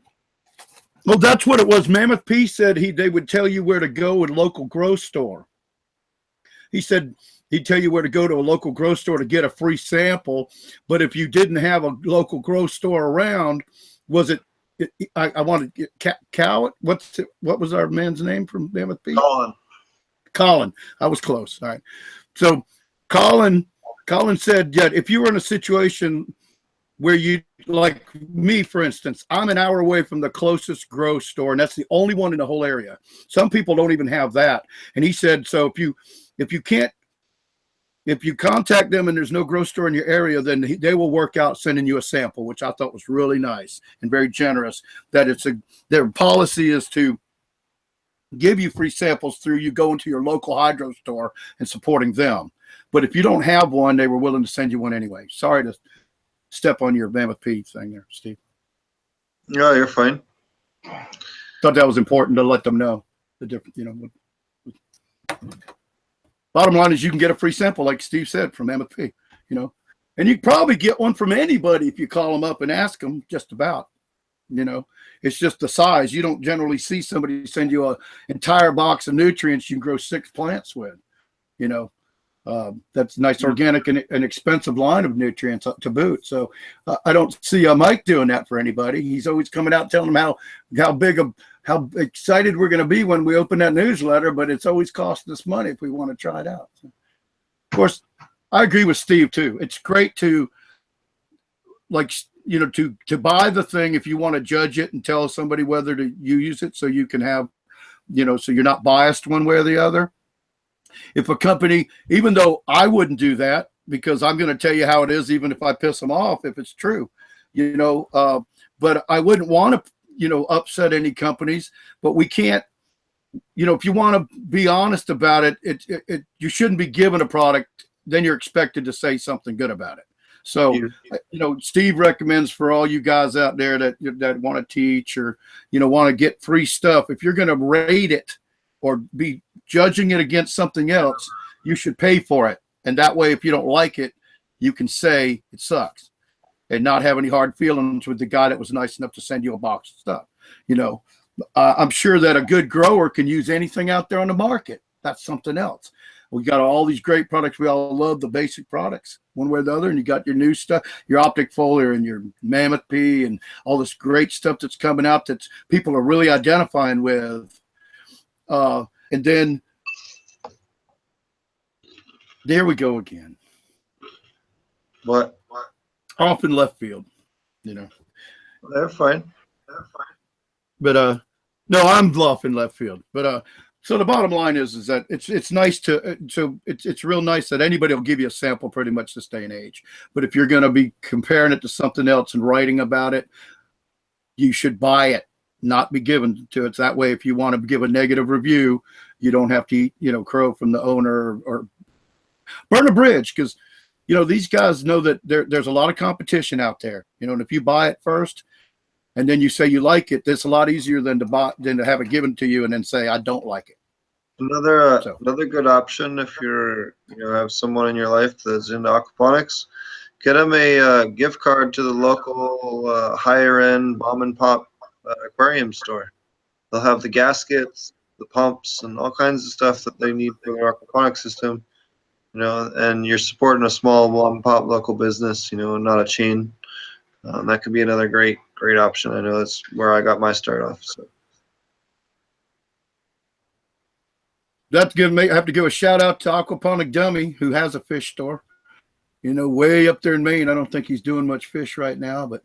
E: Well, that's what it was. Mammoth P said they would tell you where to go at a local grow store. He said he'd tell you where to go to a local grow store to get a free sample. But if you didn't have a local grow store around, I wanted Cow. What was our man's name from Mammoth P? Colin. I was close. All right. So Colin said that if you were in a situation where you, like me, for instance, I'm an hour away from the closest grow store, and that's the only one in the whole area. Some people don't even have that. And he said, so if you contact them and there's no grow store in your area, then they will work out sending you a sample, which I thought was really nice and very generous. That their policy is to give you free samples through you going to your local hydro store and supporting them. But if you don't have one, they were willing to send you one anyway. Sorry to step on your Mammoth P thing there, Steve.
A: No, you're fine.
E: Thought that was important to let them know the difference. Bottom line is you can get a free sample, like Steve said, from Mammoth P. And you probably get one from anybody if you call them up and ask them. Just about. It's just the size. You don't generally see somebody send you an entire box of nutrients you can grow 6 plants with. That's nice organic and an expensive line of nutrients to boot. So I don't see Mike doing that for anybody. He's always coming out telling them how excited we're going to be when we open that newsletter, but it's always costing us money if we want to try it out. So, of course, I agree with Steve too. It's great to to buy the thing if you want to judge it and tell somebody whether to use it, so you can have, so you're not biased one way or the other. If a company, even though I wouldn't do that, because I'm going to tell you how it is, even if I piss them off, if it's true, but I wouldn't want to, upset any companies, but we can't, if you want to be honest about it, you shouldn't be given a product, then you're expected to say something good about it. So, Steve recommends for all you guys out there that want to teach or, want to get free stuff, if you're going to rate it or be judging it against something else, you should pay for it. And that way, if you don't like it, you can say it sucks and not have any hard feelings with the guy that was nice enough to send you a box of stuff. I'm sure that a good grower can use anything out there on the market. That's something else. We got all these great products. We all love the basic products one way or the other. And you got your new stuff, your optic foliar and your mammoth pea and all this great stuff that's coming out that people are really identifying with. And then there we go again.
A: What?
E: Off in left field, you know.
A: They're fine.
E: But no, I'm off in left field. But so the bottom line is that it's nice to it's real nice that anybody will give you a sample pretty much this day and age. But if you're going to be comparing it to something else and writing about it, you should buy it, not be given to it. That way, if you want to give a negative review, you don't have to eat, crow from the owner or burn a bridge, because these guys know that there's a lot of competition out there. And if you buy it first and then you say you like it, that's a lot easier than to have it given to you and then say I don't like it.
A: Another good option if you're have someone in your life that's into aquaponics, get them a gift card to the local higher end mom and pop aquarium store. They'll have the gaskets, the pumps, and all kinds of stuff that they need for their aquaponics system. And you're supporting a small mom and pop local business, not a chain. That could be another great option. I know that's where I got my start off. So
E: I have to give a shout out to Aquaponic Dumme, who has a fish store, way up there in Maine. I don't think he's doing much fish right now, but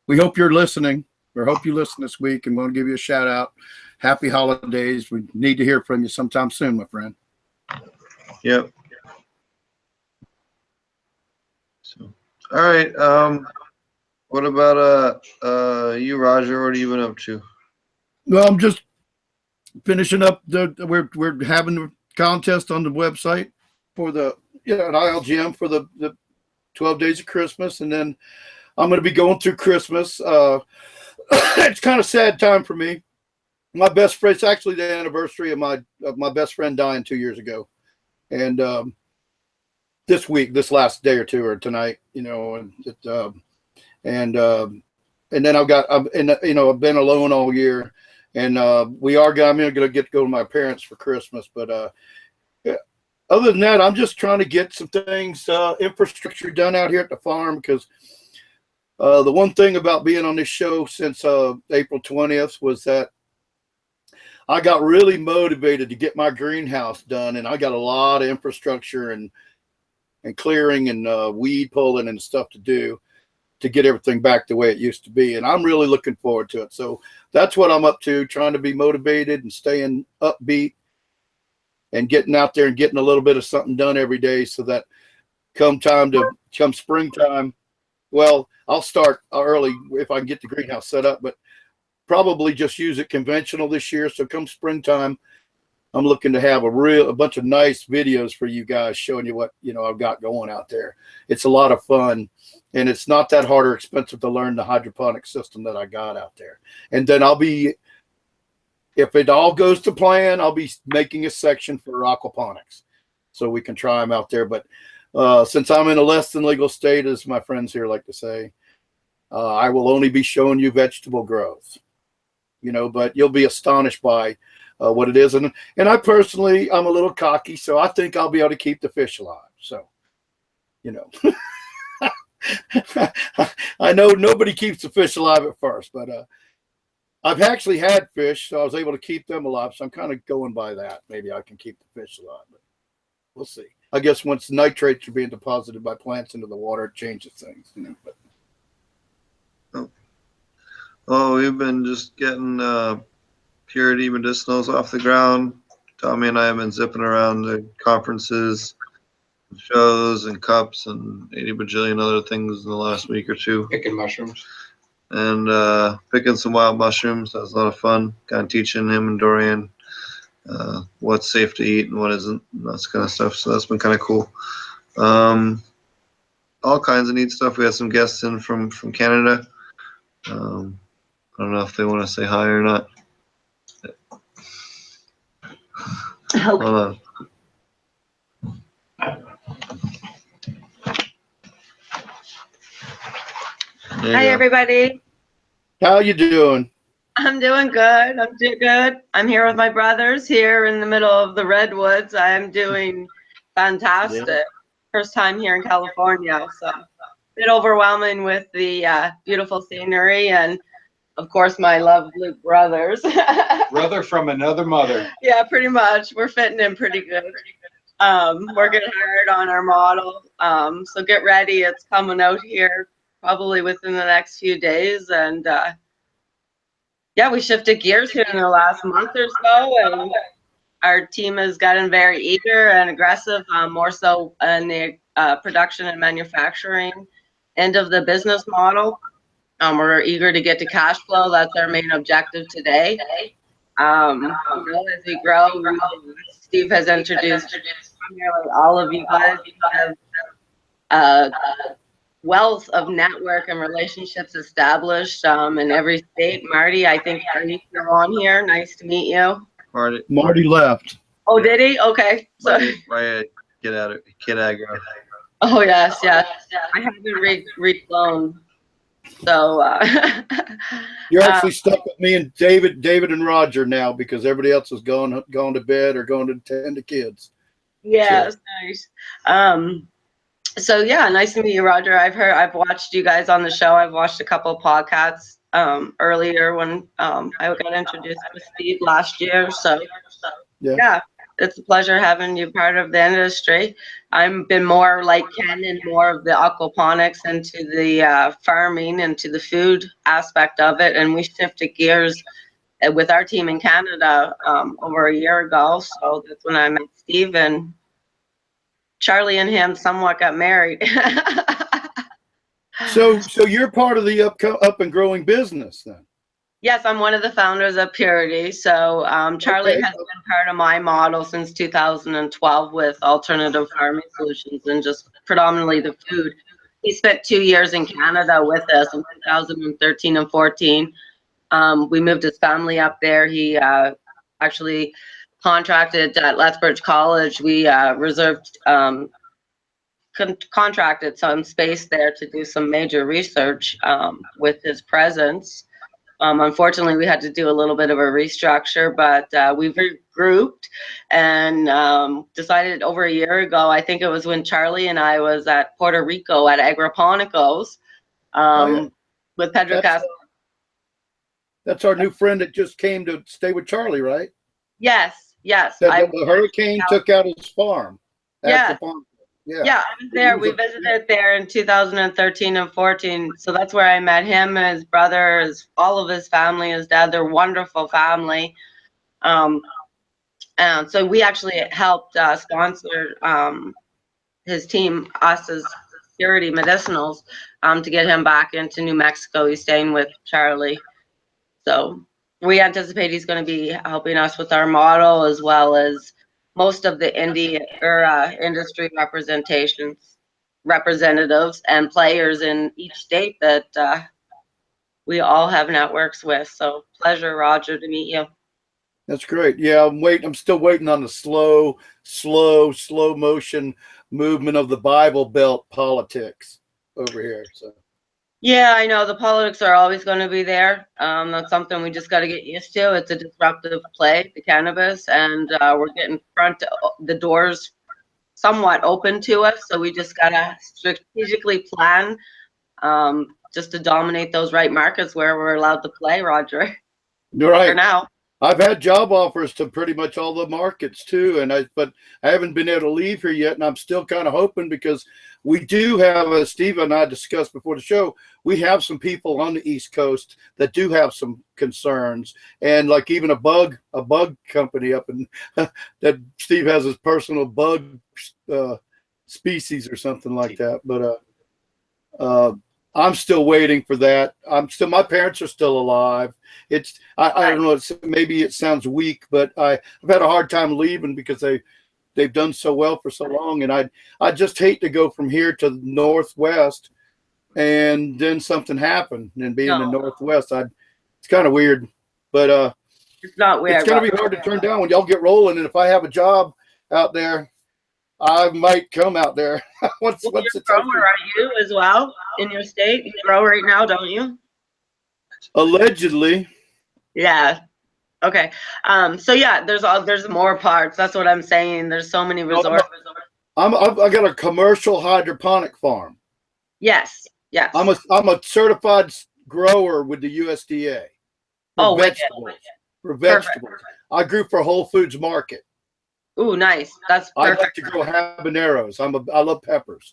E: we hope you're listening, or hope you listen this week, and want to give you a shout out. Happy holidays. We need to hear from you sometime soon, my friend.
A: Yep. So, all right. What about you, Roger? What have you been up to?
E: Well, I'm just finishing up we're having a contest on the website for the at ILGM for the 12 days of Christmas, and then I'm going to be going through Christmas. It's kind of sad time for me. My best friend, it's actually the anniversary of my best friend dying 2 years ago. And this last day or two, or tonight, and then I've been alone all year, and I'm going to get to go to my parents for Christmas. But other than that, I'm just trying to get some things, infrastructure done out here at the farm, because the one thing about being on this show since April 20th was that I got really motivated to get my greenhouse done, and I got a lot of infrastructure and clearing and weed pulling and stuff to do to get everything back the way it used to be. And I'm really looking forward to it. So that's what I'm up to, trying to be motivated and staying upbeat and getting out there and getting a little bit of something done every day, so that come springtime, well, I'll start early if I can get the greenhouse set up, but probably just use it conventional this year. So come springtime, I'm looking to have a bunch of nice videos for you guys showing you what I've got going out there. It's a lot of fun, and it's not that hard or expensive to learn the hydroponic system that I got out there. And then if it all goes to plan, I'll be making a section for aquaponics so we can try them out there. But since I'm in a less than legal state, as my friends here like to say, I will only be showing you vegetable growth. But you'll be astonished by what it is. And I personally, I'm a little cocky, so I think I'll be able to keep the fish alive. So, I know nobody keeps the fish alive at first, but I've actually had fish, so I was able to keep them alive. So I'm kind of going by that. Maybe I can keep the fish alive, but we'll see. I guess once nitrates are being deposited by plants into the water, it changes things. But
A: Oh, we've been just getting purity medicinals off the ground. Tommy and I have been zipping around the conferences, shows, and cups, and 80 bajillion other things in the last week or two.
F: Picking mushrooms.
A: And picking some wild mushrooms. That was a lot of fun. Kind of teaching him and Dorian what's safe to eat and what isn't, and that kind of stuff. So that's been kind of cool. All kinds of neat stuff. We had some guests in from Canada. I don't know if they want to say hi or not. Hold on.
J: Hi, everybody.
E: How you doing?
H: I'm doing good. I'm doing good. I'm here with my brothers here in the middle of the redwoods. I'm doing fantastic.
E: Yeah.
H: First time here in California, so a bit overwhelming with the beautiful scenery and, of course, my lovely brothers.
J: Brother from another mother.
H: Yeah, pretty much. We're fitting in pretty good. Working hard on our model. So get ready. It's coming out here probably within the next few days. And yeah, we shifted gears here in the last month or so. And our team has gotten very eager and aggressive, more so in the production and manufacturing end of the business model. We're eager to get to cash flow. That's our main objective today. As we grow, Steve has introduced nearly all of you guys. You have a wealth of network and relationships established in every state. Marty, I think you're on here. Nice to meet you.
E: Marty left.
H: Oh, did he? Okay. So,
A: Right, get out of Kid Agro.
H: oh yes, yes. I haven't reflown. So
E: You're actually stuck with me and David and Roger now because everybody else has gone to bed or going to tend to kids.
H: yes, nice. So yeah, nice to meet you, Roger. I've watched you guys on the show. I've watched a couple of podcasts earlier when I got introduced with Steve last year. So yeah, it's a pleasure having you part of the industry. I've been more like Ken and more of the aquaponics into the farming and to the food aspect of it. And we shifted gears with our team in Canada over a year ago. So that's when I met Steve, and Charlie and him somewhat got married.
E: So you're part of the up and growing business then?
H: Yes, I'm one of the founders of Purity. So Charlie has been part of my model since 2012 with alternative farming solutions and just predominantly the food. He spent 2 years in Canada with us in 2013 and 14. We moved his family up there. He actually contracted at Lethbridge College. We contracted some space there to do some major research with his presence. Unfortunately, we had to do a little bit of a restructure, but we regrouped and decided over a year ago, I think it was when Charlie and I was at Puerto Rico at Aquaponics with Pedro Castro.
E: That's our new friend that just came to stay with Charlie, right?
H: Yes, yes.
E: The hurricane took out his farm.
H: Yeah. Yeah, I was there. We visited there in 2013 and 14. So that's where I met him, his brother, all of his family, his dad. They're a wonderful family. And so we actually helped sponsor his team, us as Purity Medicinals, to get him back into New Mexico. He's staying with Charlie. So we anticipate he's going to be helping us with our model as well as most of the industry representatives and players in each state that we all have networks with. So pleasure, Roger, to meet you.
E: That's great. Yeah, I'm still waiting on the slow motion movement of the Bible Belt politics over here. So.
H: Yeah, I know the politics are always going to be there. That's something we just got to get used to. It's a disruptive play, the cannabis, and we're getting the doors somewhat open to us. So we just got to strategically plan just to dominate those right markets where we're allowed to play, Roger.
E: You're right.
H: For now.
E: I've had job offers to pretty much all the markets too, but I haven't been able to leave here yet, and I'm still kind of hoping because we do have, as Steve and I discussed before the show, we have some people on the East Coast that do have some concerns, and like even a bug company up in that Steve has his personal bug species or something like that, but I'm still waiting for that. My parents are still alive. I don't know. Maybe it sounds weak, but I've had a hard time leaving because they've done so well for so long, and I just hate to go from here to the Northwest, and then something happened and be in the Northwest. It's kind of weird, but
H: it's not weird.
E: It's gonna be hard to turn down when y'all get rolling. And if I have a job out there, I might come out there. What's
H: you're a grower, are you as well in your state? You grow right now, don't you?
E: Allegedly.
H: Yeah. Okay. So yeah, there's more parts. That's what I'm saying. There's so many resorts.
E: I got a commercial hydroponic farm.
H: Yes. Yes.
E: I'm a certified grower with the USDA for vegetables. For vegetables, perfect. I grew for Whole Foods Market.
H: Ooh, nice. That's perfect.
E: I like to grow habaneros. I love peppers.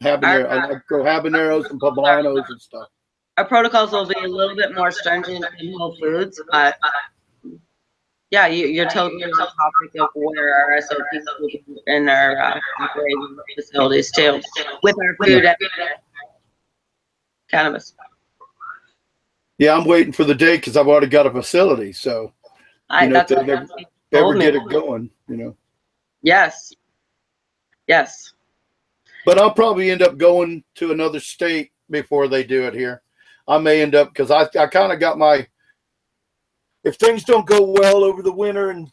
E: Habanero. I like to grow habaneros and poblanos and stuff.
H: Our protocols will be a little bit more stringent in Whole Foods, but yeah, you're totally on topic of where our SOPs will be in our operating facilities too, with our food and cannabis.
E: Yeah, I'm waiting for the day because I've already got a facility. So, you know, if they ever get it going, you know.
H: Yes. Yes.
E: But I'll probably end up going to another state before they do it here. I may end up, because I kind of got my, if things don't go well over the winter and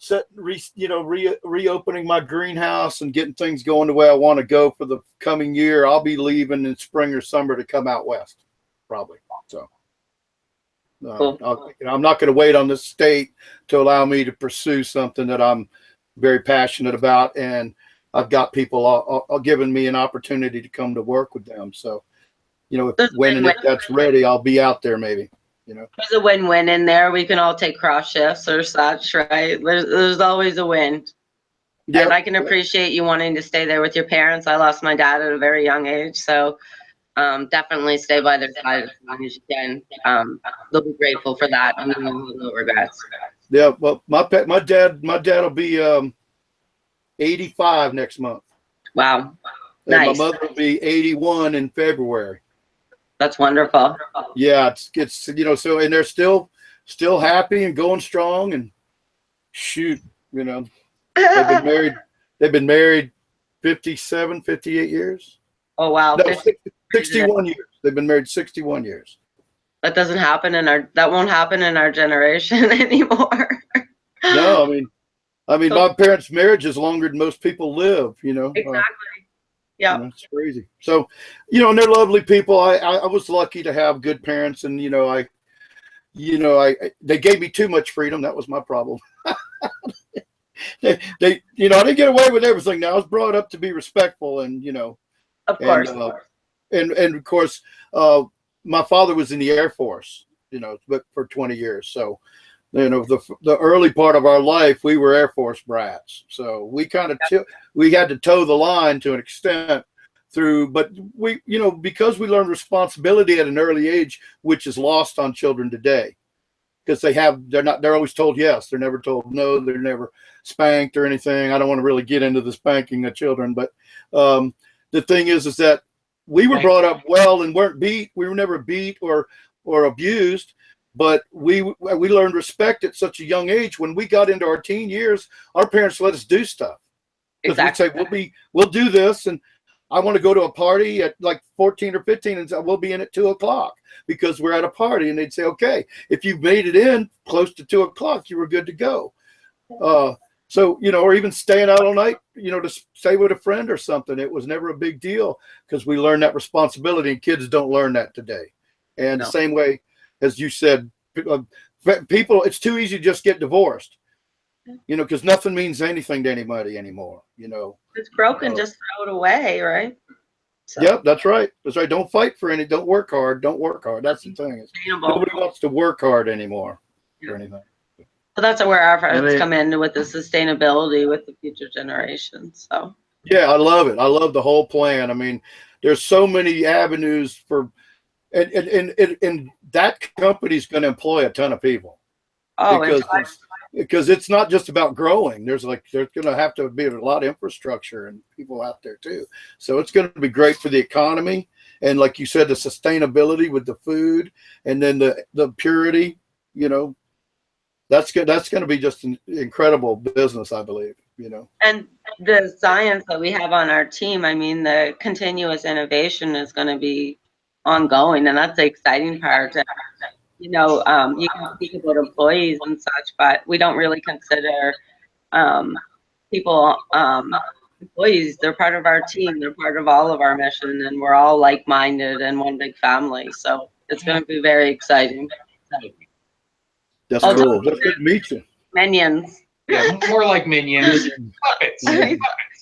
E: reopening my greenhouse and getting things going the way I want to go for the coming year, I'll be leaving in spring or summer to come out west, probably. So
H: cool.
E: I'm not going to wait on this state to allow me to pursue something that I'm very passionate about, and I've got people all giving me an opportunity to come to work with them. So, you know, if that's ready, I'll be out there maybe. You know,
H: there's a win-win in there. We can all take cross shifts or such, right? There's always a win. Yep. And I can appreciate you wanting to stay there with your parents. I lost my dad at a very young age, so definitely stay by their side as long as you can. They'll be grateful for that, and then they'll have no regrets.
E: Yeah, well, my dad will be 85 next month.
H: Wow,
E: and
H: nice.
E: My mother will be 81 in February.
H: That's wonderful.
E: Yeah, it's you know, so, and they're still happy and going strong, and shoot, you know, they've been married 57, 58 years.
H: Oh wow.
E: No, 61 years. They've been married 61 years.
H: That doesn't happen that won't happen in our generation anymore.
E: No, I mean, my parents' marriage is longer than most people live, you know.
H: Exactly. Yeah.
E: You know, it's crazy. So, you know, and they're lovely people. I was lucky to have good parents, and they gave me too much freedom. That was my problem. they you know, I didn't get away with everything. Now I was brought up to be respectful, and you know,
H: of course,
E: and of course, my father was in the Air Force, you know, but for 20 years. So, you know, the early part of our life, we were Air Force brats. So we kind of we had to toe the line to an extent but we, you know, because we learned responsibility at an early age, which is lost on children today, because they're always told yes, they're never told no, they're never spanked or anything. I don't want to really get into the spanking of children, but the thing is that we were brought up well and weren't beat. We were never beat or abused. But we learned respect at such a young age. When we got into our teen years, our parents let us do stuff. Exactly. We'd say, we'll do this, and I want to go to a party at like 14 or 15, and we'll be in at 2 o'clock because we're at a party. And they'd say, okay, if you've made it in close to 2 o'clock, you were good to go. So, you know, or even staying out all night, you know, to stay with a friend or something. It was never a big deal because we learned that responsibility, and kids don't learn that today. And the same way, as you said, people, it's too easy to just get divorced, you know, because nothing means anything to anybody anymore, you know.
H: It's broken, just throw it away, right? So.
E: Yep, that's right. That's right. Don't fight for any, don't work hard. Don't work hard. That's the thing. Nobody wants to work hard anymore for anything.
H: So that's where our efforts come in with the sustainability with the future generations. So
E: yeah, I love it. I love the whole plan. I mean, there's so many avenues for, and that company's going to employ a ton of people. Because it's not just about growing. There's going to have to be a lot of infrastructure and people out there too. So it's going to be great for the economy, and like you said, the sustainability with the food, and then the purity. You know, that's going to be just an incredible business, I believe. You know, and
H: the science that we have on our team. I mean, the continuous innovation is going to be ongoing, and that's the exciting part. You know, you can speak about employees and such, but we don't really consider people employees. They're part of our team. They're part of all of our mission, and we're all like-minded and one big family. So it's going to be very exciting.
E: That's
H: Oh,
E: cool. Well, good to meet you.
H: Minions.
G: Yeah, more like minions. Puppets.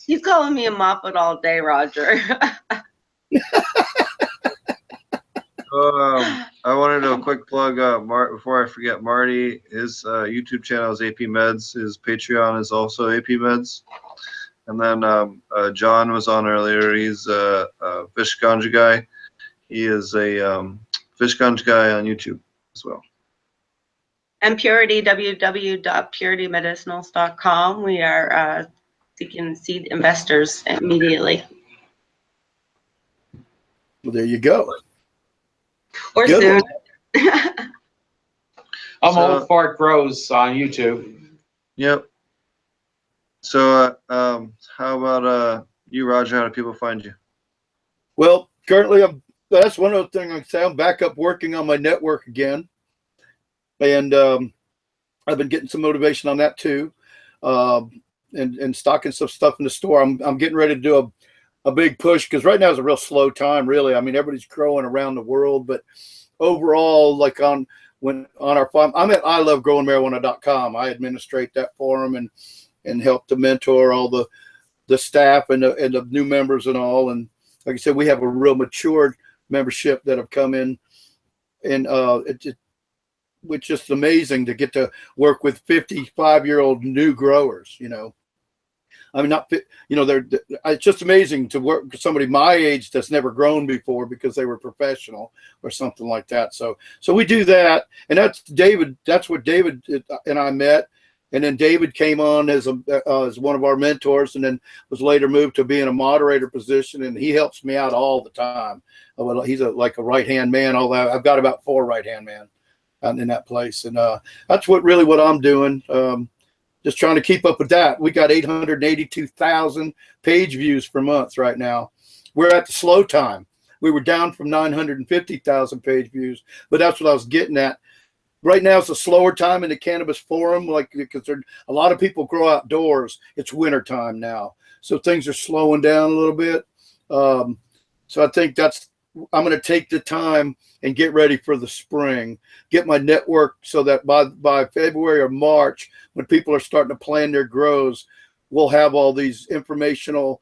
H: He's calling me a Muppet all day, Roger.
A: I want to do a quick plug, before I forget. Marty, his YouTube channel is AP Meds. His Patreon is also AP Meds. And then John was on earlier. He's a Fish Ganja Guy. He is a Fish Ganja Guy on YouTube as well.
H: And Purity, www.puritymedicinals.com. We are seeking seed investors immediately.
E: Well, there you go.
H: Or
E: Good.
H: soon.
G: I'm Old Fart Grows on YouTube.
A: Yep. So how about you, Roger? How do people find you?
E: Well, currently, that's one of the things I can say. I'm back up working on my network again. And I've been getting some motivation on that too. And stocking some stuff in the store. I'm getting ready to do a big push because right now is a real slow time, really. I mean, everybody's growing around the world, but overall, like on our farm, I'm at ilovegrowingmarijuana.com. I administrate that forum and help to mentor all the staff and the new members and all. And like I said, we have a real matured membership that have come in, and it's just amazing to get to work with 55-year-old new growers. I mean, it's just amazing to work with somebody my age that's never grown before because they were professional or something like that. So we do that, and that's David. That's what David and I met, and then David came on as one of our mentors, and then was later moved to being a moderator position, and he helps me out all the time. Well, he's like a right-hand man. Although I've got about 4 right-hand men in that place, and that's what I'm doing. Just trying to keep up with that. We got 882,000 page views per month right now. We're at the slow time. We were down from 950,000 page views, but that's what I was getting at. Right now, it's a slower time in the cannabis forum, because a lot of people grow outdoors. It's winter time now, so things are slowing down a little bit. So I think I'm going to take the time and get ready for the spring, get my network so that by February or March, when people are starting to plan their grows, we'll have all these informational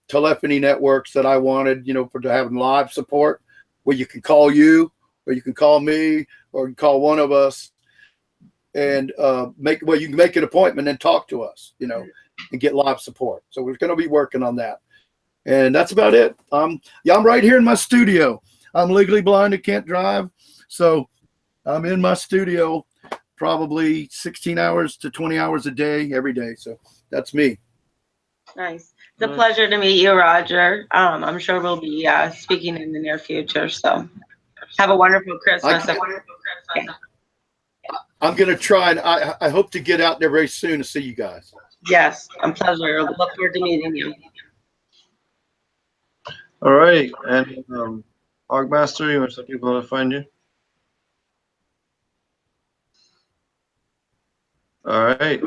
E: telephony networks that I wanted, to have live support where you can call you or you can call me or you can call one of us and you can make an appointment and talk to us, and get live support. So we're going to be working on that. And that's about it. I'm right here in my studio. I'm legally blind and can't drive. So I'm in my studio probably 16 hours to 20 hours a day, every day. So that's me.
H: Nice. It's a pleasure to meet you, Roger. I'm sure we'll be speaking in the near future. So have a wonderful Christmas.
E: I'm going to try, and I hope to get out there very soon to see you guys.
H: Yes, a pleasure. Look forward to meeting you.
A: All right, and Hogmaster, you want to tell people how to find you? All right,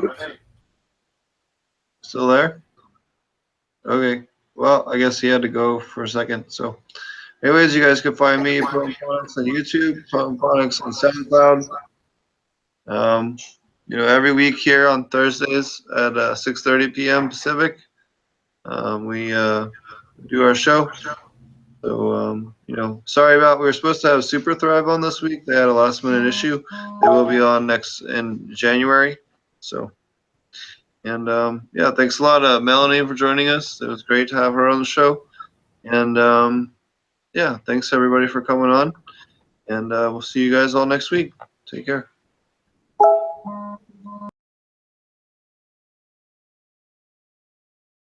A: still there? Okay, well, I guess he had to go for a second. So, anyways, you guys can find me Ponics on YouTube, Ponics on SoundCloud. Every week here on Thursdays at 6:30 p.m. Pacific, we do our show. So, sorry we were supposed to have Super Thrive on this week. They had a last minute issue. They will be on in January. So, and yeah, thanks a lot, Melanie, for joining us. It was great to have her on the show. And yeah, thanks everybody for coming on. And we'll see you guys all next week. Take care.